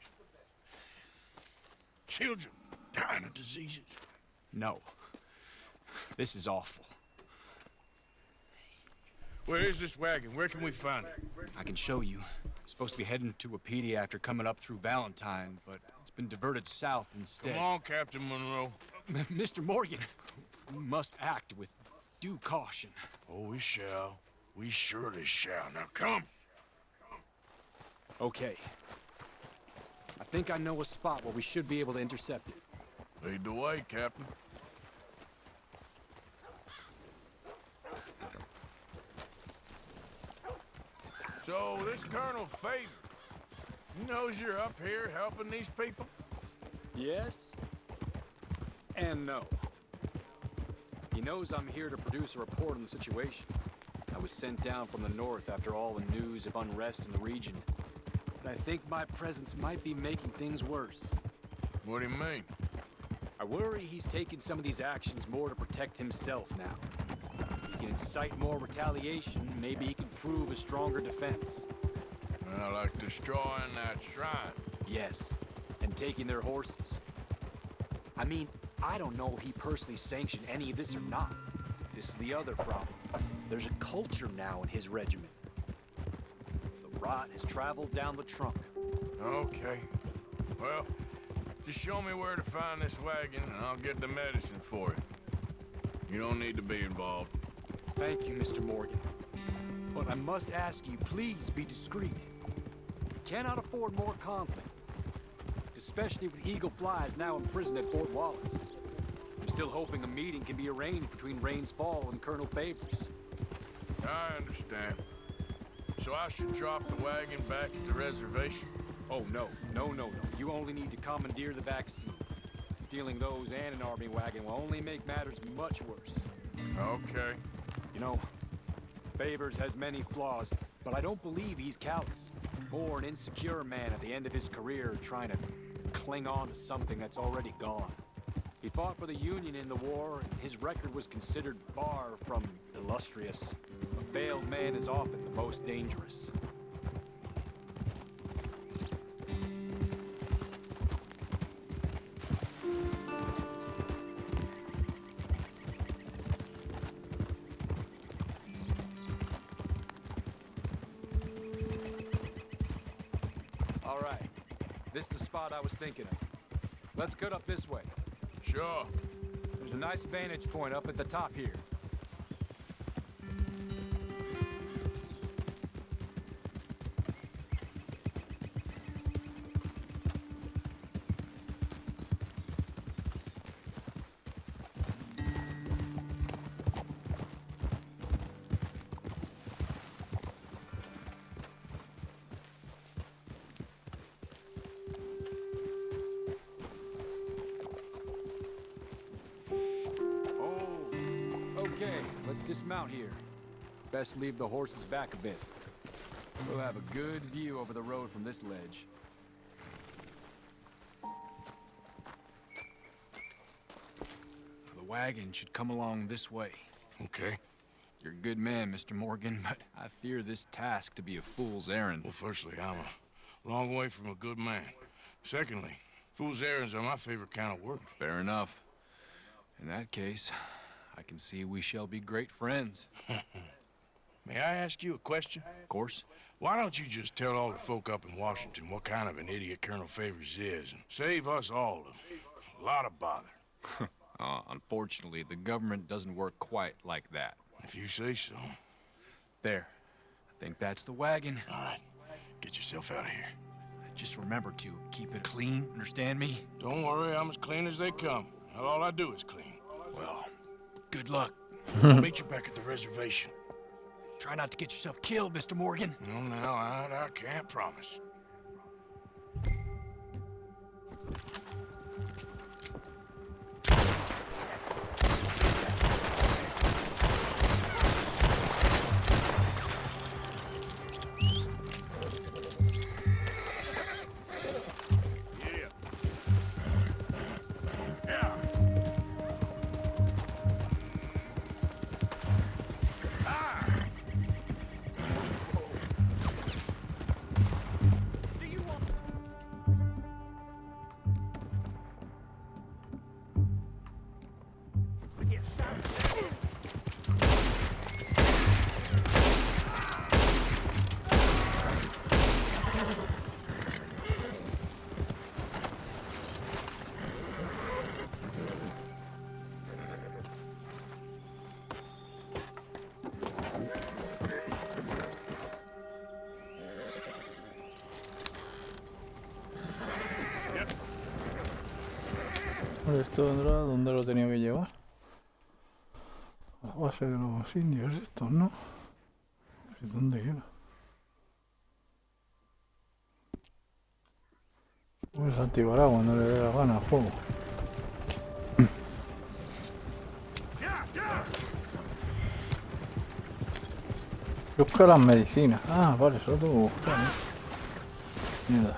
Children dying of diseases. No. This is awful. Where is this wagon? Where can we find it? I can show you. It's supposed to be heading to Wapiti after coming up through Valentine, but it's been diverted south instead. Come on, Captain Monroe. Mr. Morgan, we must act with due caution. Oh, we shall. We surely shall. Now come. Okay. I think I know a spot where we should be able to intercept it. Lead the way, Captain. So, this Colonel Favor, he knows you're up here helping these people? Yes. And no. He knows I'm here to produce a report on the situation. I was sent down from the north after all the news of unrest in the region. But I think my presence might be making things worse. What do you mean? I worry he's taking some of these actions more to protect himself now. He can incite more retaliation, maybe he can prove a stronger defense. Well, like destroying that shrine. Yes, and taking their horses. I mean, I don't know if he personally sanctioned any of this or not. This is the other problem. There's a culture now in his regiment. The rot has traveled down the trunk. Okay. Well, just show me where to find this wagon, and I'll get the medicine for you. You don't need to be involved. Thank you, Mr. Morgan. But I must ask you, please be discreet. We cannot afford more conflict. Especially with Eagle Flies now imprisoned at Fort Wallace. I'm still hoping a meeting can be arranged between Rains Fall and Colonel Favors. I understand. So I should drop the wagon back at the reservation? Oh, no. No. You only need to commandeer the vaccine. Stealing those and an army wagon will only make matters much worse. Okay. You know, Favors has many flaws, but I don't believe he's callous. Or an insecure man at the end of his career trying to cling on to something that's already gone. He fought for the Union in the war, and his record was considered far from illustrious. A failed man is often the most dangerous. All right. This is the spot I was thinking of. Let's cut up this way. Sure. There's a nice vantage point up at the top here. dismount here. Best leave the horses back a bit. We'll have a good view over the road from this ledge. The wagon should come along this way. Okay. You're a good man, Mr. Morgan, but I fear this task to be a fool's errand. Well, firstly, I'm a long way from a good man. Secondly, fool's errands are my favorite kind of work. Fair enough. In that case, I can see we shall be great friends. May I ask you a question? Of course. Why don't you just tell all the folk up in Washington what kind of an idiot Colonel Favors is, and save us all a lot of bother? Unfortunately, the government doesn't work quite like that. If you say so. There. I think that's the wagon. All right. Get yourself out of here. Just remember to keep it clean, understand me? Don't worry, I'm as clean as they come. All I do is clean. Well, good luck. I'll meet you back at the reservation. Try not to get yourself killed, Mr. Morgan. No, I can't promise. ¿Esto vendrá? ¿Dónde lo tenía que llevar? A la base de los indios estos, ¿no? ¿Dónde era? Pues activará cuando le dé la gana al juego. Busca las medicinas. Ah, vale, solo tengo que buscar, ¿no? Mierda.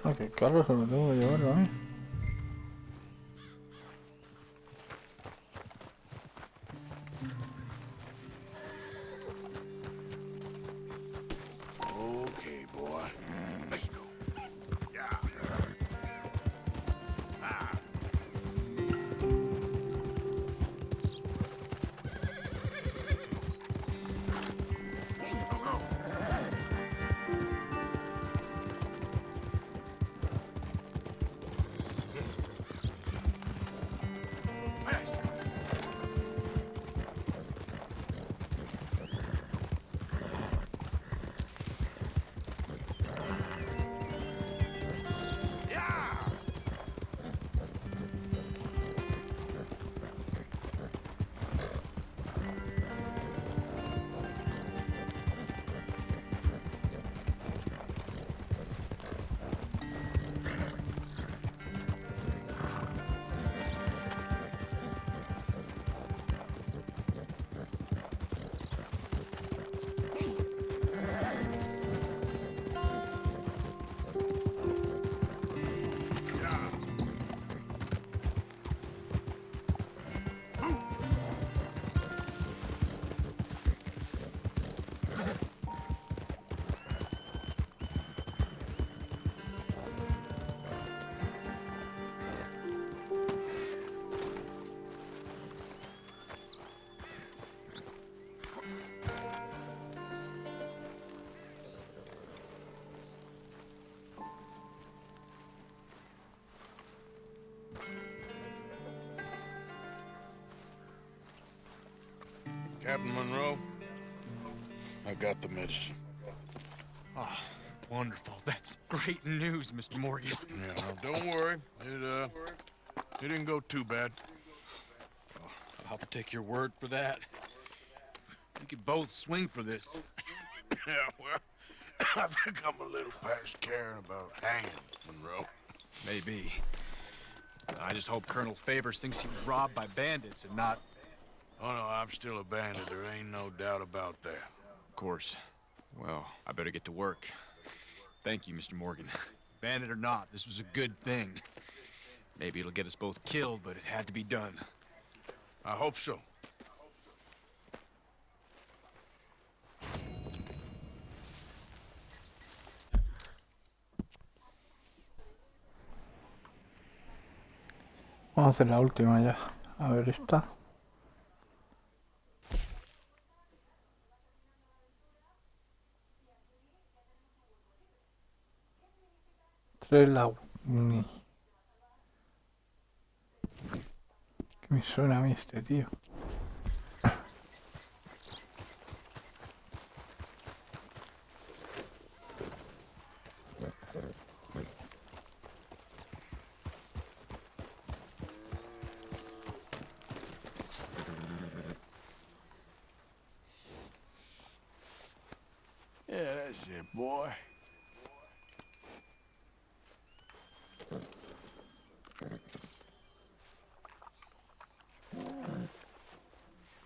Ah, que el carro se lo tengo que llevar también. Okay, boy. Let's go. Yeah. Captain Monroe. I got the medicine. Oh, wonderful. That's great news, Mr. Morgan. Yeah, no, don't worry. It didn't go too bad. Oh, I'll have to take your word for that. We could both swing for this. Yeah, well, I think I'm a little past caring about hanging, Monroe. Maybe. I just hope Colonel Favors thinks he was robbed by bandits and not... Oh, no, I'm still a bandit. There ain't no doubt about that. Of course. Well, I better get to work. Thank you, Mr. Morgan. Bandit or not, this was a good thing. Maybe it'll get us both killed, but it had to be done. I hope so. Vamos a hacer la última ya. A ver esta. Tres la uni. Que me suena a mí este tío. Yeah, that's it, boy.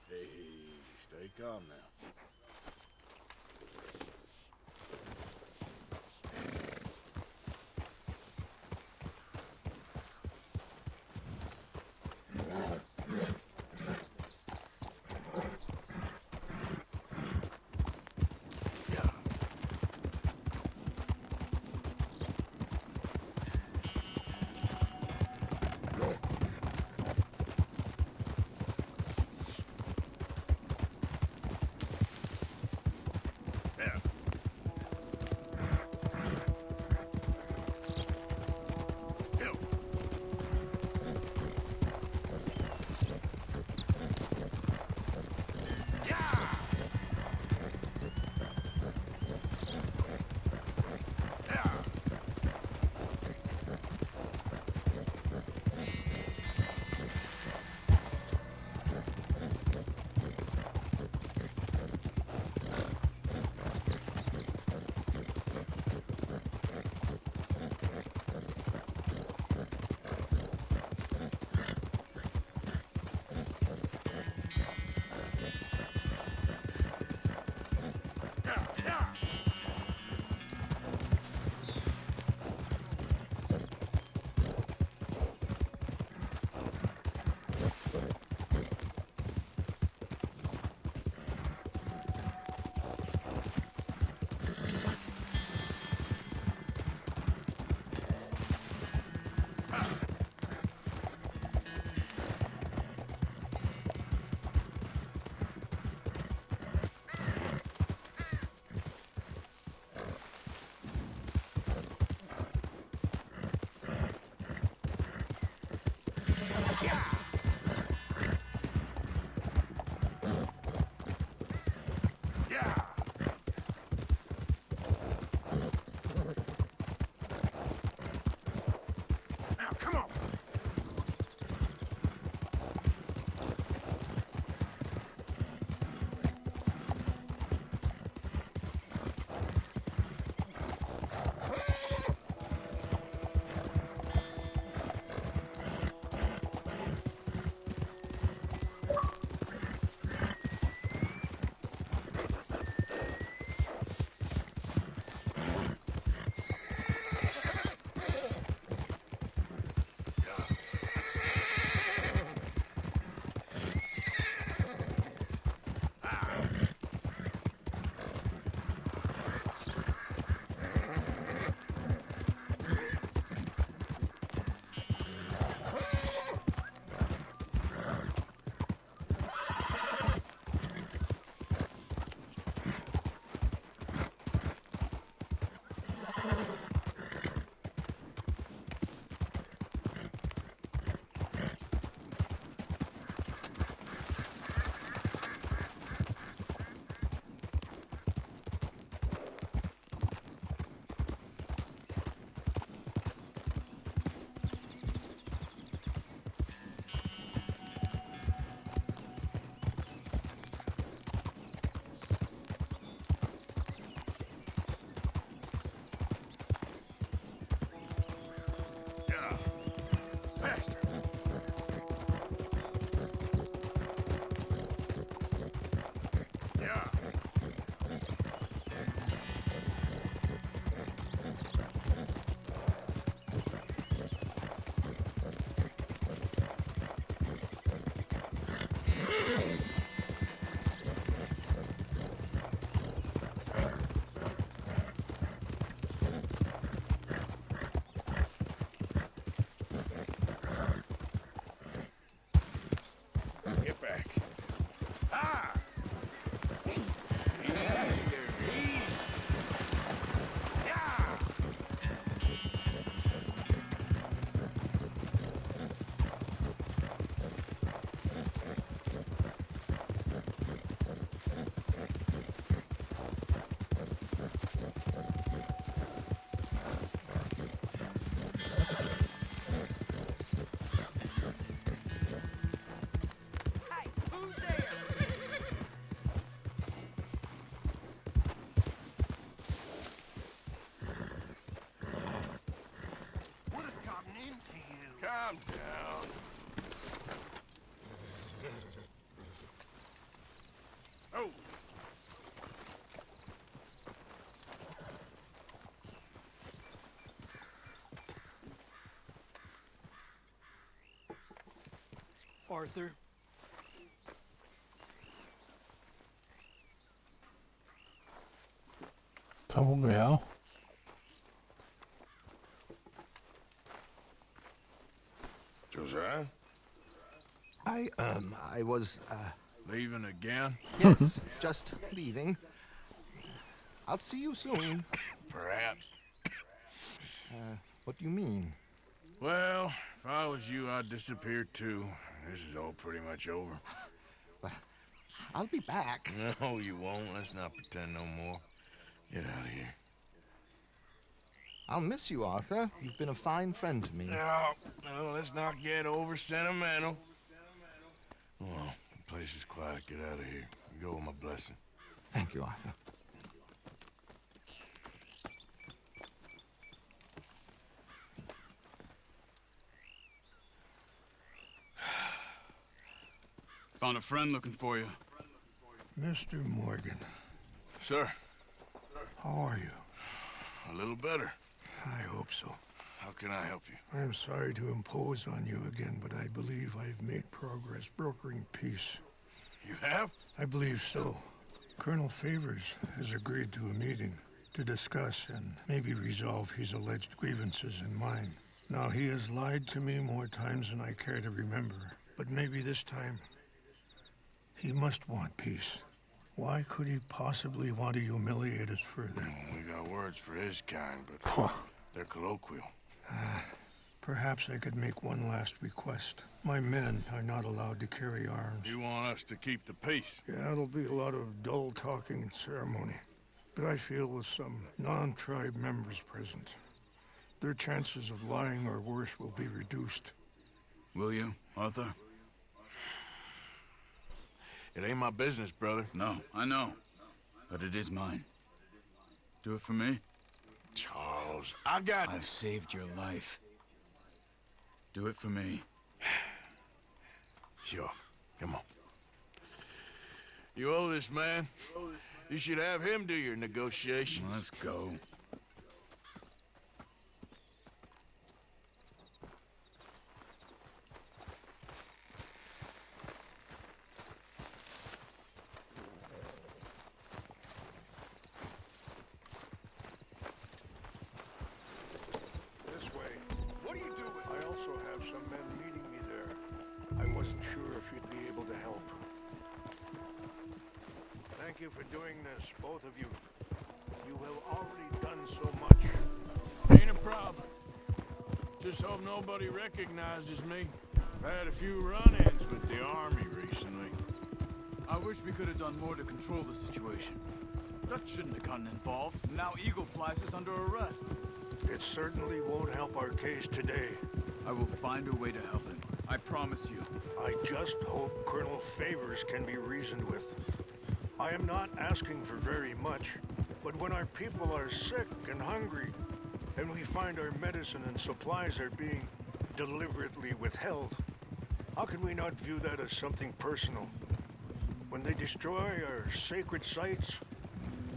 Hey, stay calm now. Calm down. Oh. Arthur. Está bugueado. Josiah? I was, Leaving again? yes, just leaving. I'll see you soon. Perhaps. What do you mean? Well, if I was you, I'd disappear too. This is all pretty much over. Well, I'll be back. No, you won't. Let's not pretend no more. Get out of here. I'll miss you, Arthur. You've been a fine friend to me. No, let's not get over sentimental. Well, the place is quiet. Get out of here. You go with my blessing. Thank you, Arthur. Found a friend looking for you. Mr. Morgan. Sir. How are you? A little better. I hope so. How can I help you? I am sorry to impose on you again, but I believe I've made progress brokering peace. You have? I believe so. Colonel Favors has agreed to a meeting to discuss and maybe resolve his alleged grievances and mine. Now, he has lied to me more times than I care to remember, but maybe this time he must want peace. Why could he possibly want to humiliate us further? We got words for his kind, but they're colloquial. Perhaps I could make one last request. My men are not allowed to carry arms. You want us to keep the peace? Yeah, it'll be a lot of dull talking and ceremony. But I feel with some non-tribe members present, their chances of lying or worse will be reduced. Will you, Arthur? It ain't my business, brother. No, I know. But it is mine. Do it for me? Charles, I've saved your life. Do it for me. Sure. Come on. You owe this man. You should have him do your negotiations. Let's go. Thank you for doing this, both of you. You have already done so much. Ain't a problem. Just hope nobody recognizes me. I've had a few run-ins with the army recently. I wish we could have done more to control the situation. Dutch shouldn't have gotten involved. Now Eagle Flies is under arrest. It certainly won't help our case today. I will find a way to help him. I promise you. I just hope Colonel Favors can be reasoned with. I am not asking for very much, but when our people are sick and hungry, and we find our medicine and supplies are being deliberately withheld, how can we not view that as something personal? When they destroy our sacred sites,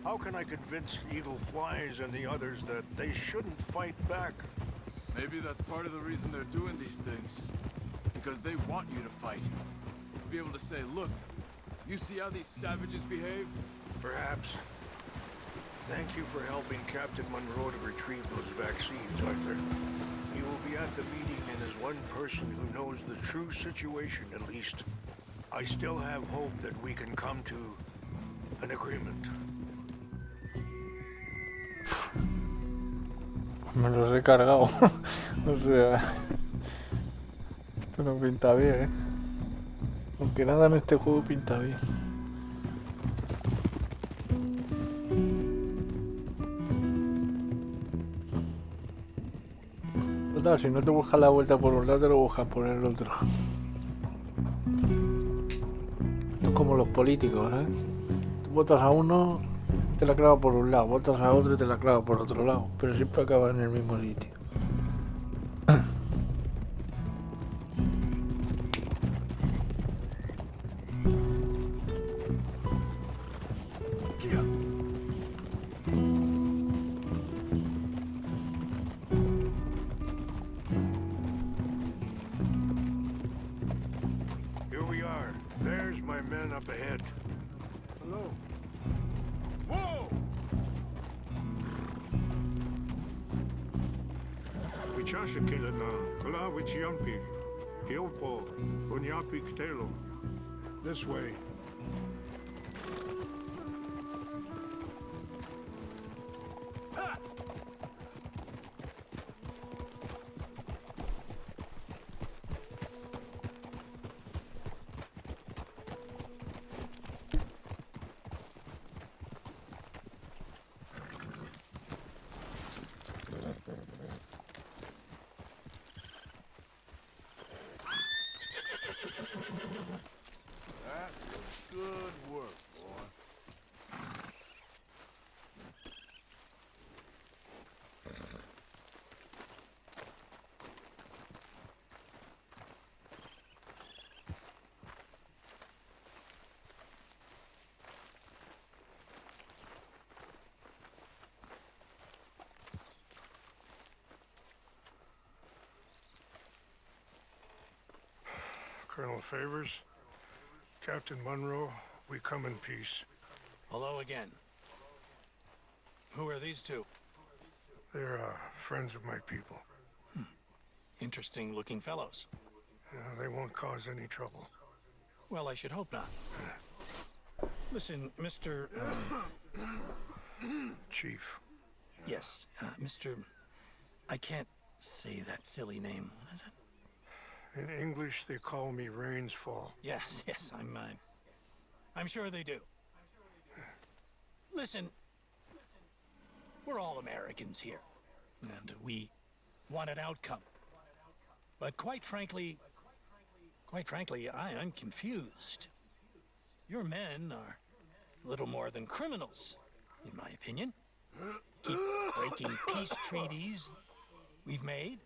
how can I convince Eagle Flies and the others that they shouldn't fight back? Maybe that's part of the reason they're doing these things. Because they want you to fight. Be able to say, look, you see how these savages behave? Perhaps. Thank you for helping Captain Monroe to retrieve those vaccines, Arthur. He will be at the meeting and is one person who knows the true situation, at least. I still have hope that we can come to an agreement. Me los he cargado. O sea, esto no pinta bien, ¿eh? Aunque nada en este juego pinta bien. Total, si no te buscas la vuelta por un lado, te lo buscas por el otro. Esto es como los políticos, ¿eh? Tú votas a uno, te la clava por un lado, votas a otro y te la clava por otro lado, pero siempre acaba en el mismo sitio. Up ahead. Hello. Whoa! Wichasha kilana, kala wichiampi, hilpo, unyapi ktelo. This way. That was good work, boy. Colonel Favors, Captain Monroe, we come in peace. Hello again. Who are these two? They're friends of my people. Interesting looking fellows. Yeah, they won't cause any trouble. Well, I should hope not. Listen, Mr. Chief. Yes, Mr. I can't say that silly name. What is it? In English, they call me Rainsfall. Yes, I'm sure they do. Listen, we're all Americans here, and we want an outcome. But quite frankly, I'm confused. Your men are little more than criminals, in my opinion. Keep breaking peace treaties we've made,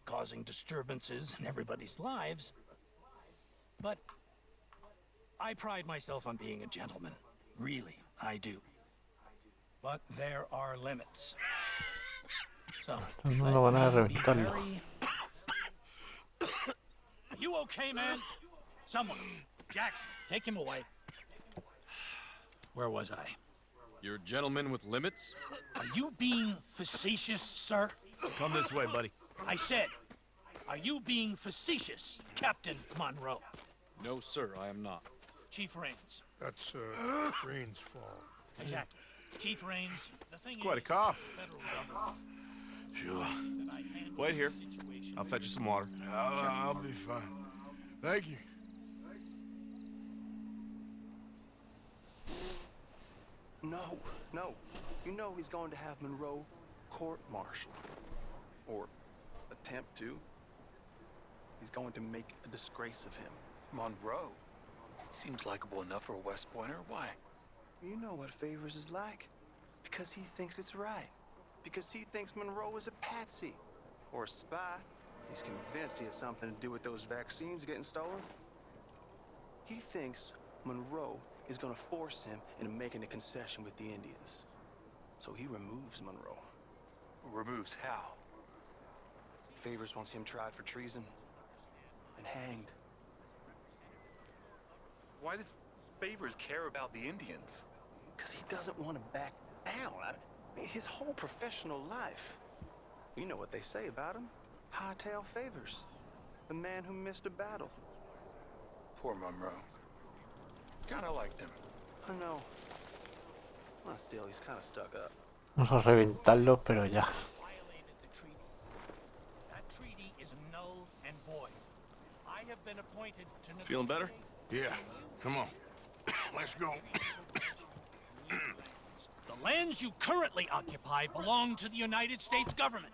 causing disturbances in everybody's lives. But I pride myself on being a gentleman. Really, I do. But there are limits. So, No lo van a reventarlo. Are you okay, man? Someone. Jackson, take him away. Where was I? You're a gentleman with limits? Are you being facetious, sir? Come this way, buddy. I said, are you being facetious, Captain Monroe? No, sir, I am not. Chief Rains. That's, Rains' fault. Exactly. Chief Rains, the thing It's quite a is, cough. federal government, Sure. that I handle Wait here. the situation I'll fetch you some water. I'll be fine. Thank you. No. You know he's going to have Monroe court-martialed. Or attempt to. He's going to make a disgrace of him. Monroe? Seems likable enough for a West Pointer. Why? You know what Favors is like. Because he thinks it's right. Because he thinks Monroe is a patsy. Or a spy. He's convinced he has something to do with those vaccines getting stolen. He thinks Monroe is going to force him into making a concession with the Indians. So he removes Monroe. Removes how? Favors wants him tried for treason and hanged. Why does Favors care about the Indians? Because he doesn't want to back down. His whole professional life. You know what they say about him. Hightail Favors. The man who missed a battle. Poor Monroe. Kinda liked him. I know. Well, still, he's kind of stuck up. Vamos a reventarlo, pero ya. violated the treaty. That treaty is null and void. I have been appointed to Feeling better? Yeah. Come on. Let's go. The lands you currently occupy belong to the United States government.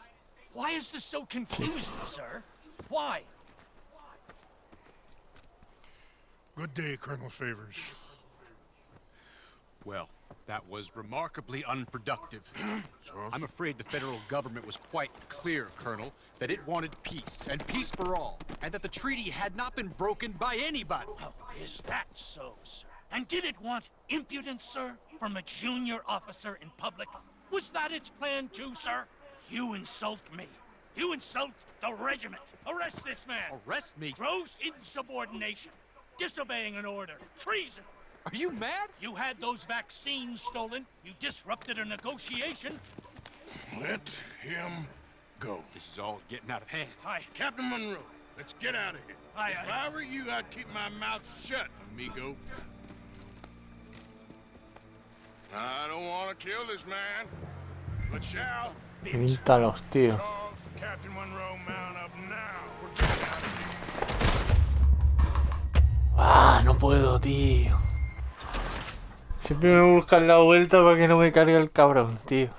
Why is this so confusing, sir? Why? Good day, Colonel Favors. Well, that was remarkably unproductive. I'm afraid the federal government was quite clear, Colonel, that it wanted peace, and peace for all, and that the treaty had not been broken by anybody. Oh, is that so, sir? And did it want impudence, sir, from a junior officer in public? Was that its plan too, sir? You insult me. You insult the regiment. Arrest this man. Arrest me? Gross insubordination. Disobeying an order. Treason. Are you mad? You had those vaccines stolen. You disrupted a negotiation. Let him go. This is all getting out of hand. Hi. Captain Monroe, let's get out of here. If I were you, I'd keep my mouth shut, amigo. I don't want to kill this man, but shall. Pintalos, tío. Captain Monroe, mount up now. We're getting out of here. Ah, no puedo, tío. Siempre me buscan la vuelta para que no me cargue el cabrón, tío.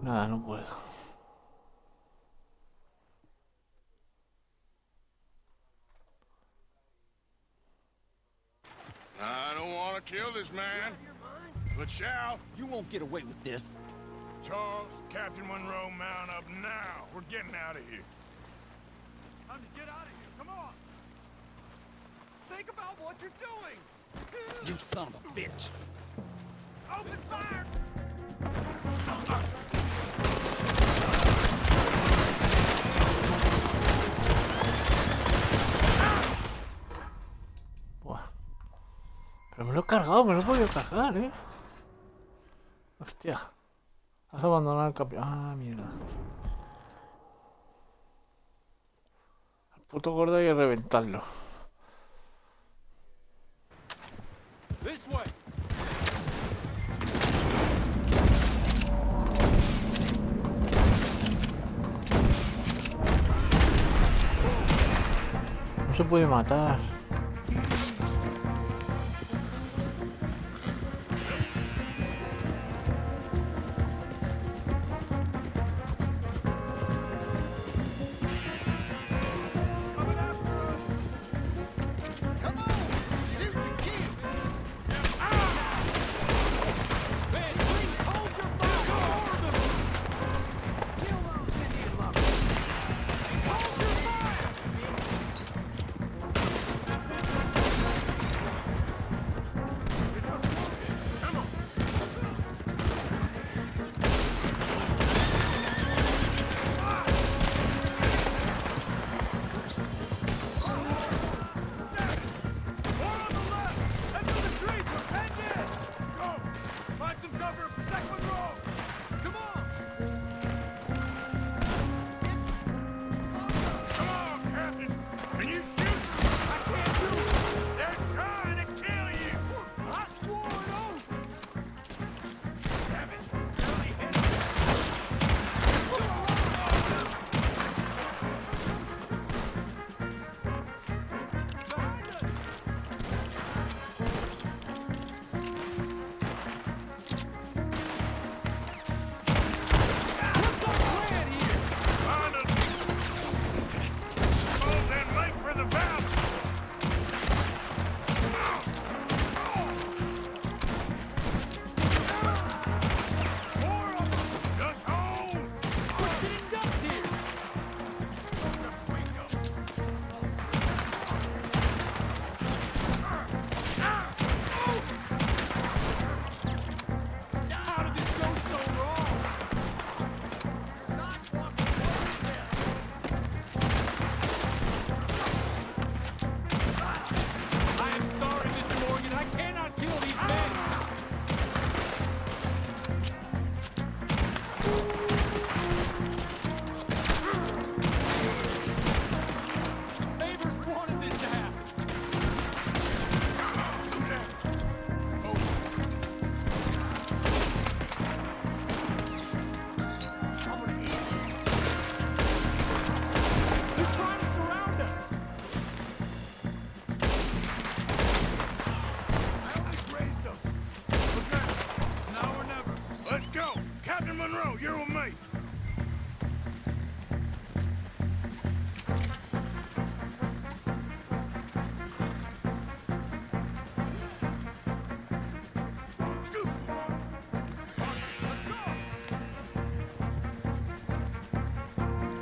Nada, no puedo. I don't want to kill this man, but shall. You won't get away with this. Charles, Captain Monroe, mount up now. We're getting out of here. Time to get out of here. Come on. Think about what you're doing. You son of a bitch. Open fire. Buah. Pero me lo he cargado, me lo he podido cargar, Hostia. Has abandonado el campeón. Ah, mierda. El puto gordo hay que reventarlo. This way. No se puede matar.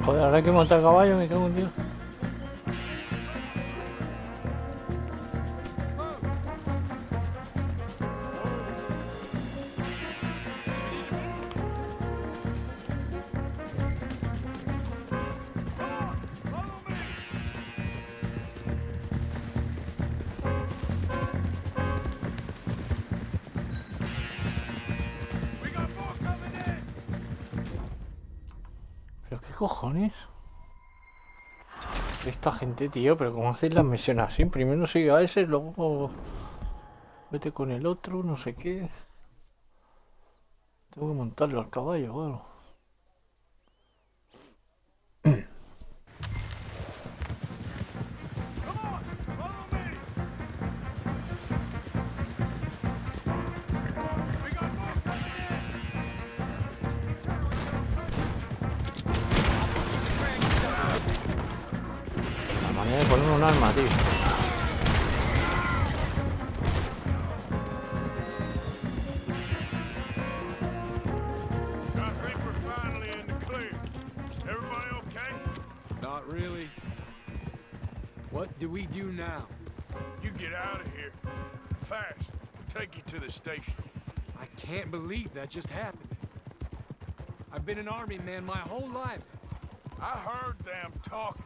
Joder, ahora que montar caballo me cago en Dios. ¿Pero qué cojones? Esta gente, tío, pero ¿cómo hacéis las misiones así? Primero sigue a ese, luego vete con el otro, no sé qué. Tengo que montarlo al caballo o algo. La manera de poner un arma, tío. Not really. What do we do now? You get out of here. Fast. We'll take you to the station. I can't believe that just happened. I've been an army man my whole life. I heard them talking.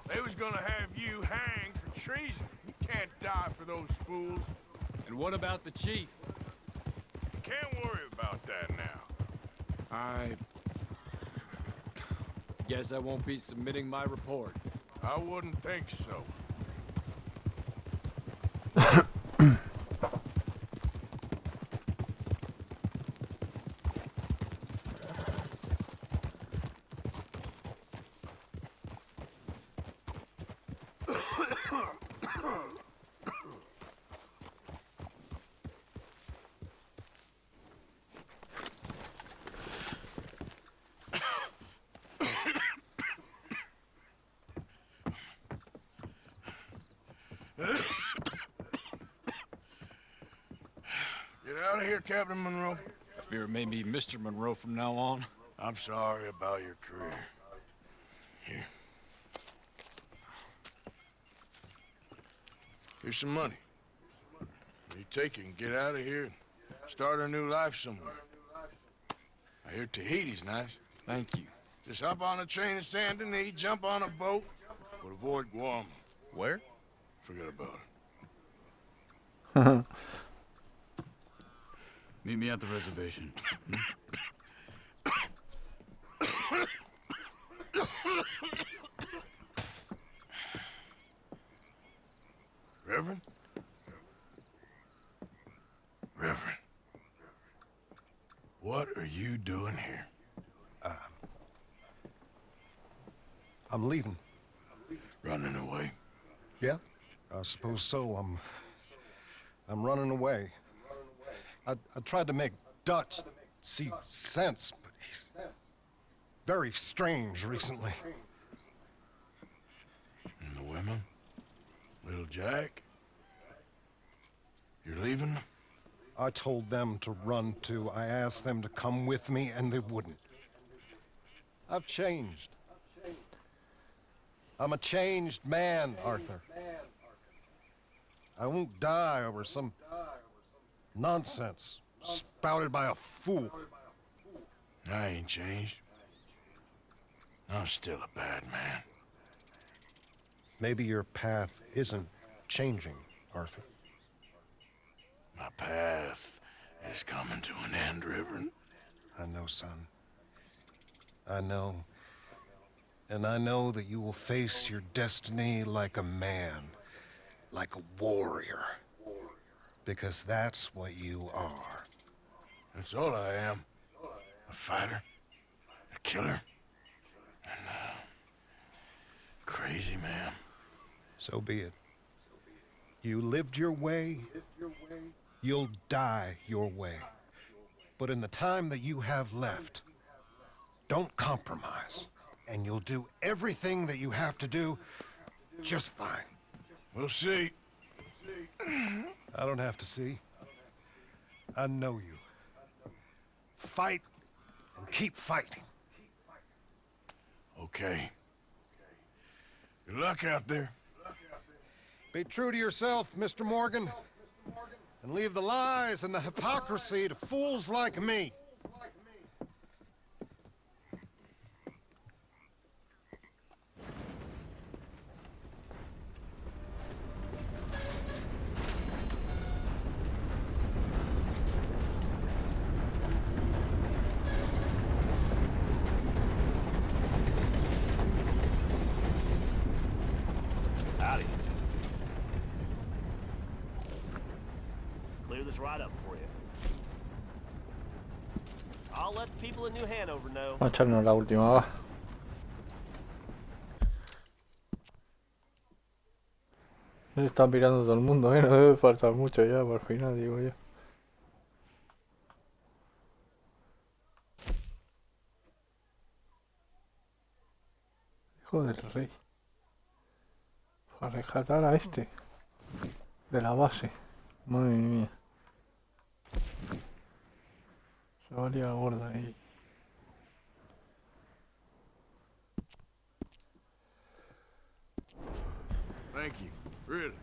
They was gonna have you hanged for treason. You can't die for those fools. And what about the chief? You can't worry about that now. I guess I won't be submitting my report. I wouldn't think so. Get out of here, Captain Monroe. I fear it may be Mr. Monroe from now on. I'm sorry about your career. Here. Here's some money. You take it and get out of here and start a new life somewhere. I hear Tahiti's nice. Thank you. Just hop on a train to Saint Denis, jump on a boat, but avoid Guam. Where? Forget about it. Meet me at the reservation. Reverend? Reverend. What are you doing here? I'm leaving. Running away? Yeah, I suppose so. I'm running away. I tried to make Dutch see sense, but he's very strange recently. And the women? Little Jack? You're leaving them? I told them to run too. I asked them to come with me, and they wouldn't. I've changed. I'm a changed man, Arthur. I won't die over some nonsense spouted by a fool. I ain't changed. I'm still a bad man. Maybe your path isn't changing, Arthur. My path is coming to an end, Reverend. I know, son. I know. And I know that you will face your destiny like a man, like a warrior. Because that's what you are. That's all I am. A fighter, a killer, and a crazy man. So be it. You lived your way, you'll die your way. But in the time that you have left, don't compromise. And you'll do everything that you have to do just fine. We'll see. I don't have to see. I know you. Fight and keep fighting. Okay. Good luck out there. Be true to yourself, Mr. Morgan. And leave the lies and the hypocrisy to fools like me. this right up for you. I'll let the people in New Hanover know. Vamos a echarnos la última, va. Se está mirando todo el mundo, no debe faltar mucho ya por final, digo yo. Hijo del rey. Para rescatar a este de la base. Madre mía. Se va a liar gorda ahí. Thank you. Really.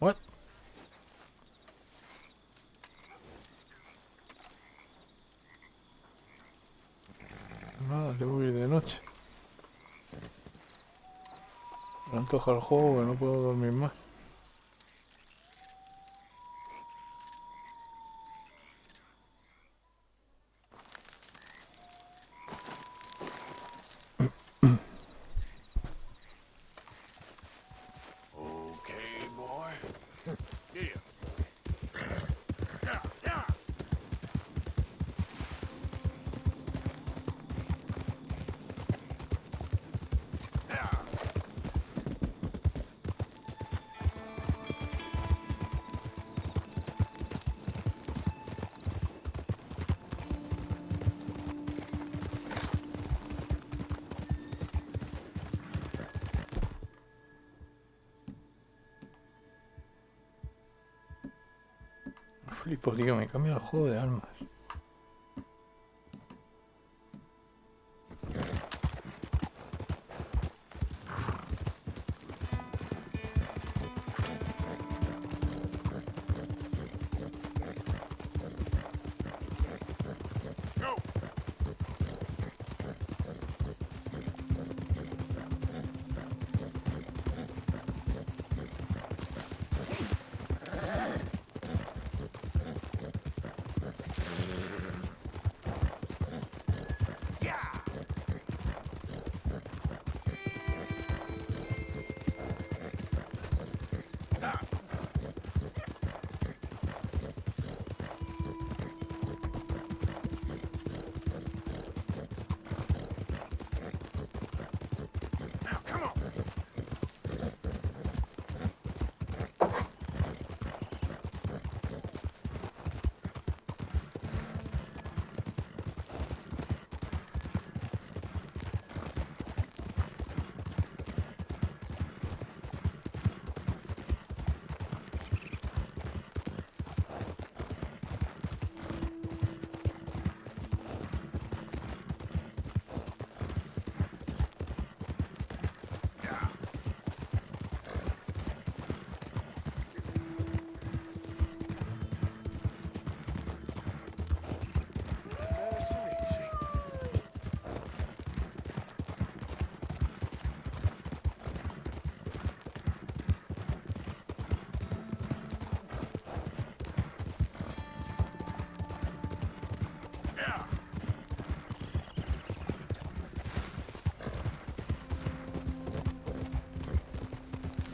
What? Nada, debo ir de noche. Me antoja el juego que no puedo dormir más. Okay, boy. Yeah. Flipo, tío, me cambia el juego de armas.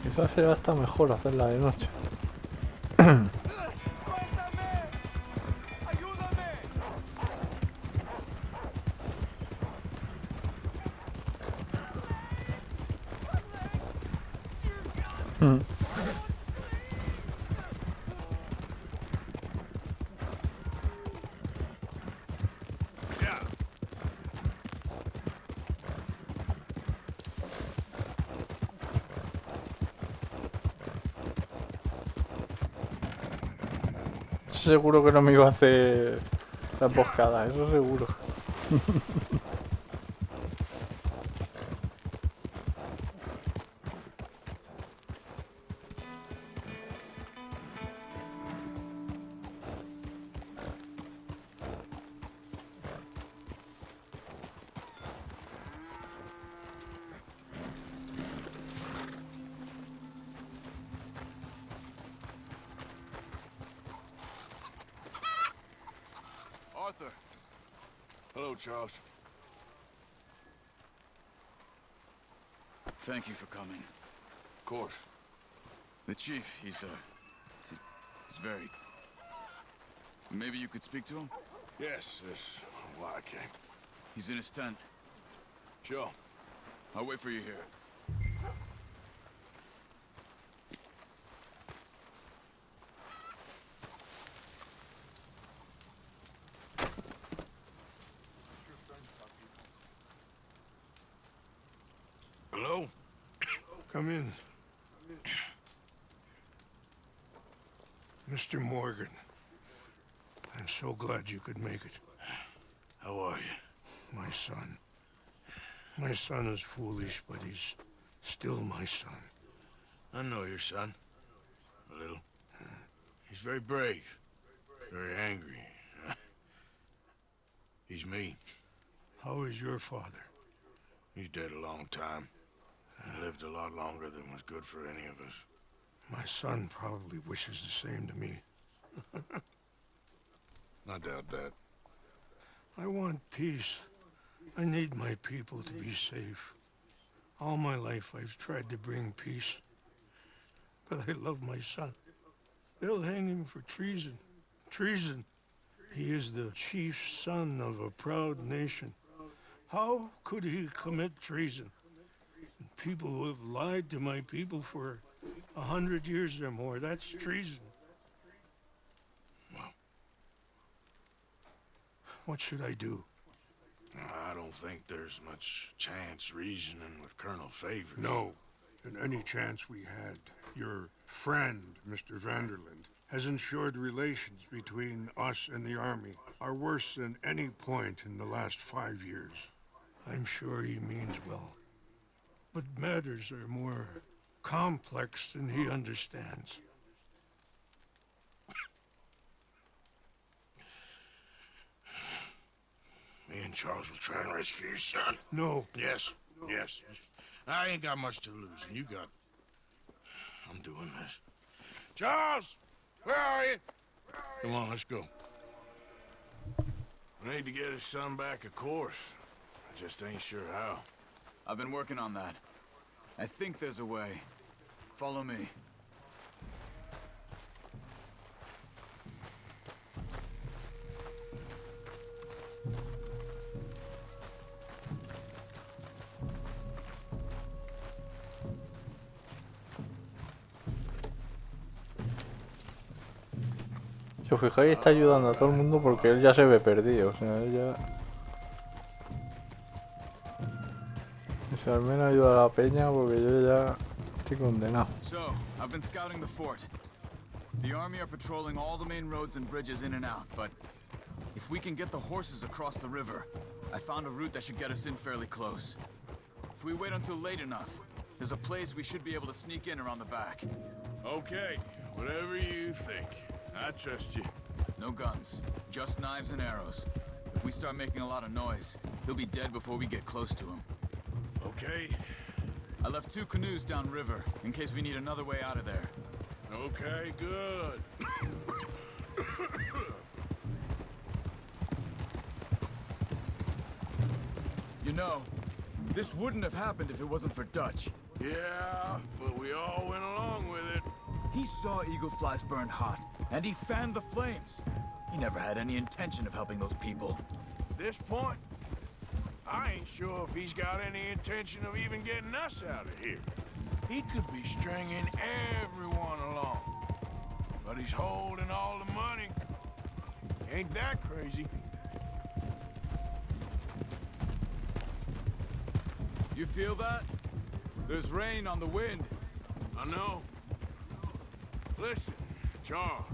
Quizás será hasta mejor hacerla de noche. seguro que no me iba a hacer la emboscada, eso seguro. Arthur. Hello, Charles. Thank you for coming. Of course. The chief, he's very... Maybe you could speak to him? Yes, that's why I came. He's in his tent. Sure. I'll wait for you here. Hello? Come in. Mr. Morgan, I'm so glad you could make it. How are you? My son. My son is foolish, but he's still my son. I know your son. A little. He's very brave. Very angry. He's me. How is your father? He's dead a long time. He lived a lot longer than was good for any of us. My son probably wishes the same to me. I doubt that. I want peace. I need my people to be safe. All my life I've tried to bring peace. But I love my son. They'll hang him for treason. Treason. He is the chief son of a proud nation. How could he commit treason? People who have lied to my people for 100 years or more, that's treason. Well, what should I do? I don't think there's much chance reasoning with Colonel Favors. No. And any chance we had, your friend, Mr. Vanderland, has ensured relations between us and the army are worse than any point in the last 5 years. I'm sure he means well. But matters are more complex than he understands. Me and Charles will try and rescue your son. No. Yes, yes. I ain't got much to lose, and you got... I'm doing this. Charles! Where are you? Come on, let's go. We need to get his son back, of course. I just ain't sure how. I've been working on that. I think there's a way. Follow me. Si os fijáis, está ayudando a todo el mundo porque él ya se ve perdido. O sea, él ya... Dice, al menos ayuda a la peña porque yo ya estoy condenado. So, I've been scouting the fort. The army are patrolling all the main roads and bridges in and out, but if we can get the horses across the river, I found a route that should get us in fairly close. If we wait until late enough, there's a place we should be able to sneak in around the back. Okay, whatever you think. I trust you. No guns, just knives and arrows. If we start making a lot of noise, he'll be dead before we get close to him. Okay. I left 2 canoes downriver, in case we need another way out of there. Okay, good. You know, this wouldn't have happened if it wasn't for Dutch. Yeah, but we all went along with it. He saw eagle flies burned hot, and he fanned the flames. He never had any intention of helping those people. At this point, I ain't sure if he's got any intention of even getting us out of here. He could be stringing everyone along. But he's holding all the money. Ain't that crazy? You feel that? There's rain on the wind. I know. Listen, Charles.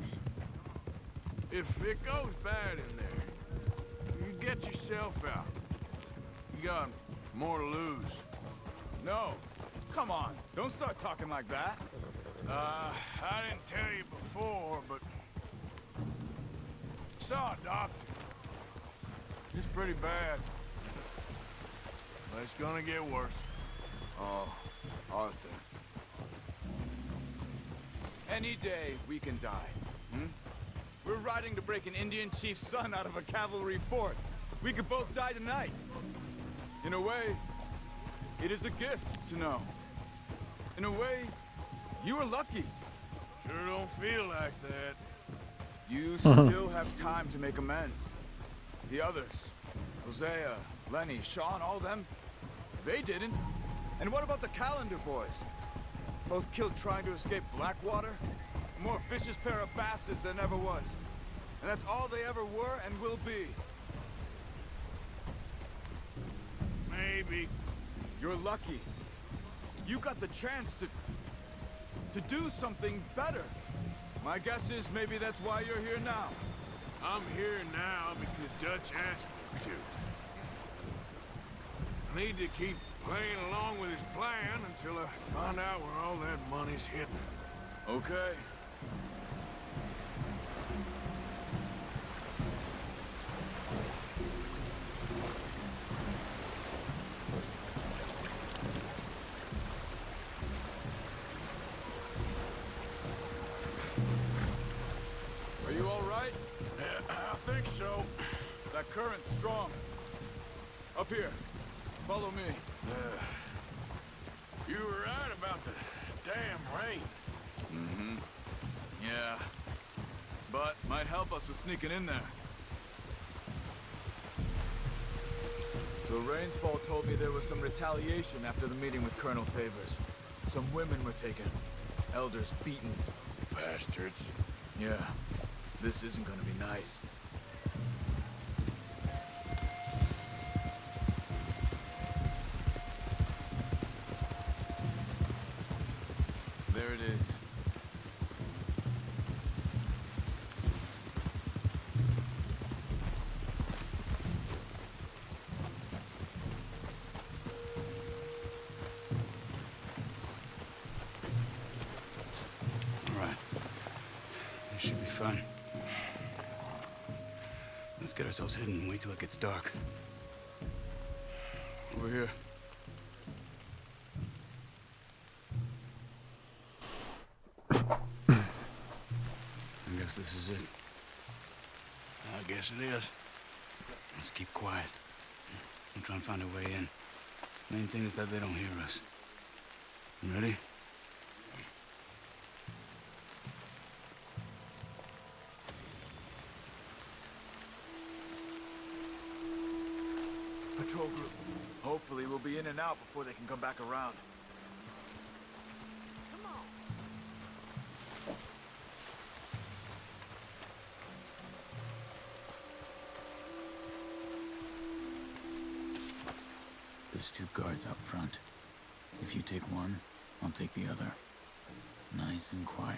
If it goes bad in there, you get yourself out. You got more to lose. No. Come on. Don't start talking like that. I didn't tell you before, but... saw a doctor. It's pretty bad. But it's gonna get worse. Oh, Arthur. Any day we can die. Hmm? We're riding to break an Indian chief's son out of a cavalry fort. We could both die tonight. In a way, it is a gift to know. In a way, you were lucky. Sure don't feel like that. You still have time to make amends. The others, Hosea, Lenny, Sean, all them, they didn't. And what about the Calendar boys? Both killed trying to escape Blackwater? A more vicious pair of bastards than ever was. And that's all they ever were and will be. Maybe. You're lucky. You got the chance to do something better. My guess is maybe that's why you're here now. I'm here now because Dutch asked me to. I need to keep playing along with his plan until I find out where all that money's hidden. Okay. Are you all right? I think so. That current's strong. Up here. Follow me. You were right about the damn rain. Mm-hmm. Yeah. But might help us with sneaking in there. The Rainsfall told me there was some retaliation after the meeting with Colonel Favors. Some women were taken. Elders beaten. Bastards. Yeah. This isn't gonna be nice. There it is. All right. This should be fun. Let's get ourselves hidden and wait till it gets dark. Over here. I guess this is it. I guess it is. Let's keep quiet. We'll try and find a way in. Main thing is that they don't hear us. You ready? Patrol group. Hopefully we'll be in and out before they can come back around. There's two guards out front. If you take one, I'll take the other. Nice and quiet.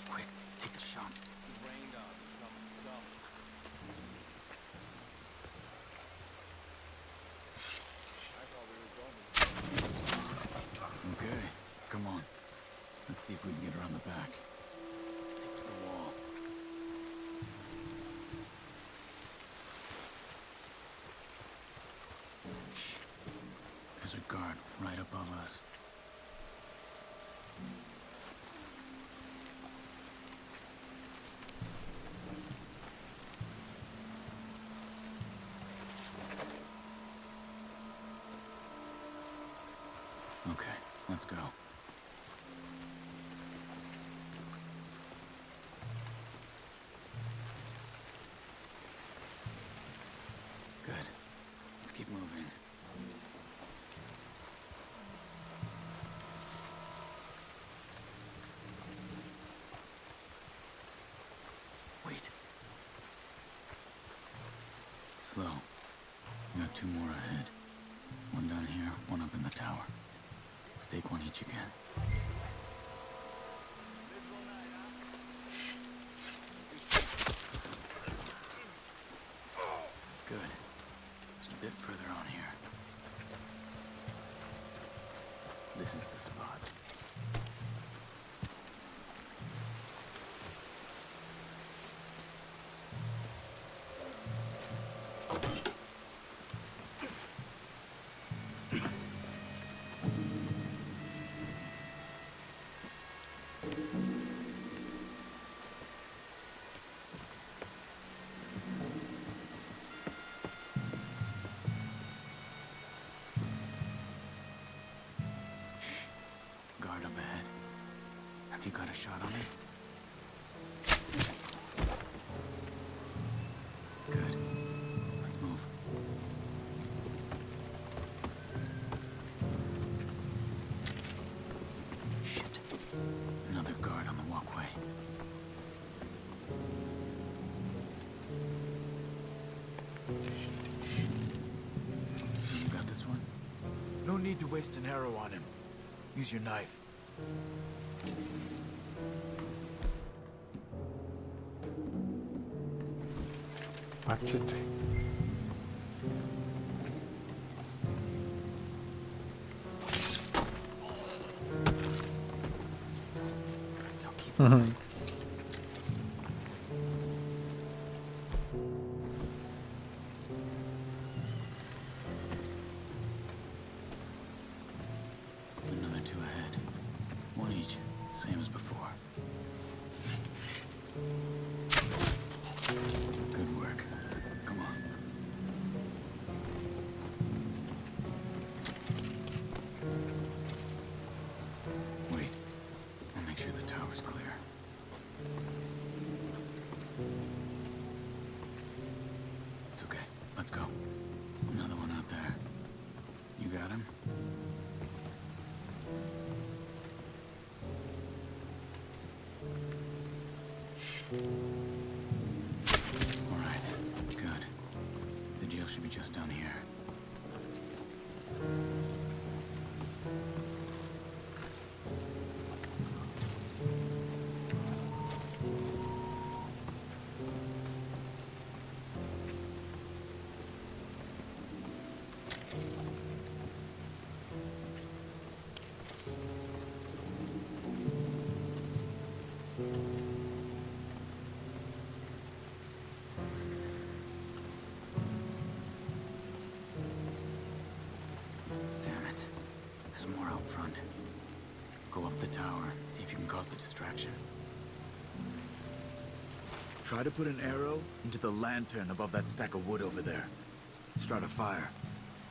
Quick, take the shot. Okay, come on. Let's see if we can get around the back. Stick to the wall. Shh. There's a guard right above us. Okay, let's go. Good. Let's keep moving. Wait. Slow. We got two more ahead. One one up in the tower. Let's take one each again. Good. Just a bit further on here. This is the spot. Guard up ahead. Have you got a shot on it? Good. Let's move. Shit. Another guard on the walkway. You got this one? No need to waste an arrow on him. Use your knife. Machete. Another two ahead. One each, same as before. Good work. Come on. Wait. I'll make sure the tower's clear. It's okay. Let's go. Another one out there. You got him? All right. Good. The jail should be just down here. Damn it. There's more out front. Go up the tower, see if you can cause a distraction. Try to put an arrow into the lantern above that stack of wood over there. Start a fire.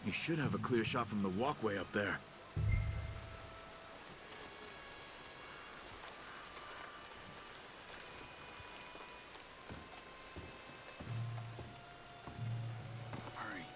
You should have a clear shot from the walkway up there. Hurry.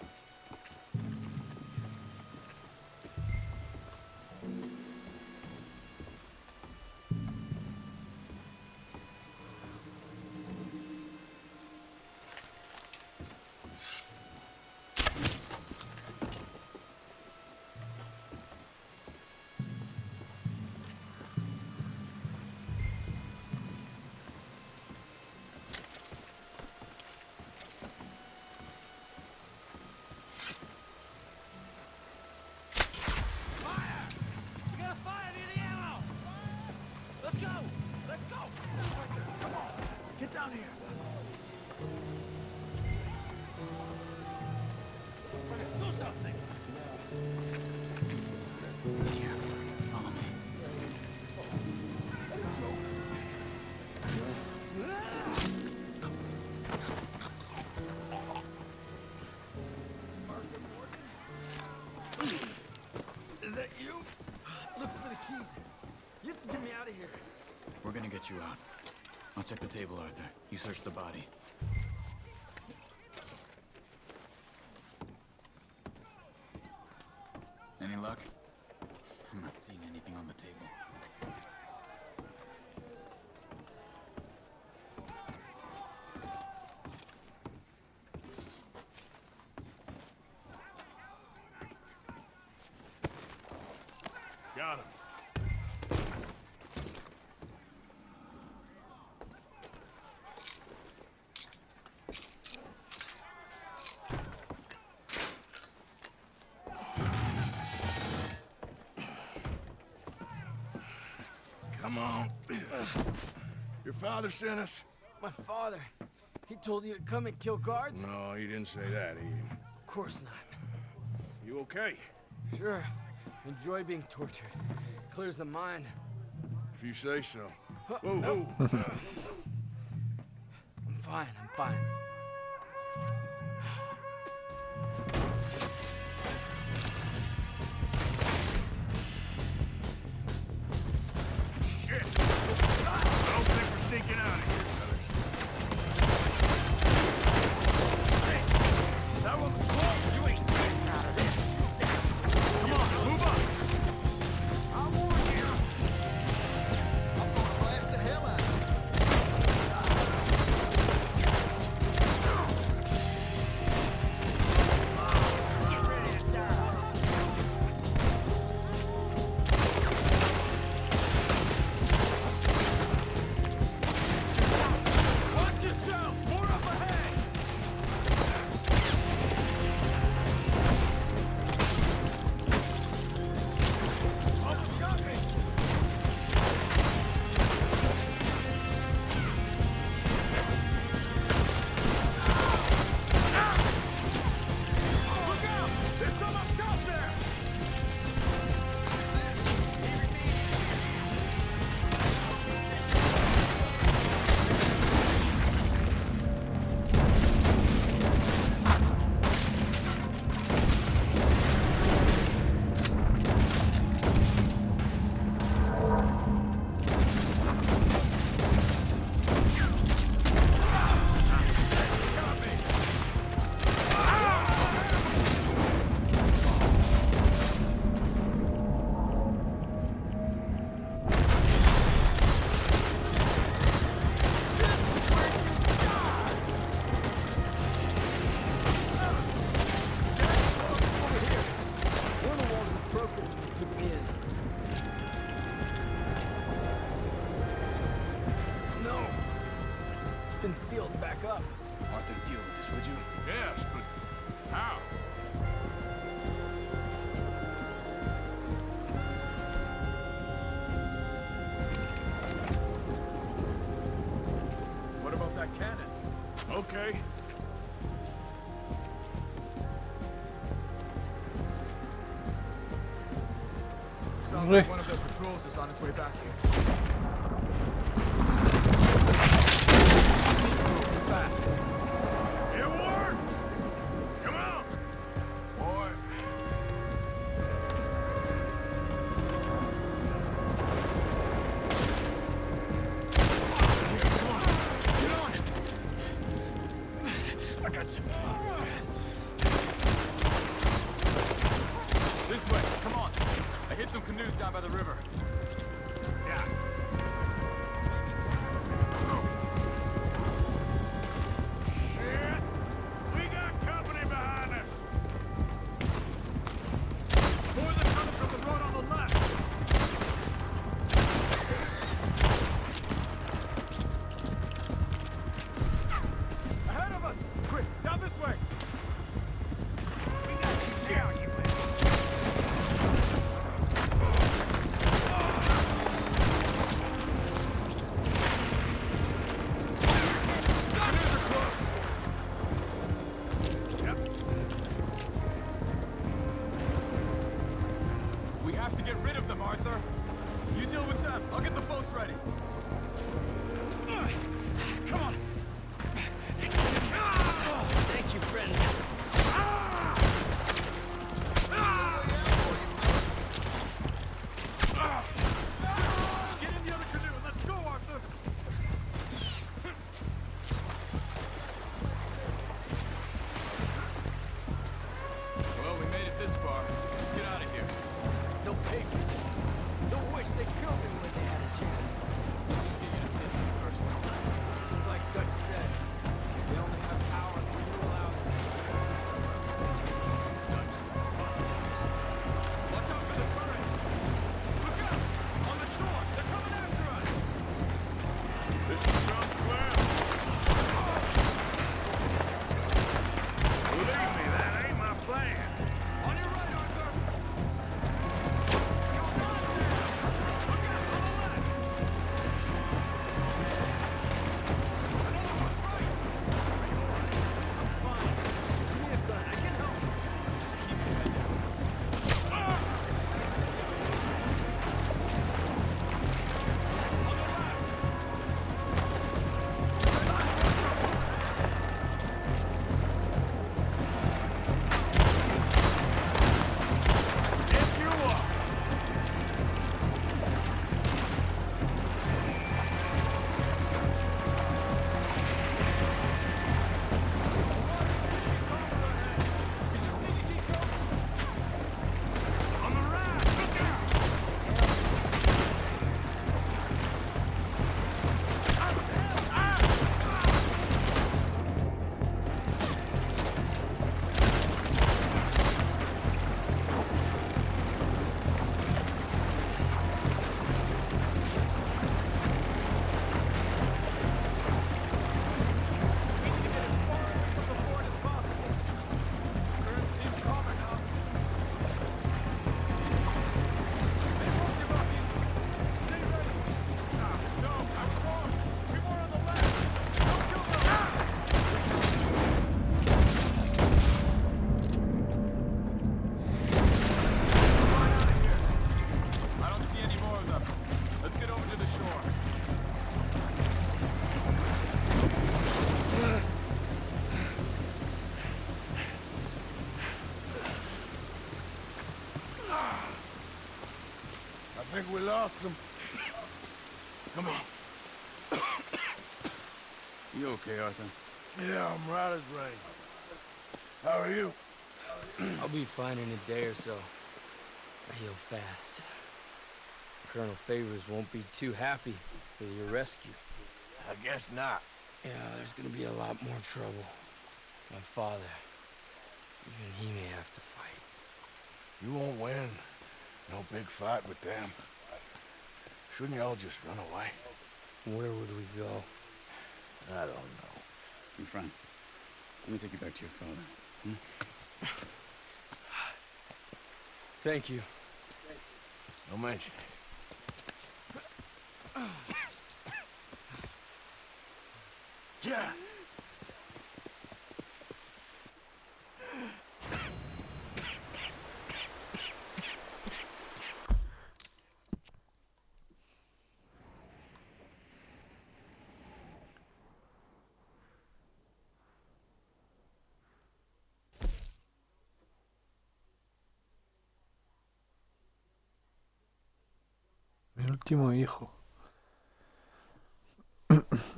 Fire! We got a fire near the ammo! Let's go! Let's go! Come on! Get down here! Do something! Here, follow me. Is that you? Look for the keys. You have to get me out of here. We're gonna get you out. I'll check the table, Arthur. You search the body. Any luck? I'm not seeing anything on the table. Got him. Come on. Your father sent us? My father. He told you to come and kill guards? No, he didn't say that. Of course not. You okay? Sure. Enjoy being tortured. Clears the mind. If you say so. Whoa, No. whoa. I'm fine, I'm fine. Shit! I don't think we're sneaking out of here, fellas. Hey, that one was close. You ain't getting out of this. Come on, move up. I warn you. I'm gonna blast the hell out of you. Get ready to die. Watch yourselves! More up ahead! Almost got me! Look out! There's some up top there! One of the walls was broken when they took me in. No. It's been sealed back up. Arthur, deal with this, would you? Yes, but how? What about that cannon? Okay. Sounds like one of their patrols is on its way back here. Fast. It worked! Come on! Boy. Get on! I got you. This way, come on. I hit some canoes down by the river. Yeah. Shit! We got company behind us! More than coming from the road on the left! Ahead of us! Quick, down this way! We got you down, you We have to get rid of them, Arthur. You deal with them. I'll get the boats ready. Come on! Thank you, friend. Get in the other canoe and let's go, Arthur! Well, we made it this far. Let's get out of here. No patriots. Don't wish they killed me when they had a chance. Let's just get you to safety first. It's like Dutch think we lost them. Come on. You okay, Arthur? Yeah, I'm right as rain. How are you? I'll be fine in a day or so. I heal fast. Colonel Favors won't be too happy for your rescue. I guess not. Yeah, there's gonna be a lot more trouble. My father, even he may have to fight. You won't win. No big fight with them. Shouldn't y'all just run away? Where would we go? I don't know. Hey, Frank, let me take you back to your father. Hmm? Thank you. No mention. Yeah. Mi último hijo.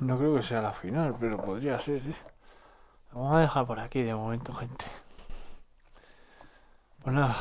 No creo que sea la final, pero podría ser, ¿eh? Vamos a dejar por aquí de momento, gente. Pues nada.